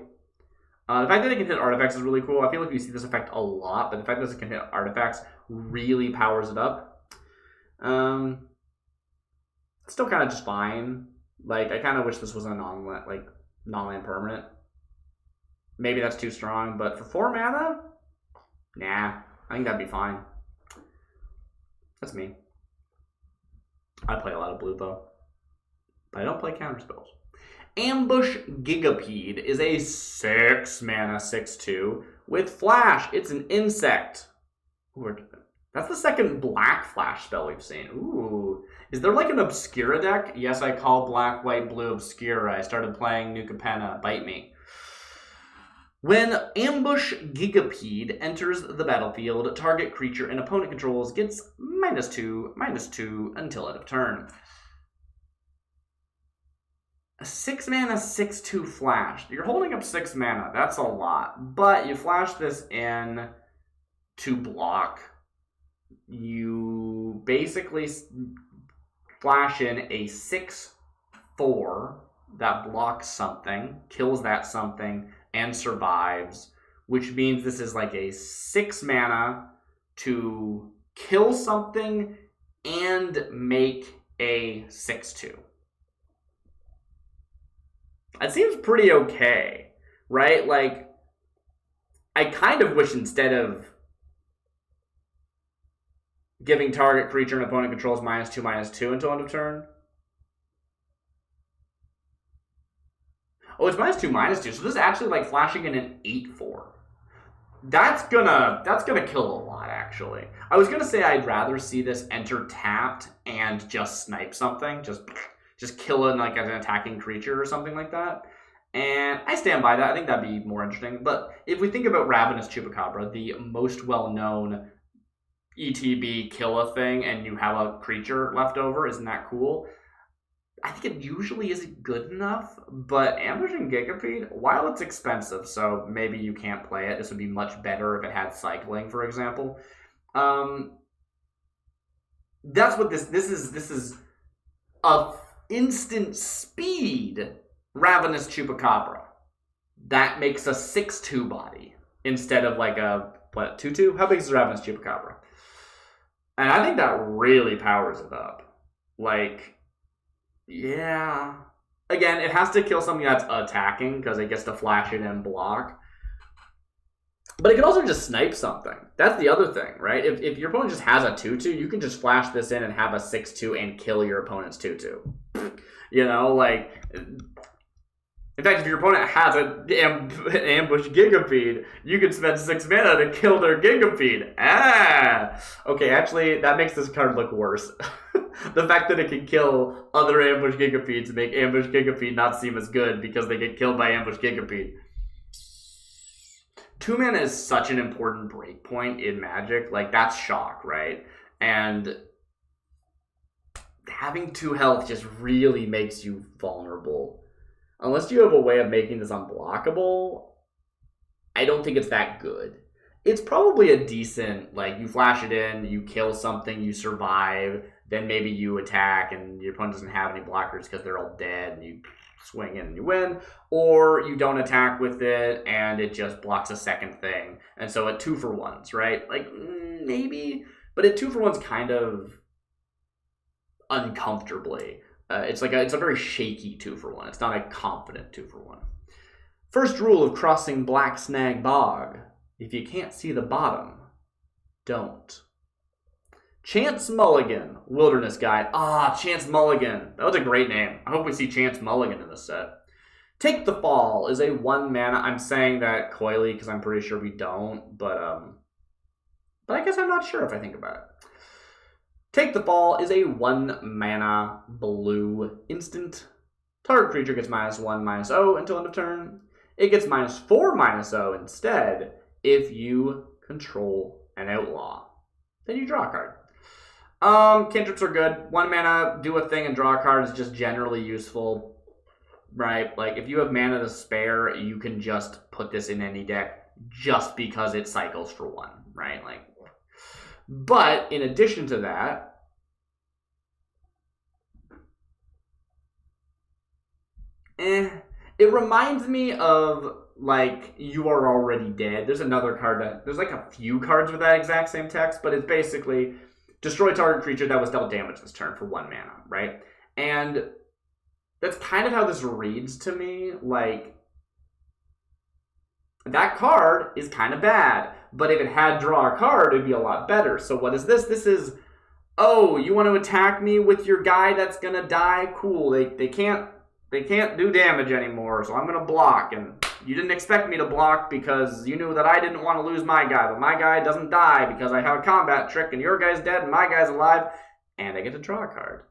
Speaker 2: The fact that it can hit artifacts is really cool. I feel like we see this effect a lot, but the fact that it can hit artifacts really powers it up. Still kind of just fine. Like, I kind of wish this was a non-land permanent. Maybe that's too strong, but for 4 mana? Nah, I think that'd be fine. That's me. I play a lot of blue, though. But I don't play counterspells. Ambush Gigapede is a 6 mana 6/2 with flash. It's an insect. Ooh, that's the second black flash spell we've seen. Ooh. Is there like an Obscura deck? Yes, I call black, white, blue Obscura. I started playing New Capenna. Bite me. When Ambush Gigapede enters the battlefield, target creature an opponent controls gets -2/-2 until end of turn. A 6 mana 6/2 flash. You're holding up 6 mana. That's a lot. But you flash this in to block. You basically flash in a 6/4 that blocks something, kills that something, and survives, which means this is like a 6 mana to kill something and make a 6/2. It seems pretty okay, right? Like, I kind of wish instead of giving target creature and opponent controls -2/-2 until end of turn. Oh, it's -2/-2. So this is actually like flashing in an 8/4. That's gonna kill a lot, actually. I was gonna say I'd rather see this enter tapped and just snipe something, just kill it like as an attacking creature or something like that. And I stand by that. I think that'd be more interesting. But if we think about Ravenous Chupacabra, the most well-known ETB kill a thing and you have a creature left over, isn't that cool? I think it usually isn't good enough, but Ambushing Gigapede, while it's expensive, so maybe you can't play it, this would be much better if it had cycling, for example. That's what this is a instant speed Ravenous Chupacabra. That makes a 6/2 body instead of like a, 2/2? How big is Ravenous Chupacabra? And I think that really powers it up. Like, yeah. Again, it has to kill something that's attacking because it gets to flash it and block. But it can also just snipe something. That's the other thing, right? If your opponent just has a 2/2, you can just flash this in and have a 6/2 and kill your opponent's 2/2. You know, like... In fact, if your opponent has an Ambush Gigapede, you can spend 6 mana to kill their Gigapede. Okay, actually, that makes this card look worse. The fact that it can kill other Ambush Gigapedes make Ambush Gigapede not seem as good because they get killed by Ambush Gigapede. 2 mana is such an important breakpoint in Magic. Like, that's shock, right? And having 2 health just really makes you vulnerable. Unless you have a way of making this unblockable, I don't think it's that good. It's probably a decent, like, you flash it in, you kill something, you survive, then maybe you attack and your opponent doesn't have any blockers because they're all dead and you swing in and you win. Or you don't attack with it and it just blocks a second thing. And so at 2-for-1s, right? Like, maybe, but at 2-for-1s kind of uncomfortably. It's a very shaky 2-for-1. It's not a confident 2-for-1. First rule of crossing Black Snag Bog: if you can't see the bottom, don't. Chance Mulligan, Wilderness Guide. Chance Mulligan. That was a great name. I hope we see Chance Mulligan in this set. Take the Fall is a 1 mana. I'm saying that coyly because I'm pretty sure we don't, but I guess I'm not sure if I think about it. Take the Fall is a 1 mana blue instant. Target creature gets -1/-0 until end of turn. It gets -4/-0 instead if you control an outlaw. Then you draw a card. Cantrips are good. 1 mana, do a thing and draw a card is just generally useful, right? Like, if you have mana to spare, you can just put this in any deck just because it cycles for 1, right? Like, but in addition to that, it reminds me of, like, You Are Already Dead. There's another card there's like a few cards with that exact same text, but it's basically destroy target creature that was dealt damage this turn for 1 mana, right? And that's kind of how this reads to me. Like, that card is kind of bad, but if it had draw a card, it'd be a lot better. So what is this? This is, oh, you want to attack me with your guy that's gonna die? Cool. They can't do damage anymore, so I'm gonna block. And you didn't expect me to block because you knew that I didn't want to lose my guy, but my guy doesn't die because I have a combat trick and your guy's dead and my guy's alive, and I get to draw a card.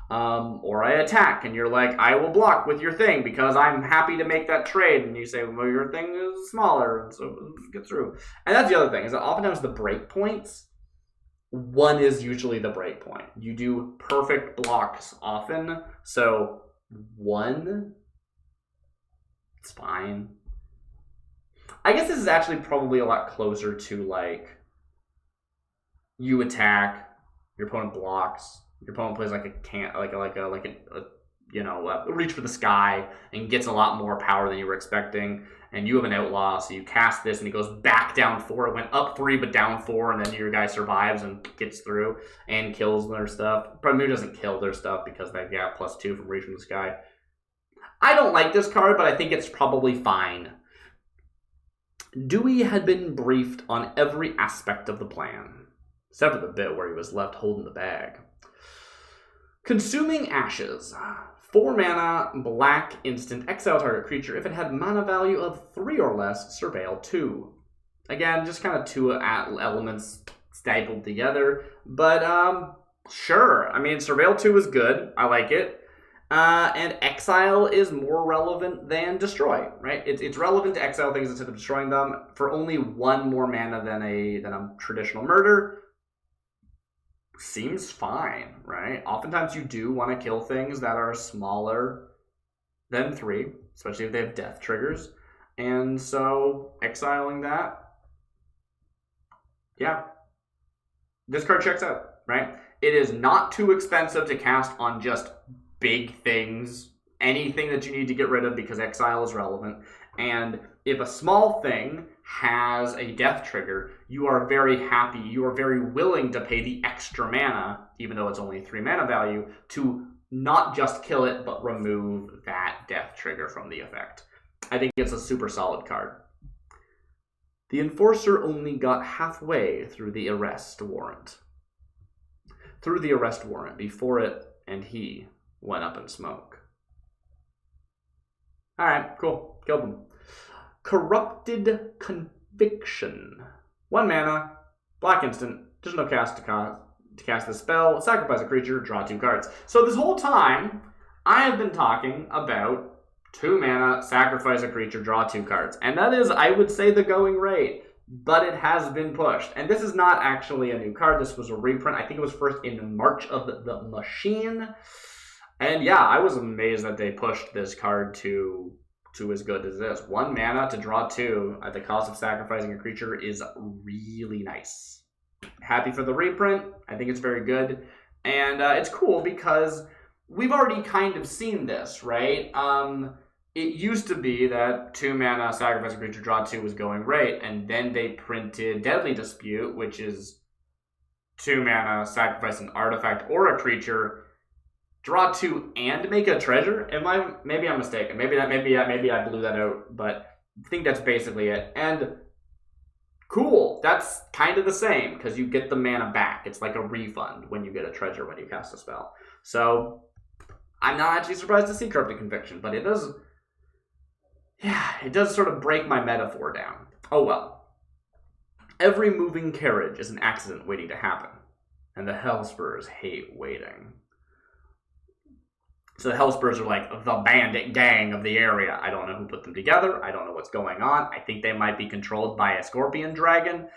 Speaker 2: Or I attack and you're like, I will block with your thing because I'm happy to make that trade, and you say, well, your thing is smaller, and so get through. And that's the other thing, is that oftentimes the break points, 1 is usually the break point. You do perfect blocks often, so 1, it's fine. I guess this is actually probably a lot closer to, like, you attack, your opponent blocks, your opponent plays like a reach for the sky and gets a lot more power than you were expecting, and you have an outlaw, so you cast this and it goes back down 4. It went up 3 but down 4, and then your guy survives and gets through and kills their stuff. Probably doesn't kill their stuff because they've got +2 from reach from the sky. I don't like this card, but I think it's probably fine. Dewey had been briefed on every aspect of the plan, except for the bit where he was left holding the bag. Consuming Ashes. 4 mana, black instant, exile target creature. If it had mana value of 3 or less, surveil 2. Again, just kind of 2 elements stapled together. But, sure. I mean, surveil 2 is good. I like it. And exile is more relevant than destroy, right? It's relevant to exile things instead of destroying them for only 1 more mana than a traditional murder. Seems fine, right? Oftentimes you do want to kill things that are smaller than 3, especially if they have death triggers. And so exiling that, yeah. This card checks out, right? It is not too expensive to cast on just big things, anything that you need to get rid of because exile is relevant. And if a small thing has a death trigger, you are very happy, you are very willing to pay the extra mana, even though it's only 3 mana value, to not just kill it, but remove that death trigger from the effect. I think it's a super solid card. The Enforcer only got halfway through the arrest warrant. Before it and he went up in smoke. Alright, cool. Killed him. Corrupted Conviction. 1 mana, black instant, there's no cast to cast the spell, sacrifice a creature, draw 2 cards. So this whole time, I have been talking about 2 mana, sacrifice a creature, draw 2 cards. And that is, I would say, the going rate. But it has been pushed. And this is not actually a new card. This was a reprint. I think it was first in March of the Machine. And yeah, I was amazed that they pushed this card to as good as this. 1 mana to draw 2 at the cost of sacrificing a creature is really nice. Happy for the reprint. I think it's very good. And it's cool because we've already kind of seen this, right? It used to be that 2 mana, sacrifice a creature, draw 2 was going rate. And then they printed Deadly Dispute, which is 2 mana, sacrifice an artifact or a creature, draw 2 and make a treasure. Maybe I'm mistaken. Maybe I blew that out, but I think that's basically it. And cool, that's kind of the same because you get the mana back. It's like a refund when you get a treasure when you cast a spell. So I'm not actually surprised to see Corrupted Conviction, but it does sort of break my metaphor down. Oh well. Every moving carriage is an accident waiting to happen, and the Hellspurs hate waiting. So the Hellspurs are like the bandit gang of the area. I don't know who put them together. I don't know what's going on. I think they might be controlled by a scorpion dragon.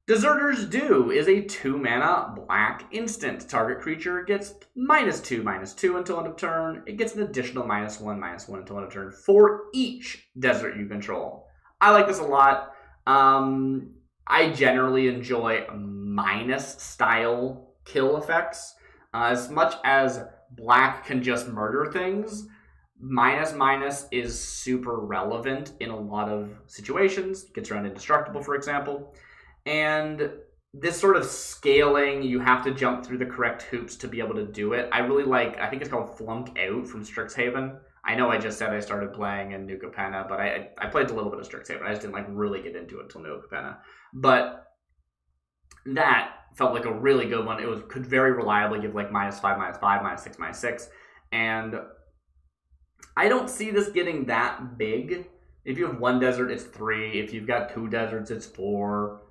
Speaker 2: Deserter's Due is a 2-mana black instant. Target creature gets -2/-2 until end of turn. It gets an additional -1/-1 until end of turn for each desert you control. I like this a lot. I generally enjoy minus style kill effects. As much as black can just murder things, minus is super relevant in a lot of situations. Gets around indestructible, for example. And this sort of scaling, you have to jump through the correct hoops to be able to do it. I really like, I think it's called Flunk Out from Strixhaven. I know I just said I started playing in New Capenna, but I played a little bit of Strixhaven. I just didn't like really get into it until New Capenna. But that felt like a really good one. It could very reliably give like -5/-5, -6/-6, -6. And I don't see this getting that big. If you have 1 desert, it's 3. If you've got 2 deserts, it's 4.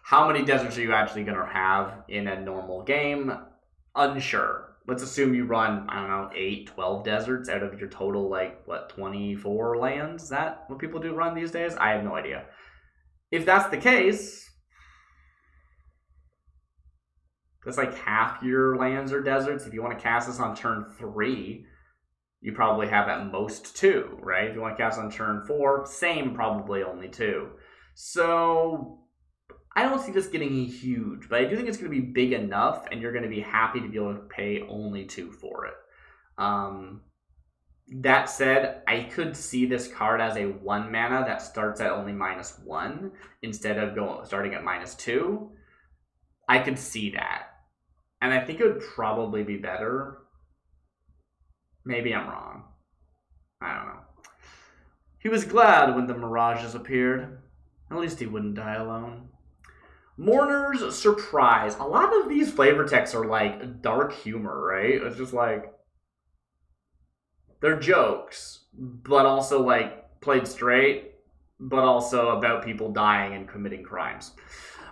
Speaker 2: How many deserts are you actually going to have in a normal game? Unsure. Let's assume you run, 8, 12 deserts out of your total, 24 lands? Is that what people do run these days? I have no idea. If that's the case, that's like half your lands or deserts. If you want to cast this on turn 3, you probably have at most 2, right? If you want to cast on turn 4, same, probably only 2. So I don't see this getting huge, but I do think it's going to be big enough, and you're going to be happy to be able to pay only 2 for it. That said, I could see this card as a 1 mana that starts at only -1 instead of starting at -2. I could see that. And I think it would probably be better. Maybe I'm wrong. I don't know. He was glad when the mirages appeared. At least he wouldn't die alone. Mourner's Surprise. A lot of these flavor texts are like dark humor, right? It's just like, they're jokes, but also like played straight, but also about people dying and committing crimes.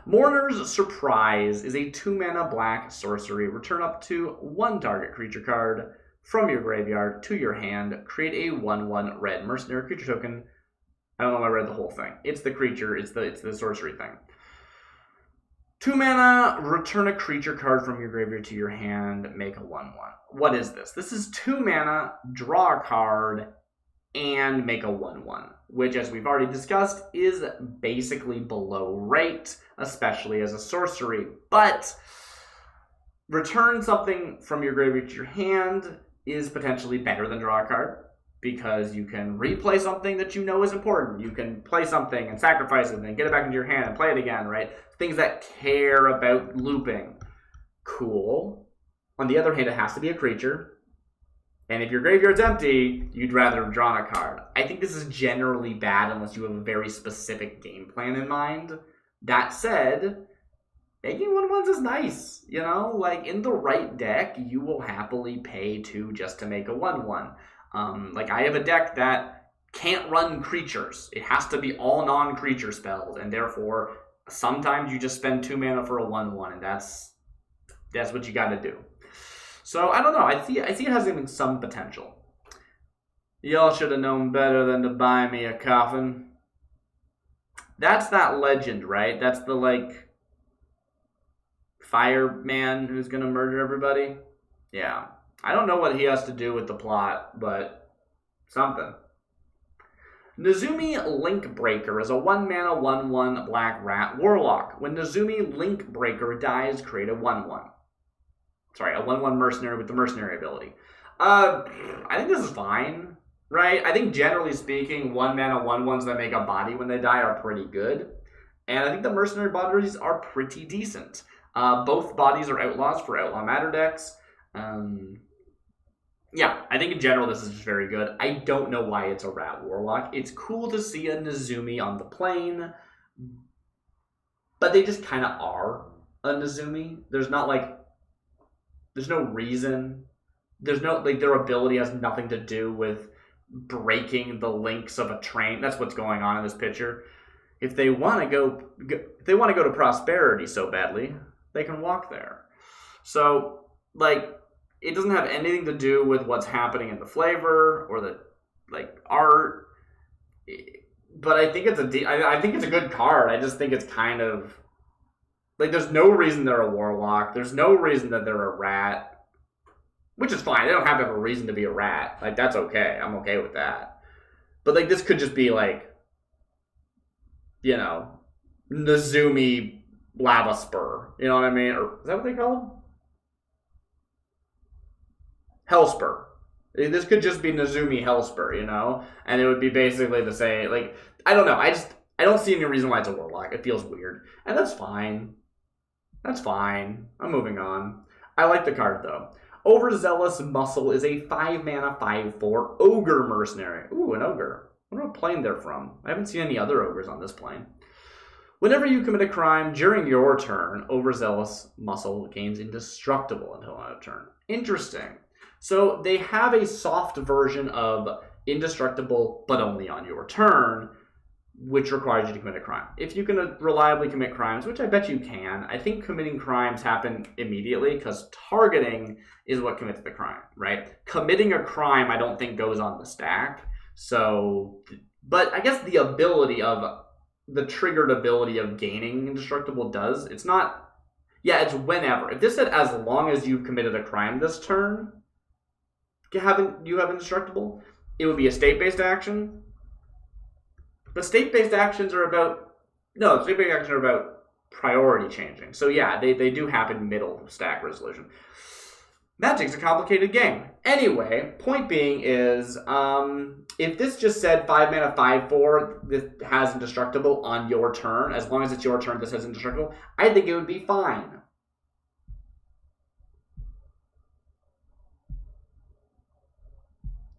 Speaker 2: Mourner's Surprise is a 2-mana black sorcery. Return up to 1 target creature card from your graveyard to your hand. Create a 1/1 red mercenary creature token. I don't know if I read the whole thing. It's the creature, it's the sorcery thing. 2 mana, return a creature card from your graveyard to your hand, make a 1/1. What is this? This is 2 mana, draw a card, and make a 1/1, which, as we've already discussed, is basically below rate, especially as a sorcery. But return something from your graveyard to your hand is potentially better than draw a card, because you can replay something that you know is important. You can play something and sacrifice it and then get it back into your hand and play it again, right? Things that care about looping. Cool. On the other hand, it has to be a creature. And if your graveyard's empty, you'd rather have drawn a card. I think this is generally bad unless you have a very specific game plan in mind. That said, making 1/1s is nice. You know, like in the right deck, you will happily pay 2 just to make a 1/1. I have a deck that can't run creatures. It has to be all non-creature spells, and therefore sometimes you just spend 2 mana for a 1/1, and that's what you got to do. So I don't know. I see it has some potential. Y'all should have known better than to buy me a coffin. That's that legend, right? That's the fireman who's gonna murder everybody. Yeah. I don't know what he has to do with the plot, but something. Nazumi Linkbreaker is a 1-mana 1/1 black rat warlock. When Nazumi Linkbreaker dies, create a 1/1. Sorry, a 1/1 mercenary with the mercenary ability. I think this is fine, right? I think generally speaking, 1-mana 1/1s that make a body when they die are pretty good. And I think the mercenary bodies are pretty decent. Both bodies are outlaws for Outlaw Matter decks. Yeah, I think in general this is just very good. I don't know why it's a rat warlock. It's cool to see a Nazumi on the plane, but they just kind of are a Nazumi. There's no reason. There's no, their ability has nothing to do with breaking the links of a train. That's what's going on in this picture. If they want to go to prosperity so badly, they can walk there. So, it doesn't have anything to do with what's happening in the flavor or the art. But I think it's I think it's a good card. I just think it's kind of there's no reason they're a warlock. There's no reason that they're a rat, which is fine. They don't have to have a reason to be a rat. That's okay. I'm okay with that. But this could just be Nezumi Lava Spur. You know what I mean? Or is that what they call them? Hellspur. This could just be Nezumi Hellspur, and it would be basically the same. I don't know. I don't see any reason why it's a warlock. It feels weird, and that's fine. That's fine. I'm moving on. I like the card though. Overzealous Muscle is a 5-mana 5/4 ogre mercenary. Ooh, an ogre. I wonder what plane they're from. I haven't seen any other ogres on this plane. Whenever you commit a crime during your turn, Overzealous Muscle gains indestructible until end of turn. Interesting. So they have a soft version of indestructible, but only on your turn, which requires you to commit a crime. If you can reliably commit crimes, which I bet you can, I think committing crimes happen immediately because targeting is what commits the crime, right? Committing a crime, I don't think goes on the stack. So, but I guess the triggered ability of gaining indestructible does. It's not, it's whenever. If this said as long as you've committed a crime this turn, you have indestructible, it would be a state-based action. But state-based actions are about priority changing. So yeah, they do happen middle stack resolution. Magic's a complicated game. Anyway, point being is, if this just said 5-mana 5/4, this has indestructible on your turn, as long as it's your turn, this has indestructible, I think it would be fine.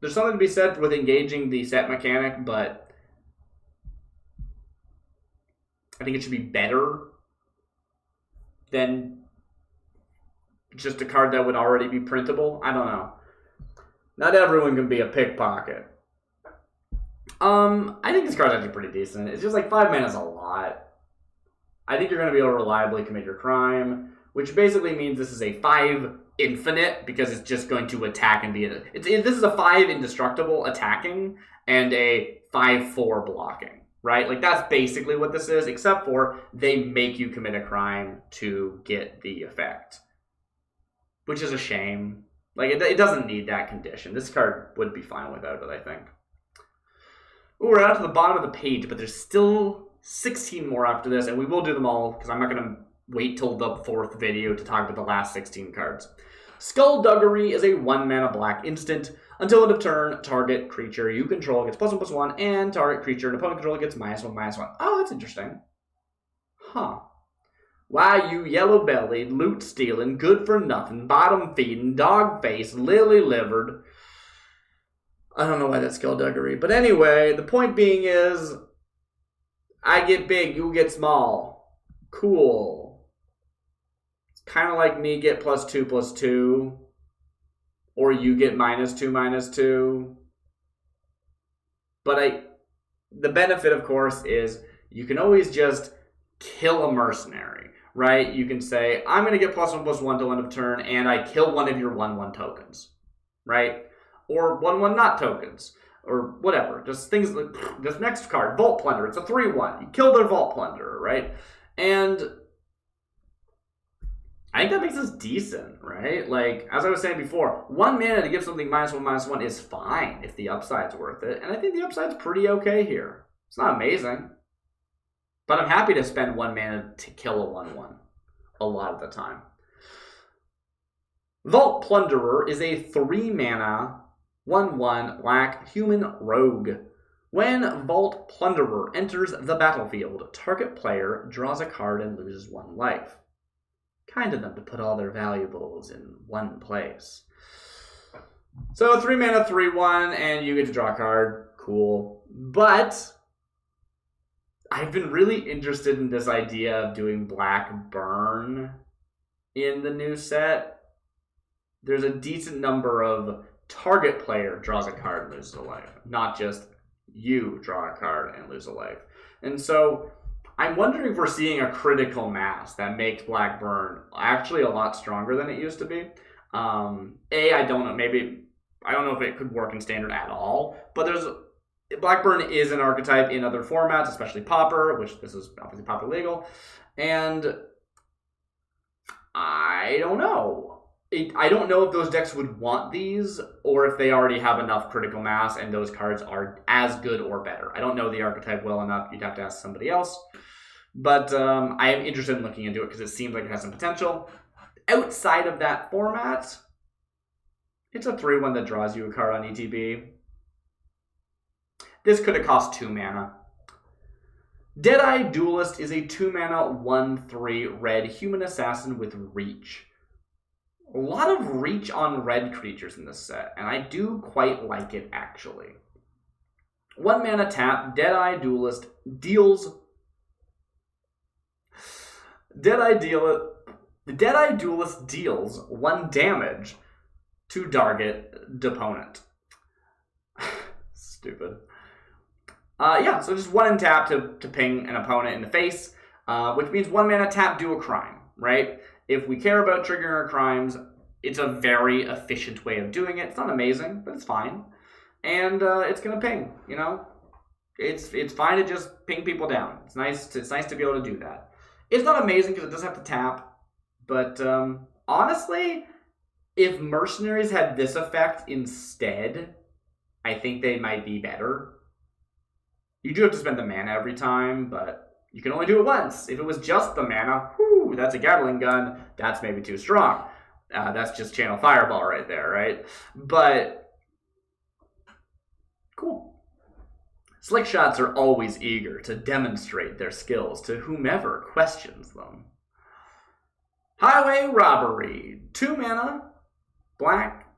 Speaker 2: There's something to be said with engaging the set mechanic, but I think it should be better than just a card that would already be printable. I don't know. Not everyone can be a pickpocket. I think this card's actually pretty decent. It's just 5 mana is a lot. I think you're going to be able to reliably commit your crime, which basically means this is a 5 infinite because it's just going to attack and be this is a 5 indestructible attacking and a 5/4 blocking, right? That's basically what this is, except for they make you commit a crime to get the effect, which is a shame. It doesn't need that condition. This card would be fine without it, I think. Ooh, we're out to the bottom of the page, but there's still 16 more after this, and we will do them all because I'm not going to wait till the 4th video to talk about the last 16 cards. Skullduggery is a 1-mana black instant. Until end of turn, target creature you control gets +1/+1, and target creature an opponent control gets -1/-1. Oh, that's interesting. Huh. Why, you yellow-bellied, loot-stealing, good-for-nothing, bottom-feeding, dog-faced, lily-livered. I don't know why that's skullduggery. But anyway, the point being is, I get big, you get small. Cool. Kind of like me get +2/+2, or you get -2/-2. But the benefit, of course, is you can always just kill a mercenary, right? You can say, I'm going to get +1/+1 till end of turn, and I kill one of your 1/1 tokens, right? Or 1/1 not tokens, or whatever. Just things like this next card, Vault Plunder. It's a 3/1. You kill their Vault Plunderer, right? And I think that makes us decent, right? As I was saying before, 1 mana to give something -1/-1 is fine if the upside's worth it. And I think the upside's pretty okay here. It's not amazing. But I'm happy to spend 1 mana to kill a 1/1 a lot of the time. Vault Plunderer is a 3-mana 1/1 black human rogue. When Vault Plunderer enters the battlefield, target player draws a card and loses 1 life. Kind of them to put all their valuables in one place. So 3 mana 3/1 and you get to draw a card. Cool. But I've been really interested in this idea of doing black burn in the new set. There's a decent number of target player draws a card and loses a life, not just you draw a card and lose a life. And so I'm wondering if we're seeing a critical mass that makes black burn actually a lot stronger than it used to be. I don't know. Maybe I don't know if it could work in standard at all. But Blackburn is an archetype in other formats, especially Pauper, which this is obviously Pauper legal, and I don't know. I don't know if those decks would want these, or if they already have enough critical mass and those cards are as good or better. I don't know the archetype well enough. You'd have to ask somebody else. But I am interested in looking into it because it seems like it has some potential. Outside of that format, it's a 3-1 that draws you a card on ETB. This could have cost 2 mana. Deadeye Duelist is a 2-mana 1/3 red human assassin with reach. A lot of reach on red creatures in this set, and I do quite like it actually. 1 mana tap, Deadeye Duelist deals. Deadeye Duelist deals 1 damage to target opponent. Stupid. So just 1 in tap to ping an opponent in the face, which means 1 mana tap, do a crime, right? If we care about triggering our crimes, it's a very efficient way of doing it. It's not amazing, but it's fine. And it's going to ping, you know? It's fine to just ping people down. It's nice to be able to do that. It's not amazing because it does have to tap, but honestly, if Mercenaries had this effect instead, I think they might be better. You do have to spend the mana every time, but you can only do it once. If it was just the mana, whoo, that's a Gatling gun. That's maybe too strong. That's just Channel Fireball right there, right? But, cool. Slick shots are always eager to demonstrate their skills to whomever questions them. Highway Robbery. 2 mana, black.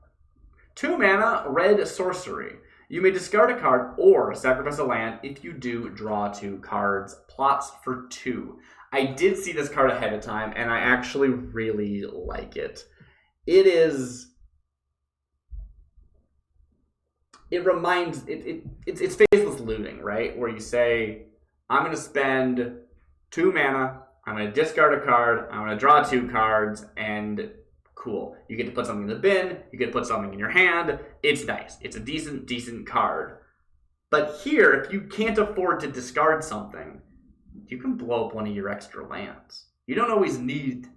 Speaker 2: 2 mana, red sorcery. You may discard a card or sacrifice a land. If you do, draw 2 cards. Plots for 2. I did see this card ahead of time, and I actually really like it. It's faceless looting, right? Where you say, I'm going to spend 2 mana, I'm going to discard a card, I'm going to draw 2 cards, and cool. You get to put something in the bin, you get to put something in your hand. It's nice. It's a decent card. But here, if you can't afford to discard something, you can blow up one of your extra lands. You don't always need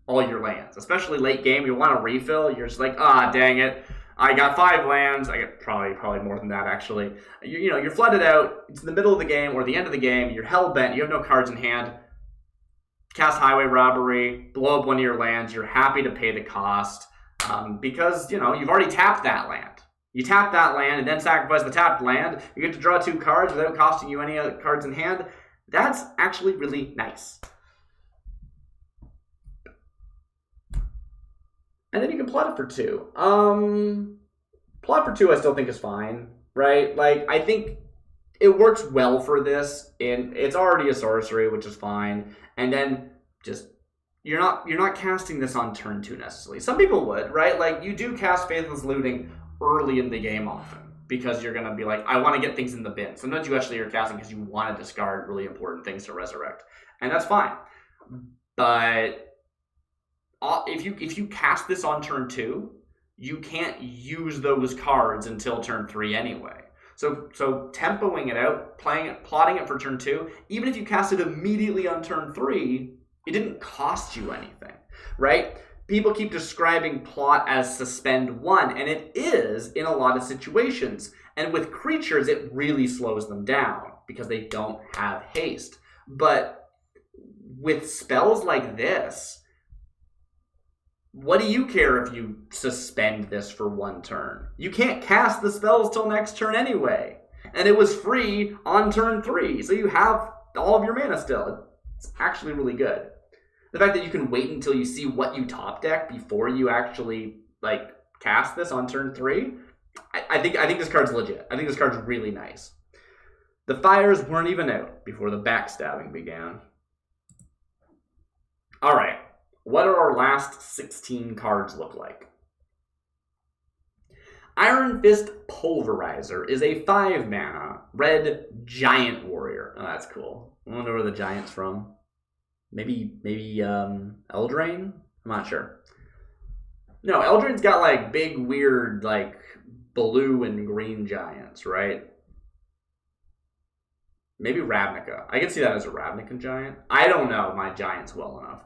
Speaker 2: all your lands, especially late game. You want to refill, you're just like, dang it, I got 5 lands. I got probably more than that actually. You're flooded out. It's in the middle of the game or the end of the game. You're hell bent. You have no cards in hand. Cast Highway Robbery, blow up one of your lands. You're happy to pay the cost because you've already tapped that land. You tap that land and then sacrifice the tapped land. You get to draw 2 cards without costing you any other cards in hand. That's actually really nice. And then you can plot it for 2. Plot for 2 I still think is fine, right? Like, I think it works well for this. It's already a sorcery, which is fine. And then just, you're not casting this on turn 2 necessarily. Some people would, right? Like, you do cast Faithless Looting early in the game often because you're going to be like, I want to get things in the bin. Sometimes you actually are casting because you want to discard really important things to resurrect. And that's fine. But if you cast this on turn 2, you can't use those cards until turn 3 anyway. So tempoing it out, plotting it for turn 2, even if you cast it immediately on turn 3, it didn't cost you anything, right? People keep describing plot as suspend 1, and it is in a lot of situations. And with creatures, it really slows them down because they don't have haste. But with spells like this, what do you care if you suspend this for 1 turn? You can't cast the spells till next turn anyway. And it was free on turn 3, so you have all of your mana still. It's actually really good. The fact that you can wait until you see what you top deck before you actually cast this on turn 3, I think this card's legit. I think this card's really nice. The fires weren't even out before the backstabbing began. Alright. What do our last 16 cards look like? Iron Fist Pulverizer is a 5 mana red giant warrior. Oh, that's cool. I wonder where the giant's from. Maybe Eldraine? I'm not sure. No, Eldraine's got like big, weird, like blue and green giants, right? Maybe Ravnica. I can see that as a Ravnica giant. I don't know my giants well enough.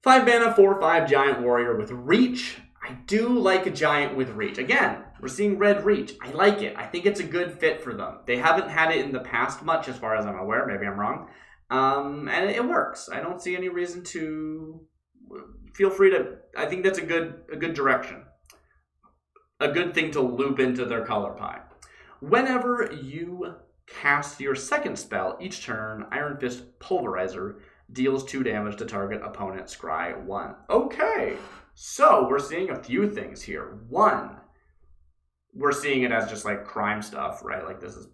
Speaker 2: 5 mana, 4/5 giant warrior with reach. I do like a giant with reach. Again, we're seeing red reach. I like it. I think it's a good fit for them. They haven't had it in the past much, as far as I'm aware. Maybe I'm wrong. And it works. I don't see any reason to. Feel free to. I think that's a good direction. A good thing to loop into their color pie. Whenever you cast your second spell each turn, Iron Fist Pulverizer deals 2 damage to target opponent, scry 1. Okay, so we're seeing a few things here. 1, we're seeing it as just like crime stuff, right? Like this is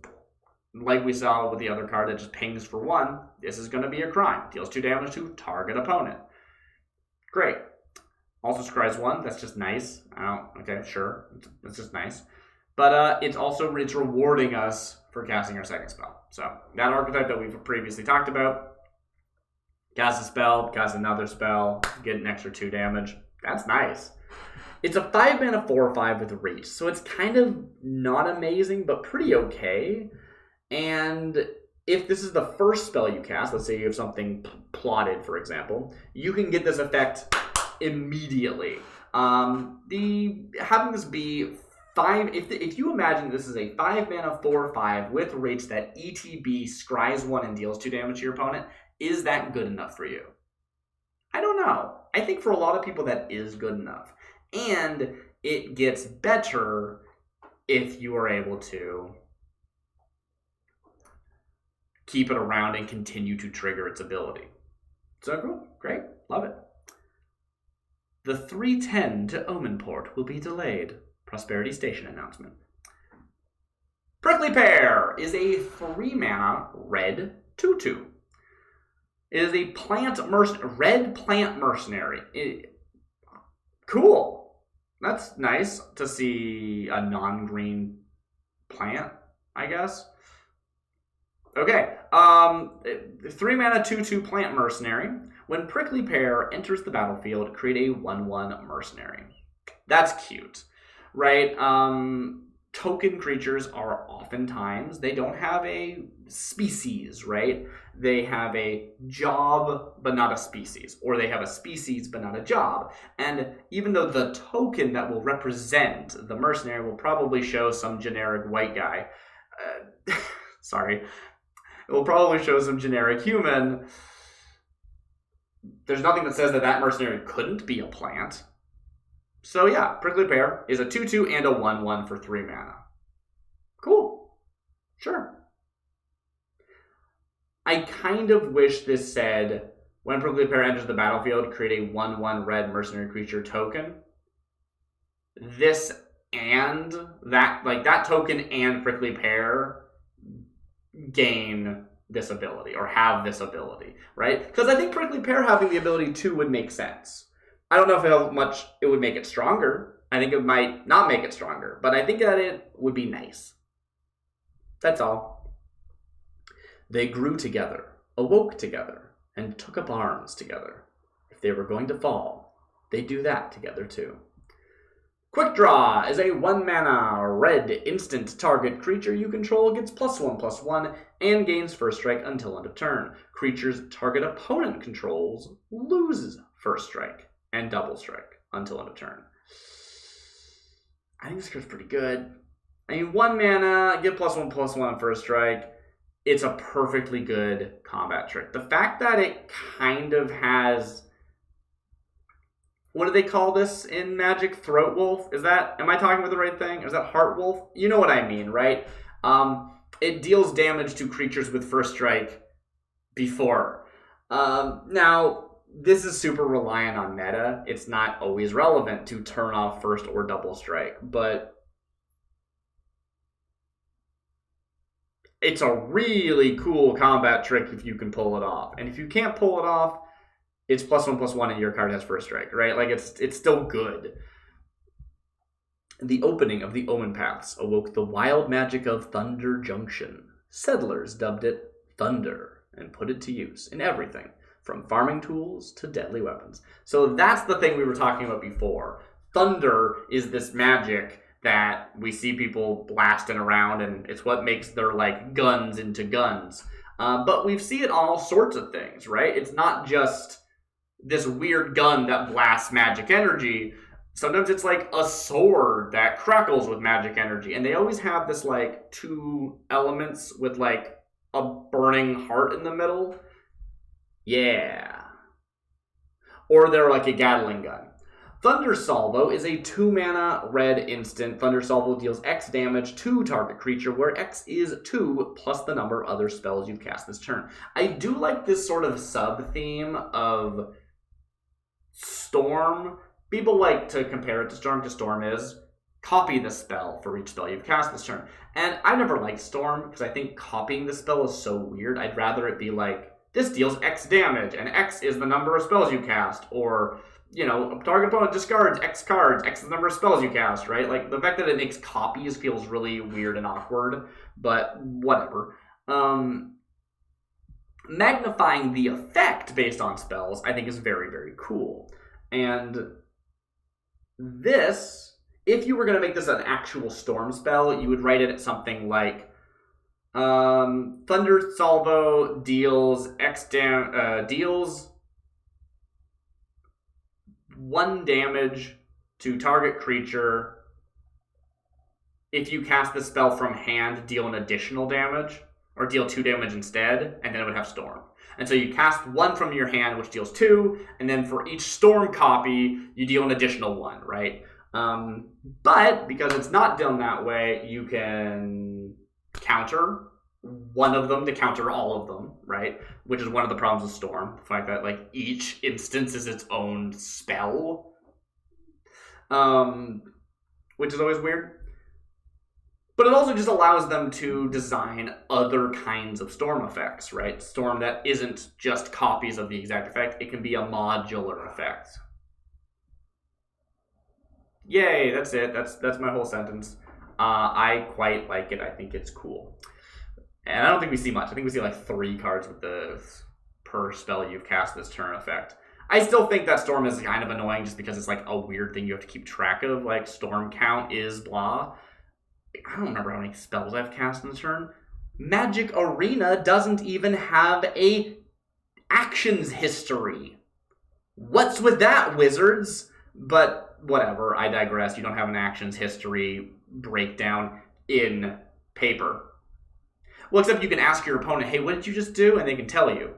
Speaker 2: like we saw with the other card that just pings for 1. This is going to be a crime. Deals 2 damage to target opponent. Great. Also scries 1. That's just nice. Okay, sure. It's just nice. But it's rewarding us for casting our second spell. So that archetype that we've previously talked about. Cast a spell, cast another spell, get an extra 2 damage. That's nice. It's a 5 mana 4/5 with reach, so it's kind of not amazing, but pretty okay. And if this is the first spell you cast, let's say you have something plotted, for example, you can get this effect immediately. Having this be 5, if you imagine this is a 5 mana 4/5 with reach that ETB scries 1 and deals 2 damage to your opponent, is that good enough for you? I don't know. I think for a lot of people that is good enough. And it gets better if you are able to keep it around and continue to trigger its ability. So cool. Great. Love it. The 3/10 to Omenport will be delayed. Prosperity Station announcement. Prickly Pear is a 3 mana red 2/2. It is a red plant mercenary. Cool. That's nice to see a non-green plant, I guess. Okay. 3 mana 2/2 plant mercenary. When Prickly Pear enters the battlefield, create a 1/1 mercenary. That's cute, right? Token creatures are oftentimes, they don't have a species, right? They have a job, but not a species. Or they have a species, but not a job. And even though the token that will represent the mercenary will probably show some generic white guy, sorry, it will probably show some generic human, there's nothing that says that that mercenary couldn't be a plant. So yeah, Prickly Pear is a 2/2 and a 1/1 for 3 mana. Cool. Sure. I kind of wish this said, when Prickly Pear enters the battlefield, create a 1/1 red mercenary creature token. This and that, like that token and Prickly Pear gain this ability, or have this ability, right? Because I think Prickly Pear having the ability too would make sense. I don't know how much it would make it stronger. I think it might not make it stronger, but I think that it would be nice. That's all. They grew together, awoke together, and took up arms together. If they were going to fall, they'd do that together too. Quick Draw is a 1 mana red instant. Target creature you control gets +1/+1 and gains first strike until end of turn. Creatures target opponent controls loses first strike and double strike until end of turn. I think this card's pretty good. I mean, 1 mana, get +1/+1 first strike. It's a perfectly good combat trick. The fact that it kind of has, what do they call this in Magic? Throat Wolf? Am I talking about the right thing? Or is that Heart Wolf? You know what I mean, right? It deals damage to creatures with first strike before. Now, this is super reliant on meta. It's not always relevant to turn off first or double strike, but it's a really cool combat trick if you can pull it off. And if you can't pull it off, it's +1/+1 and your card has first strike, right? Like it's still good. The opening of the Omen Paths awoke the wild magic of Thunder Junction. Settlers dubbed it Thunder and put it to use in everything. from farming tools to deadly weapons. So that's the thing we were talking about before. Thunder is this magic that we see people blasting around, and it's what makes their like guns into guns. But we see it on all sorts of things, right? It's not just this weird gun that blasts magic energy. Sometimes it's like a sword that crackles with magic energy, and they always have this like two elements with like a burning heart in the middle. Yeah. Or they're like a Gatling gun. Thunder Salvo is a 2-mana red instant. Thunder Salvo deals X damage to target creature, where X is 2 plus the number of other spells you've cast this turn. I do like this sort of sub-theme of Storm. People like to compare it to Storm, because Storm is copy the spell for each spell you've cast this turn. And I never liked Storm, because I think copying the spell is so weird. I'd rather it be like, this deals X damage, and X is the number of spells you cast, or... you know, target opponent discards X cards, X is the number of spells you cast, right? Like, the fact that it makes copies feels really weird and awkward, but whatever. Magnifying the effect based on spells, I think, is very, very cool. And this, if you were going to make this an actual Storm spell, you would write it at something like, Thunder Salvo deals deals 1 damage to target creature. If you cast the spell from hand, deal an additional damage, or deal 2 damage instead, and then it would have Storm. And so you cast 1 from your hand, which deals 2, and then for each Storm copy, you deal an additional 1, right? But because it's not done that way, you can counter one of them to counter all of them, right? Which is one of the problems with Storm. The fact that like each instance is its own spell. Which is always weird. But it also just allows them to design other kinds of Storm effects, right? Storm that isn't just copies of the exact effect. It can be a modular effect. Yay, that's it. That's my whole sentence. I quite like it. I think it's cool. And I don't think we see much. I think we see like 3 cards with the per spell you've cast this turn effect. I still think that Storm is kind of annoying just because it's like a weird thing you have to keep track of. Like Storm count is blah. I don't remember how many spells I've cast in this turn. Magic Arena doesn't even have a actions history. What's with that, wizards? But whatever, I digress. You don't have an actions history breakdown in paper. Well, except you can ask your opponent, hey, what did you just do? And they can tell you.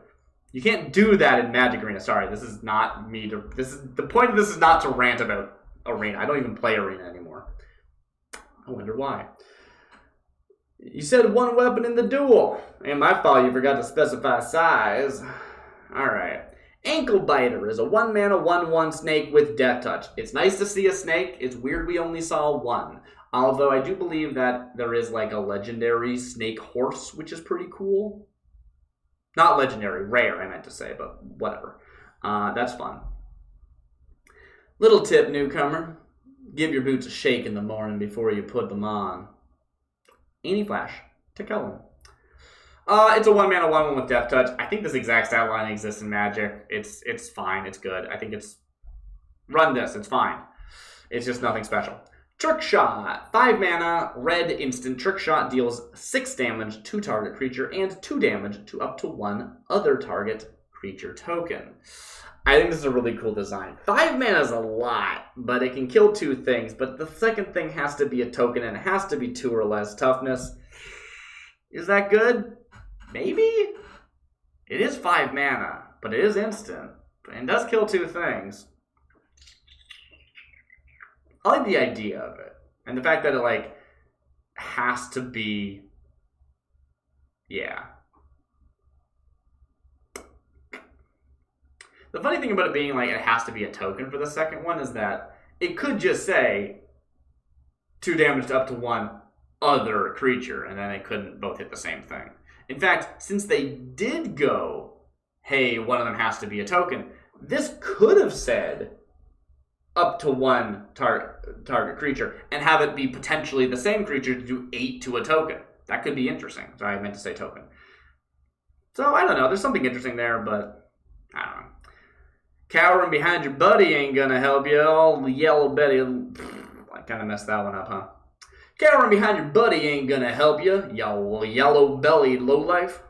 Speaker 2: You can't do that in Magic Arena. Sorry, this is not me to... the point of this is not to rant about Arena. I don't even play Arena anymore. I wonder why. You said 1 weapon in the duel. Ain't my fault you forgot to specify size. Alright. Ankle Biter is a 1-mana 1/1 snake with Death Touch. It's nice to see a snake. It's weird we only saw 1. Although I do believe that there is like a legendary snake horse, which is pretty cool. Not legendary, rare I meant to say, but whatever. That's fun. Little tip, newcomer. Give your boots a shake in the morning before you put them on. Any Flash to Kellen. It's a 1-mana 1/1 with Death Touch. I think this exact stat line exists in Magic. It's fine, it's good. I think it's... Run this, it's fine. It's just nothing special. Trick Shot. 5-mana, red instant. Trick Shot deals 6 damage to target creature and 2 damage to up to 1 other target creature token. I think this is a really cool design. 5 mana is a lot, but it can kill 2 things. But the second thing has to be a token, and it has to be 2 or less toughness. Is that good? Maybe? It is 5 mana, but it is instant. And does kill 2 things. I like the idea of it. And the fact that it, like, has to be... Yeah. The funny thing about it being, like, it has to be a token for the second one is that it could just say 2 damage to up to 1 other creature, and then they couldn't both hit the same thing. In fact, since they did go, hey, one of them has to be a token, this could have said... up to 1 target creature, and have it be potentially the same creature to do 8 to a token. That could be interesting. Sorry, I meant to say token. So, I don't know. There's something interesting there, but I don't know. Cowering behind your buddy ain't gonna help you. All the yellow belly. I kind of messed that one up, huh? Cowering behind your buddy ain't gonna help you. Y'all yellow-bellied lowlife.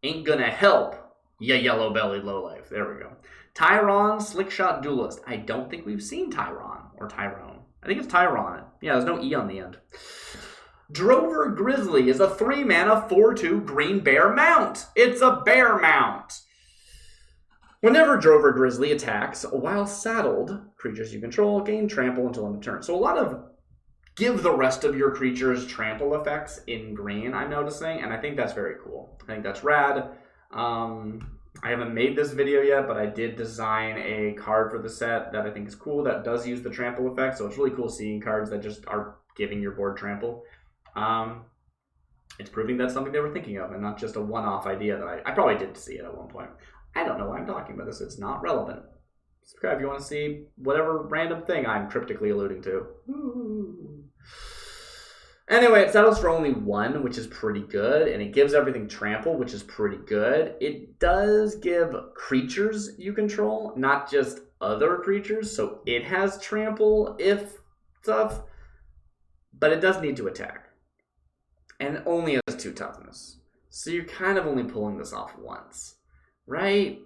Speaker 2: Ain't gonna help ya yellow-bellied lowlife. There we go. Tyron, Slickshot Duelist. I don't think we've seen Tyron or Tyrone. I think it's Tyron. Yeah, there's no E on the end. Drover Grizzly is a 3-mana 4/2 green bear mount. It's a bear mount. Whenever Drover Grizzly attacks, while saddled, creatures you control gain trample until end of turn. So a lot of give the rest of your creatures trample effects in green, I'm noticing, and I think that's very cool. I think that's rad. I haven't made this video yet, but I did design a card for the set that I think is cool that does use the trample effect, so it's really cool seeing cards that just are giving your board trample. It's proving that's something they were thinking of and not just a one-off idea that I probably did see it at one point. I don't know why I'm talking about this. It's not relevant. Subscribe if you want to see whatever random thing I'm cryptically alluding to. Ooh. Anyway, it settles for only 1, which is pretty good, and it gives everything trample, which is pretty good. It does give creatures you control, not just other creatures, so it has trample if stuff, but it does need to attack. And it only has 2 toughness. So you're kind of only pulling this off once, right?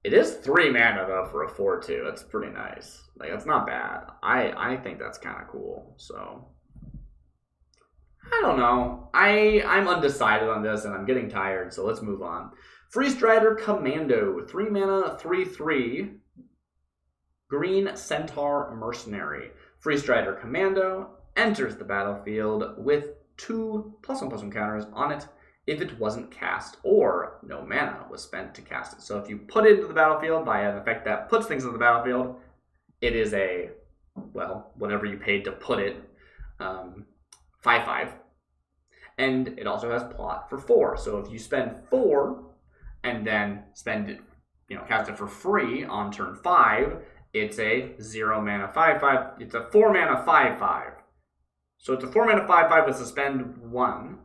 Speaker 2: It is 3 mana though for a 4/2. That's pretty nice. Like, that's not bad. I think that's kind of cool. So I don't know. I'm undecided on this and I'm getting tired, so let's move on. Free Strider Commando, 3 mana, 3/3, Green Centaur Mercenary. Free Strider Commando enters the battlefield with 2 +1/+1 counters on it if it wasn't cast or no mana was spent to cast it. So if you put it into the battlefield by an effect that puts things in the battlefield, it is a, well, whatever you paid to put it, 5/5. And it also has plot for 4. So if you spend 4 and then spend it, cast it for free on turn 5, it's a 0 mana 5/5. It's a 4 mana 5/5. So it's a 4 mana 5/5 with suspend 1,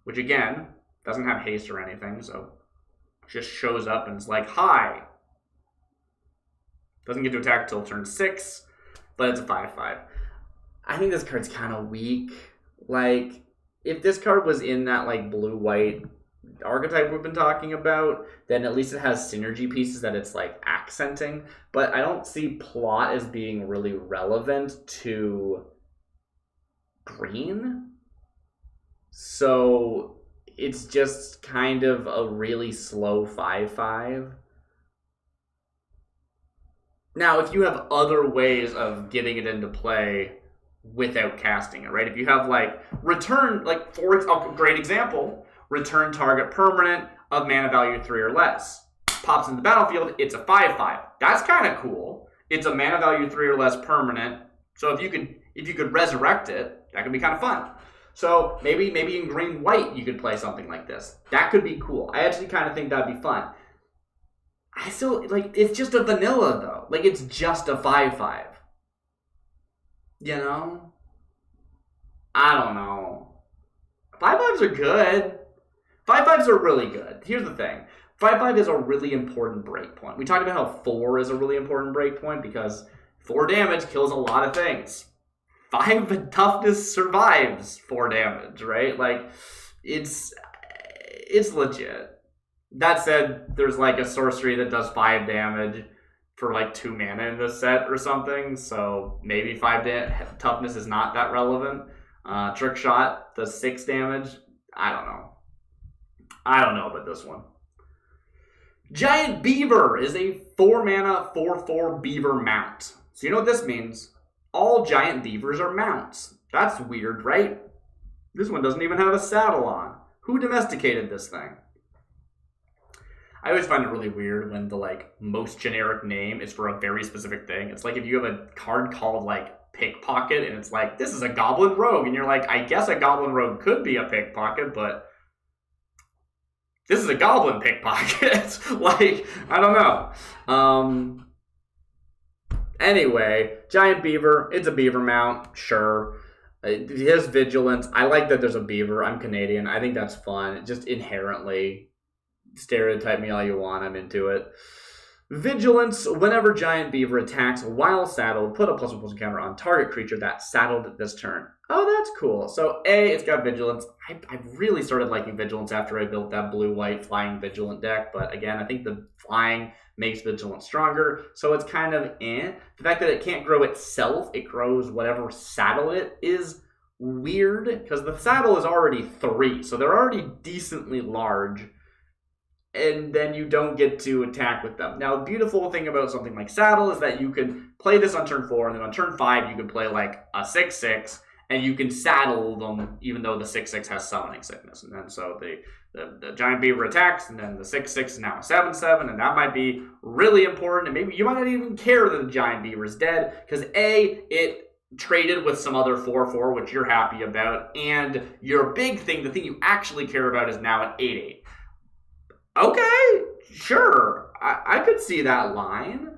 Speaker 2: which again doesn't have haste or anything, so just shows up and it's like, hi. Doesn't get to attack till turn 6, but it's a 5/5. I think this card's kind of weak. Like, if this card was in that like blue-white archetype we've been talking about, then at least it has synergy pieces that it's like accenting. But I don't see plot as being really relevant to green. So it's just kind of a really slow 5/5. Now, if you have other ways of getting it into play without casting it, right? If you have like return, like for a great example, return target permanent of mana value 3 or less. Pops in the battlefield, it's a 5/5. That's kind of cool. It's a mana value 3 or less permanent. So if you could resurrect it, that could be kind of fun. So maybe in green white you could play something like this. That could be cool. I actually kind of think that'd be fun. I still like, it's just a vanilla though. Like, it's just a 5/5. I don't know. 5/5s are good. 5/5s are really good. Here's the thing. 5/5 is a really important breakpoint. We talked about how 4 is a really important breakpoint because 4 damage kills a lot of things. 5 toughness survives 4 damage, right? Like, it's legit. That said, there's like a sorcery that does 5 damage for like 2 mana in this set or something, so maybe 5 toughness is not that relevant. Trick Shot does 6 damage. I don't know about this one. Giant Beaver is a 4 mana 4/4 beaver mount. So you know what this means? All giant beavers are mounts. That's weird, right? This one doesn't even have a saddle on. Who domesticated this thing? I always find it really weird when the like most generic name is for a very specific thing. It's like if you have a card called like Pickpocket and it's like, this is a Goblin Rogue, and you're like, I guess a Goblin Rogue could be a pickpocket, but this is a Goblin Pickpocket. Like, I don't know. Anyway, Giant Beaver, it's a beaver mount, sure. It has vigilance. I like that there's a beaver. I'm Canadian. I think that's fun. Just inherently stereotype me all you want, I'm into it. Vigilance, whenever Giant Beaver attacks while saddled, put a +1/+1 counter on target creature that's saddled this turn. Oh, that's cool. So A, it's got Vigilance. I really started liking Vigilance after I built that blue-white flying Vigilant deck, but again, I think the flying makes Vigilance stronger, so it's kind of eh. The fact that it can't grow itself, it grows whatever saddle it is weird, because the saddle is already 3, so they're already decently large, and then you don't get to attack with them. Now, the beautiful thing about something like Saddle is that you can play this on turn 4, and then on turn 5, you can play like a 6/6, and you can saddle them, even though the 6/6 has Summoning Sickness. And then so the Giant Beaver attacks, and then the 6/6 is now a 7/7, and that might be really important. And maybe you might not even care that the Giant Beaver is dead, because A, it traded with some other 4/4, which you're happy about, and your big thing, the thing you actually care about, is now an 8/8. Okay, sure. I could see that line.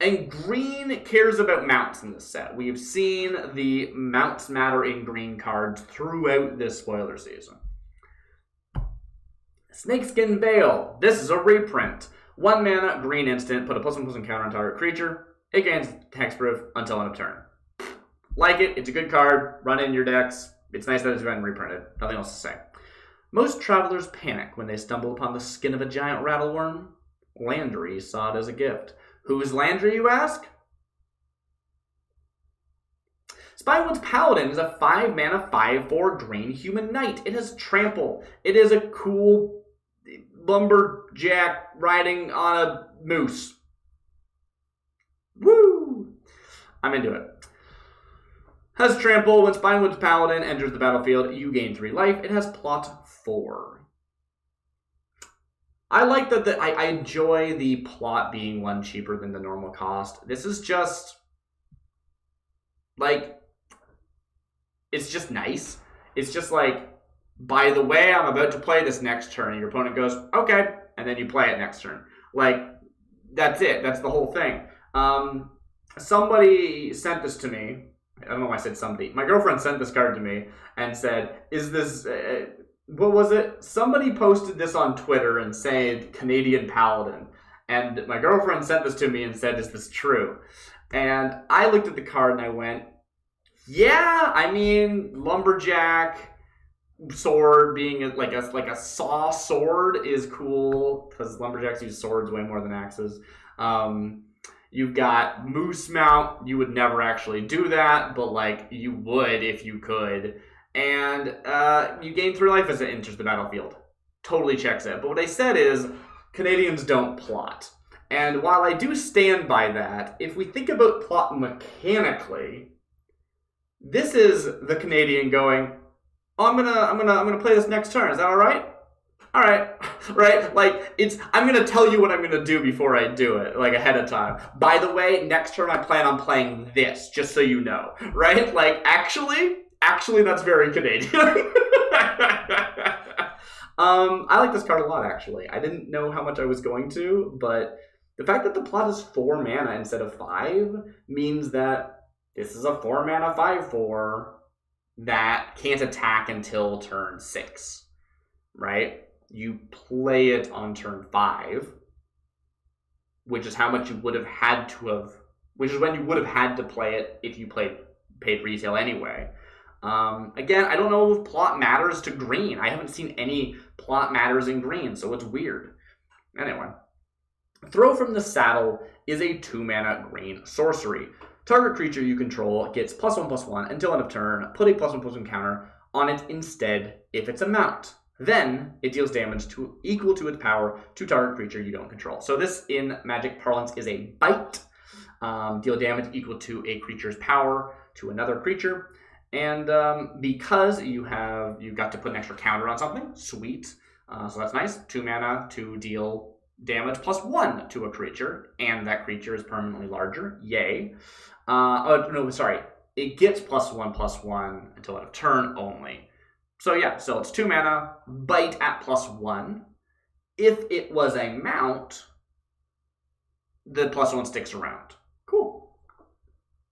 Speaker 2: And green cares about mounts in this set. We've seen the mounts matter in green cards throughout this spoiler season. Snakeskin Veil. This is a reprint. 1 mana, green instant, put a +1/+1 counter on target creature. It gains hexproof until end of turn. Like it, it's a good card. Run it in your decks. It's nice that it's been reprinted. Nothing else to say. Most travelers panic when they stumble upon the skin of a giant rattleworm. Landry saw it as a gift. Who's Landry, you ask? Spinewood's Paladin is a 5 mana 5/4 green human knight. It has trample. It is a cool lumberjack riding on a moose. Woo! I'm into it. Has trample. When Spinewood's Paladin enters the battlefield, you gain 3 life. It has plot 4. I like that. I enjoy the plot being 1 cheaper than the normal cost. This is just like, it's just nice. It's just like, by the way, I'm about to play this next turn, and your opponent goes, okay, and then you play it next turn. Like, that's it. That's the whole thing. Somebody sent this to me. I don't know why I said somebody. My girlfriend sent this card to me and said, is this, what was it? Somebody posted this on Twitter and said Canadian Paladin. And my girlfriend sent this to me and said, is this true? And I looked at the card and I went, yeah, I mean, lumberjack sword being like a saw sword is cool, because lumberjacks use swords way more than axes. You've got Moose Mount. You would never actually do that, but like you would if you could. And you gain 3 life as it enters the battlefield. Totally checks it. But what I said is Canadians don't plot. And while I do stand by that, if we think about plot mechanically, this is the Canadian going, oh, I'm gonna play this next turn. Is that all right? All right, right? Like, I'm going to tell you what I'm going to do before I do it, like, ahead of time. By the way, next turn I plan on playing this, just so you know, right? Like, actually, that's very Canadian. I like this card a lot, actually. I didn't know how much I was going to, but the fact that the plot is 4 mana instead of 5 means that this is a 4 mana 5/4 that can't attack until turn 6, right? You play it on turn 5, which is how much you would have had to have, which is when you would have had to play it if you paid retail anyway. Again, I don't know if plot matters to green. I haven't seen any plot matters in green, so it's weird. Anyway, Throw from the Saddle is a 2 mana green sorcery. Target creature you control gets +1/+1 until end of turn. Put a +1/+1 counter on it instead if it's a mount. Then it deals damage equal to its power to target creature you don't control. So this, in Magic parlance, is a bite. Deal damage equal to a creature's power to another creature. And because you've got to put an extra counter on something, sweet. So that's nice. 2 mana to deal damage +1 to a creature, and that creature is permanently larger. Yay. It gets +1/+1 until end of turn only. So yeah, so it's 2 mana, bite at +1. If it was a mount, the +1 sticks around. Cool.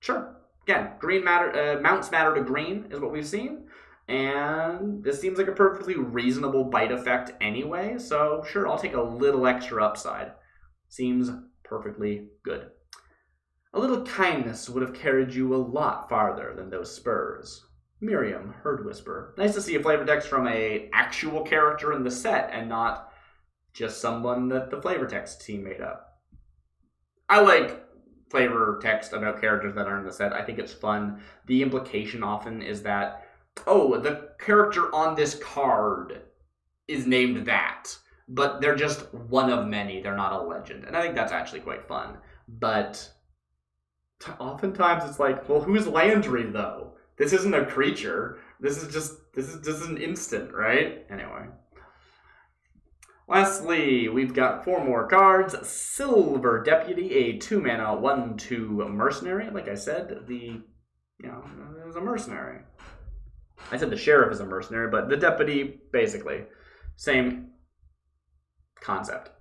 Speaker 2: Sure. Again, green matter, mounts matter to green is what we've seen. And this seems like a perfectly reasonable bite effect anyway, so sure, I'll take a little extra upside. Seems perfectly good. A little kindness would have carried you a lot farther than those spurs. Miriam heard whisper. Nice to see a flavor text from a actual character in the set and not just someone that the flavor text team made up. I like flavor text about characters that are in the set. I think it's fun. The implication often is that, oh, the character on this card is named that, but they're just one of many. They're not a legend. And I think that's actually quite fun. But oftentimes it's like, well, who's Landry, though? This isn't a creature. This is just an instant, right? Anyway. Lastly, we've got 4 more cards. Silver Deputy, a 2-mana 1/2 mercenary. Like I said, is a mercenary. I said the sheriff is a mercenary, but the deputy, basically, same concept.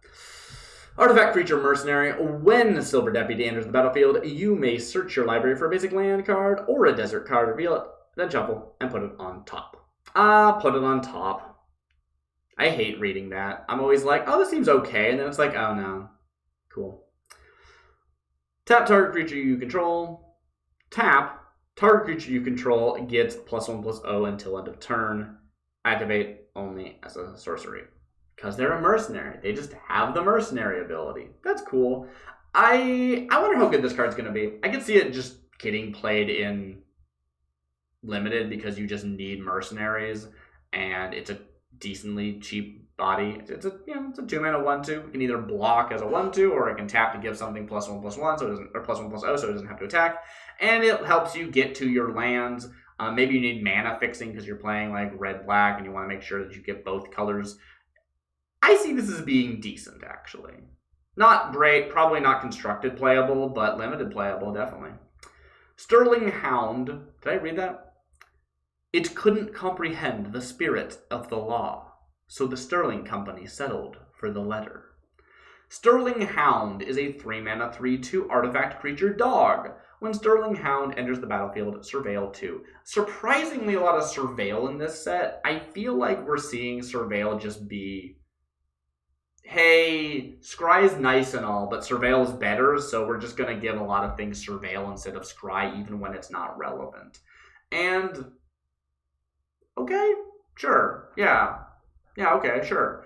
Speaker 2: Artifact creature mercenary. When Silver Deputy enters the battlefield, you may search your library for a basic land card or a desert card, reveal it, then shuffle, and put it on top. Put it on top. I hate reading that. I'm always like, oh, this seems okay, and then it's like, oh no. Cool. Tap target creature you control. Tap target creature you control gets +1/+0 until end of turn. Activate only as a sorcery. Because they're a mercenary. They just have the mercenary ability. That's cool. I wonder how good this card's going to be. I can see it just getting played in Limited because you just need mercenaries, and it's a decently cheap body. It's a 2-mana 1/2. You can either block as a 1/2, or it can tap to give something +1/+1, so it doesn't, or +1/+0, so it doesn't have to attack. And it helps you get to your lands. Maybe you need mana fixing because you're playing like red-black, and you want to make sure that you get both colors. I see this as being decent, actually. Not great, probably not constructed playable, but limited playable, definitely. Sterling Hound. Did I read that? It couldn't comprehend the spirit of the law, so the Sterling Company settled for the letter. Sterling Hound is a 3-mana 3/2 artifact creature dog. When Sterling Hound enters the battlefield, Surveil 2. Surprisingly, a lot of Surveil in this set. I feel like we're seeing Surveil just be, hey, Scry's nice and all, but Surveil's better, so we're just going to give a lot of things Surveil instead of Scry, even when it's not relevant. And, okay, sure, yeah, okay, sure.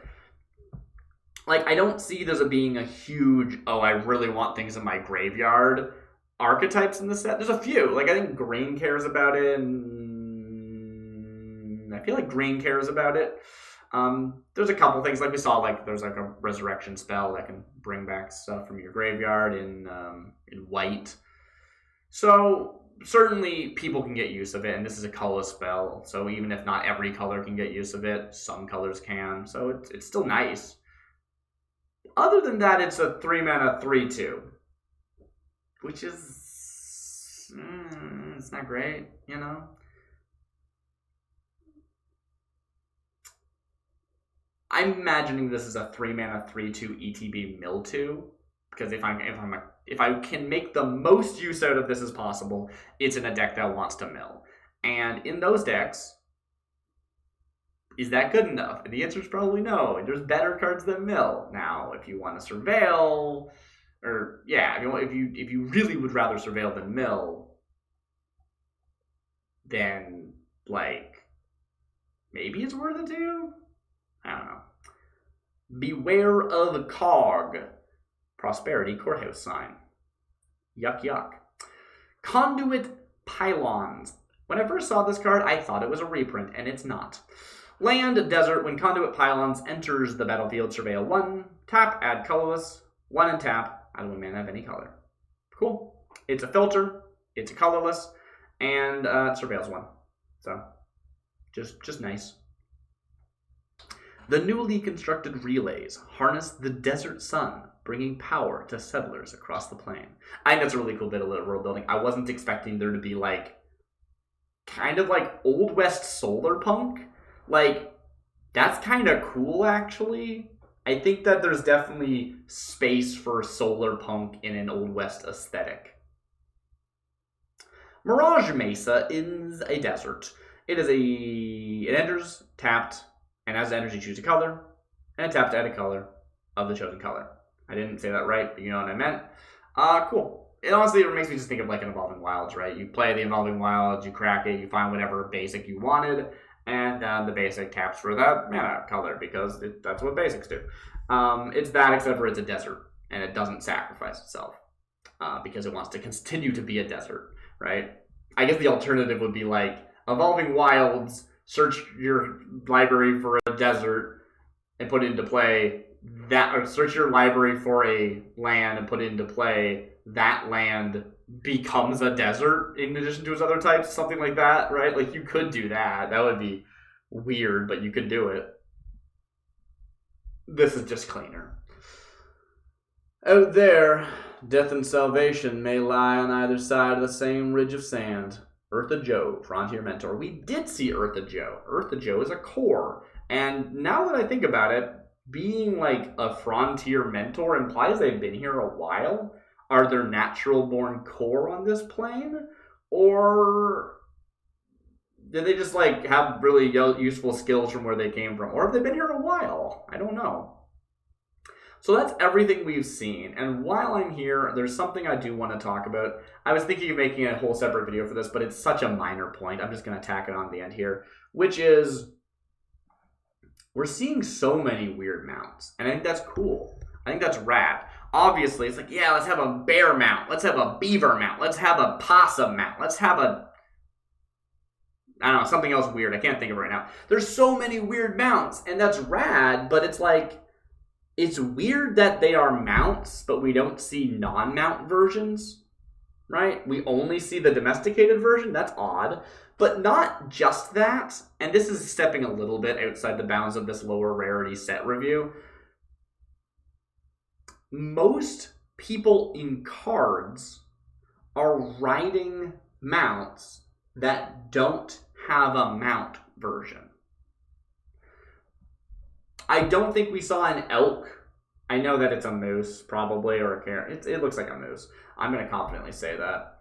Speaker 2: Like, I don't see this as being a huge, oh, I really want things in my graveyard archetypes in the set. There's a few. Like, I think green cares about it, and I feel like green cares about it. There's a couple things, like we saw, like there's like a resurrection spell that can bring back stuff from your graveyard in white. So certainly people can get use of it, and this is a color spell, so even if not every color can get use of it, some colors can, so it's still nice. Other than that, it's a 3-mana 3/2, which is it's not great, you know. I'm imagining this is a 3-mana 3/2 ETB mill 2, because if I can make the most use out of this as possible, it's in a deck that wants to mill. And in those decks, is that good enough? The answer is probably no. There's better cards than mill. Now, if you want to surveil, or yeah, if you really would rather surveil than mill, then like maybe it's worth it too. I don't know. Beware of Cog. Prosperity Courthouse sign. Yuck, yuck. Conduit Pylons. When I first saw this card, I thought it was a reprint, and it's not. Land, desert. When Conduit Pylons enters the battlefield, surveil 1. Tap, add colorless. 1 and tap, add 1 mana of any color. Cool. It's a filter. It's a colorless. And it surveils 1. So, just nice. The newly constructed relays harness the desert sun, bringing power to settlers across the plain. I think that's a really cool bit of world building. I wasn't expecting there to be like, kind of like Old West solar punk. Like, that's kind of cool, actually. I think that there's definitely space for solar punk in an Old West aesthetic. Mirage Mesa is a desert. It enters tapped, and as energy, choose a color, and tap to add a color of the chosen color. I didn't say that right, but you know what I meant. Cool. It honestly makes me just think of like an Evolving Wilds, right? You play the Evolving Wilds, you crack it, you find whatever basic you wanted, and then the basic taps for that mana color, because that's what basics do. It's that, except for it's a desert, and it doesn't sacrifice itself, because it wants to continue to be a desert, right? I guess the alternative would be like, Evolving Wilds, search your library for a desert, and put it into play, that, or search your library for a land and put it into play, that land becomes a desert in addition to its other types, something like that, right? Like, you could do that. That would be weird, but you could do it. This is just cleaner. Out there, death and salvation may lie on either side of the same ridge of sand. Eartha Joe, Frontier Mentor. We did see Eartha Joe. Eartha Joe is a core. And now that I think about it, being like a Frontier Mentor implies they've been here a while. Are there natural born core on this plane? Or did they just like have really useful skills from where they came from? Or have they been here a while? I don't know. So that's everything we've seen. And while I'm here, there's something I do want to talk about. I was thinking of making a whole separate video for this, but it's such a minor point. I'm just going to tack it on the end here, which is we're seeing so many weird mounts. And I think that's cool. I think that's rad. Obviously, it's like, yeah, let's have a bear mount. Let's have a beaver mount. Let's have a possum mount. Let's have a, I don't know, something else weird. I can't think of it right now. There's so many weird mounts, and that's rad, but it's like, it's weird that they are mounts, but we don't see non-mount versions, right? We only see the domesticated version. That's odd. But not just that, and this is stepping a little bit outside the bounds of this lower rarity set review. Most people in cards are riding mounts that don't have a mount version. I don't think we saw an elk. I know that it's a moose, probably, or a carrot. It looks like a moose. I'm going to confidently say that.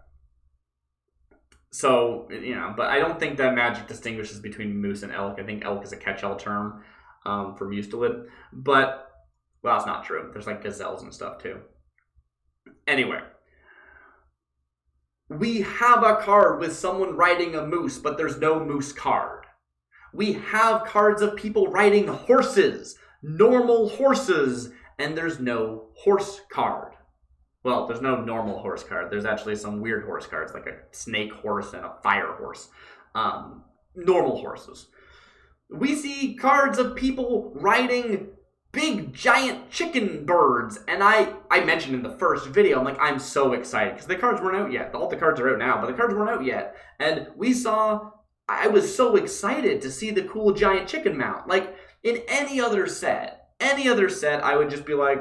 Speaker 2: So, you know, but I don't think that Magic distinguishes between moose and elk. I think elk is a catch-all term for mustelid. But, well, that's not true. There's like gazelles and stuff too. Anyway, we have a card with someone riding a moose, but there's no moose card. We have cards of people riding horses, normal horses, and there's no horse card. Well, there's no normal horse card. There's actually some weird horse cards, like a snake horse and a fire horse. Normal horses. We see cards of people riding big, giant chicken birds. And I mentioned in the first video, I'm like, I'm so excited. Because the cards weren't out yet. All the cards are out now, but the cards weren't out yet. And I was so excited to see the cool giant chicken mount. Like, in any other set, I would just be like,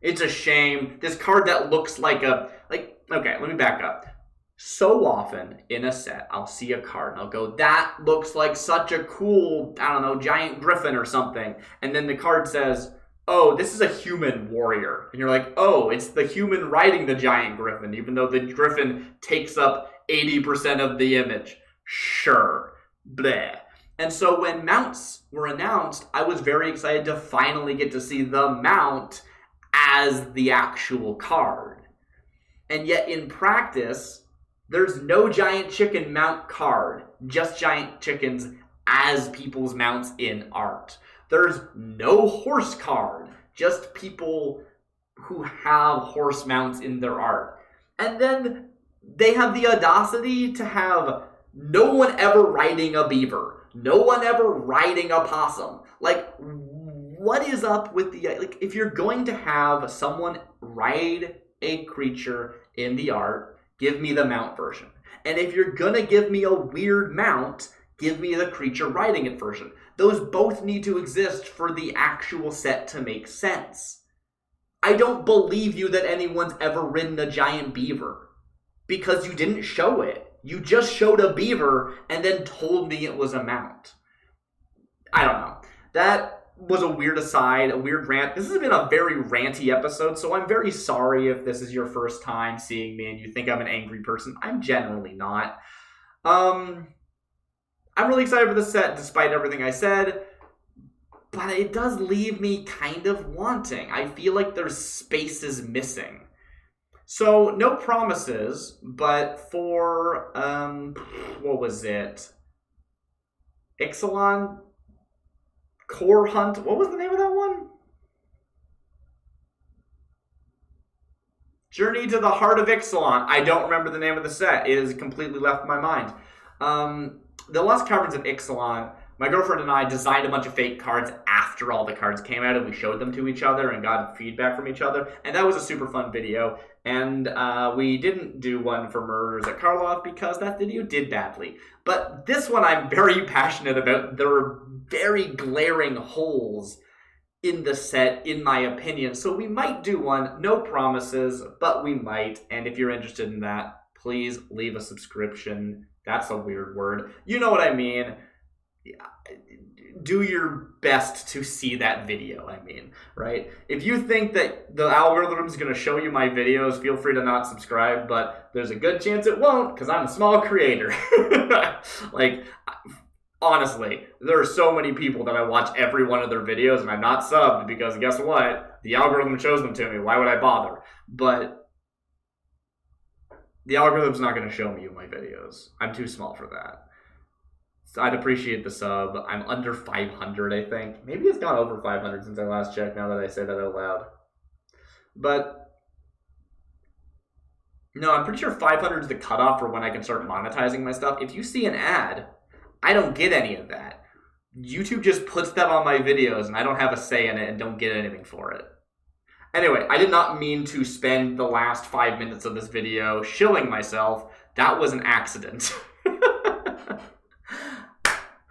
Speaker 2: it's a shame. This card that looks like okay, let me back up. So often in a set, I'll see a card and I'll go, that looks like such a cool, I don't know, giant griffin or something. And then the card says, oh, this is a human warrior. And you're like, oh, it's the human riding the giant griffin, even though the griffin takes up 80% of the image. Sure. Bleh. And so when mounts were announced, I was very excited to finally get to see the mount as the actual card. And yet in practice, there's no giant chicken mount card, just giant chickens as people's mounts in art. There's no horse card, just people who have horse mounts in their art. And then they have the audacity to have no one ever riding a beaver, no one ever riding a possum. Like, what is up with if you're going to have someone ride a creature in the art, give me the mount version. And if you're gonna give me a weird mount, give me the creature riding it version. Those both need to exist for the actual set to make sense. I don't believe you that anyone's ever ridden a giant beaver, because you didn't show it. You just showed a beaver and then told me it was a mount. I don't know. That was a weird aside, a weird rant. This has been a very ranty episode, so I'm very sorry if this is your first time seeing me and you think I'm an angry person. I'm generally not. I'm really excited for the set, despite everything I said. But it does leave me kind of wanting. I feel like there's spaces missing. So, no promises, but for, what was it? Ixalan? Core Hunt? What was the name of that one? Journey to the Heart of Ixalan. I don't remember the name of the set. It has completely left my mind. The Lost Caverns of Ixalan, my girlfriend and I designed a bunch of fake cards after all the cards came out, and we showed them to each other and got feedback from each other, and that was a super fun video. And we didn't do one for Murders at Karlov because that video did badly. But this one I'm very passionate about. There are very glaring holes in the set, in my opinion. So we might do one. No promises, but we might. And if you're interested in that, please leave a subscription. That's a weird word. You know what I mean. Do your best to see that video, I mean, right? If you think that the algorithm's going to show you my videos, feel free to not subscribe, but there's a good chance it won't, because I'm a small creator. Like, honestly, there are so many people that I watch every one of their videos, and I'm not subbed, because guess what? The algorithm shows them to me. Why would I bother? But the algorithm's not going to show me my videos. I'm too small for that. I'd appreciate the sub. I'm under 500, I think. Maybe it's gone over 500 since I last checked, now that I say that out loud. But no, I'm pretty sure 500 is the cutoff for when I can start monetizing my stuff. If you see an ad, I don't get any of that. YouTube just puts that on my videos, and I don't have a say in it and don't get anything for it. Anyway, I did not mean to spend the last 5 minutes of this video shilling myself. That was an accident.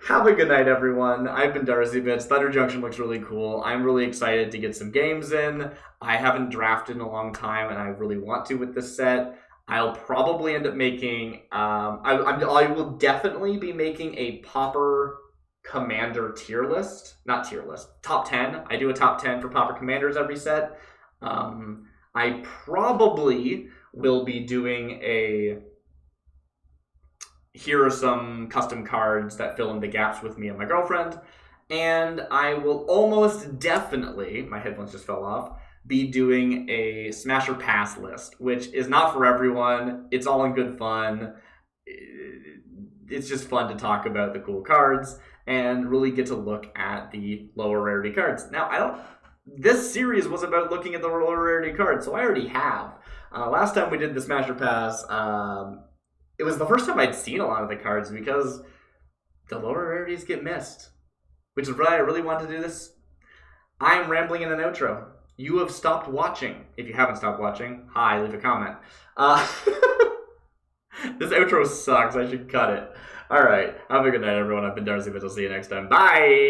Speaker 2: Have a good night, everyone. I've been Darcy Bits. Thunder Junction looks really cool. I'm really excited to get some games in. I haven't drafted in a long time, and I really want to with this set. I'll probably end up making... I will definitely be making a Pauper Commander tier list. Not tier list. Top 10. I do a top 10 for Pauper Commanders every set. I probably will be doing a... Here are some custom cards that fill in the gaps with me and my girlfriend. And I will almost definitely, my headphones just fell off, be doing a Smash or Pass list, which is not for everyone. It's all in good fun. It's just fun to talk about the cool cards and really get to look at the lower rarity cards. Now, this series was about looking at the lower rarity cards, so I already have. Last time we did the Smash or Pass, it was the first time I'd seen a lot of the cards because the lower rarities get missed, which is why I really wanted to do this. I'm rambling in an outro. You have stopped watching. If you haven't stopped watching, hi, leave a comment. This outro sucks. I should cut it. All right. Have a good night, everyone. I've been Darcy, but I'll see you next time. Bye!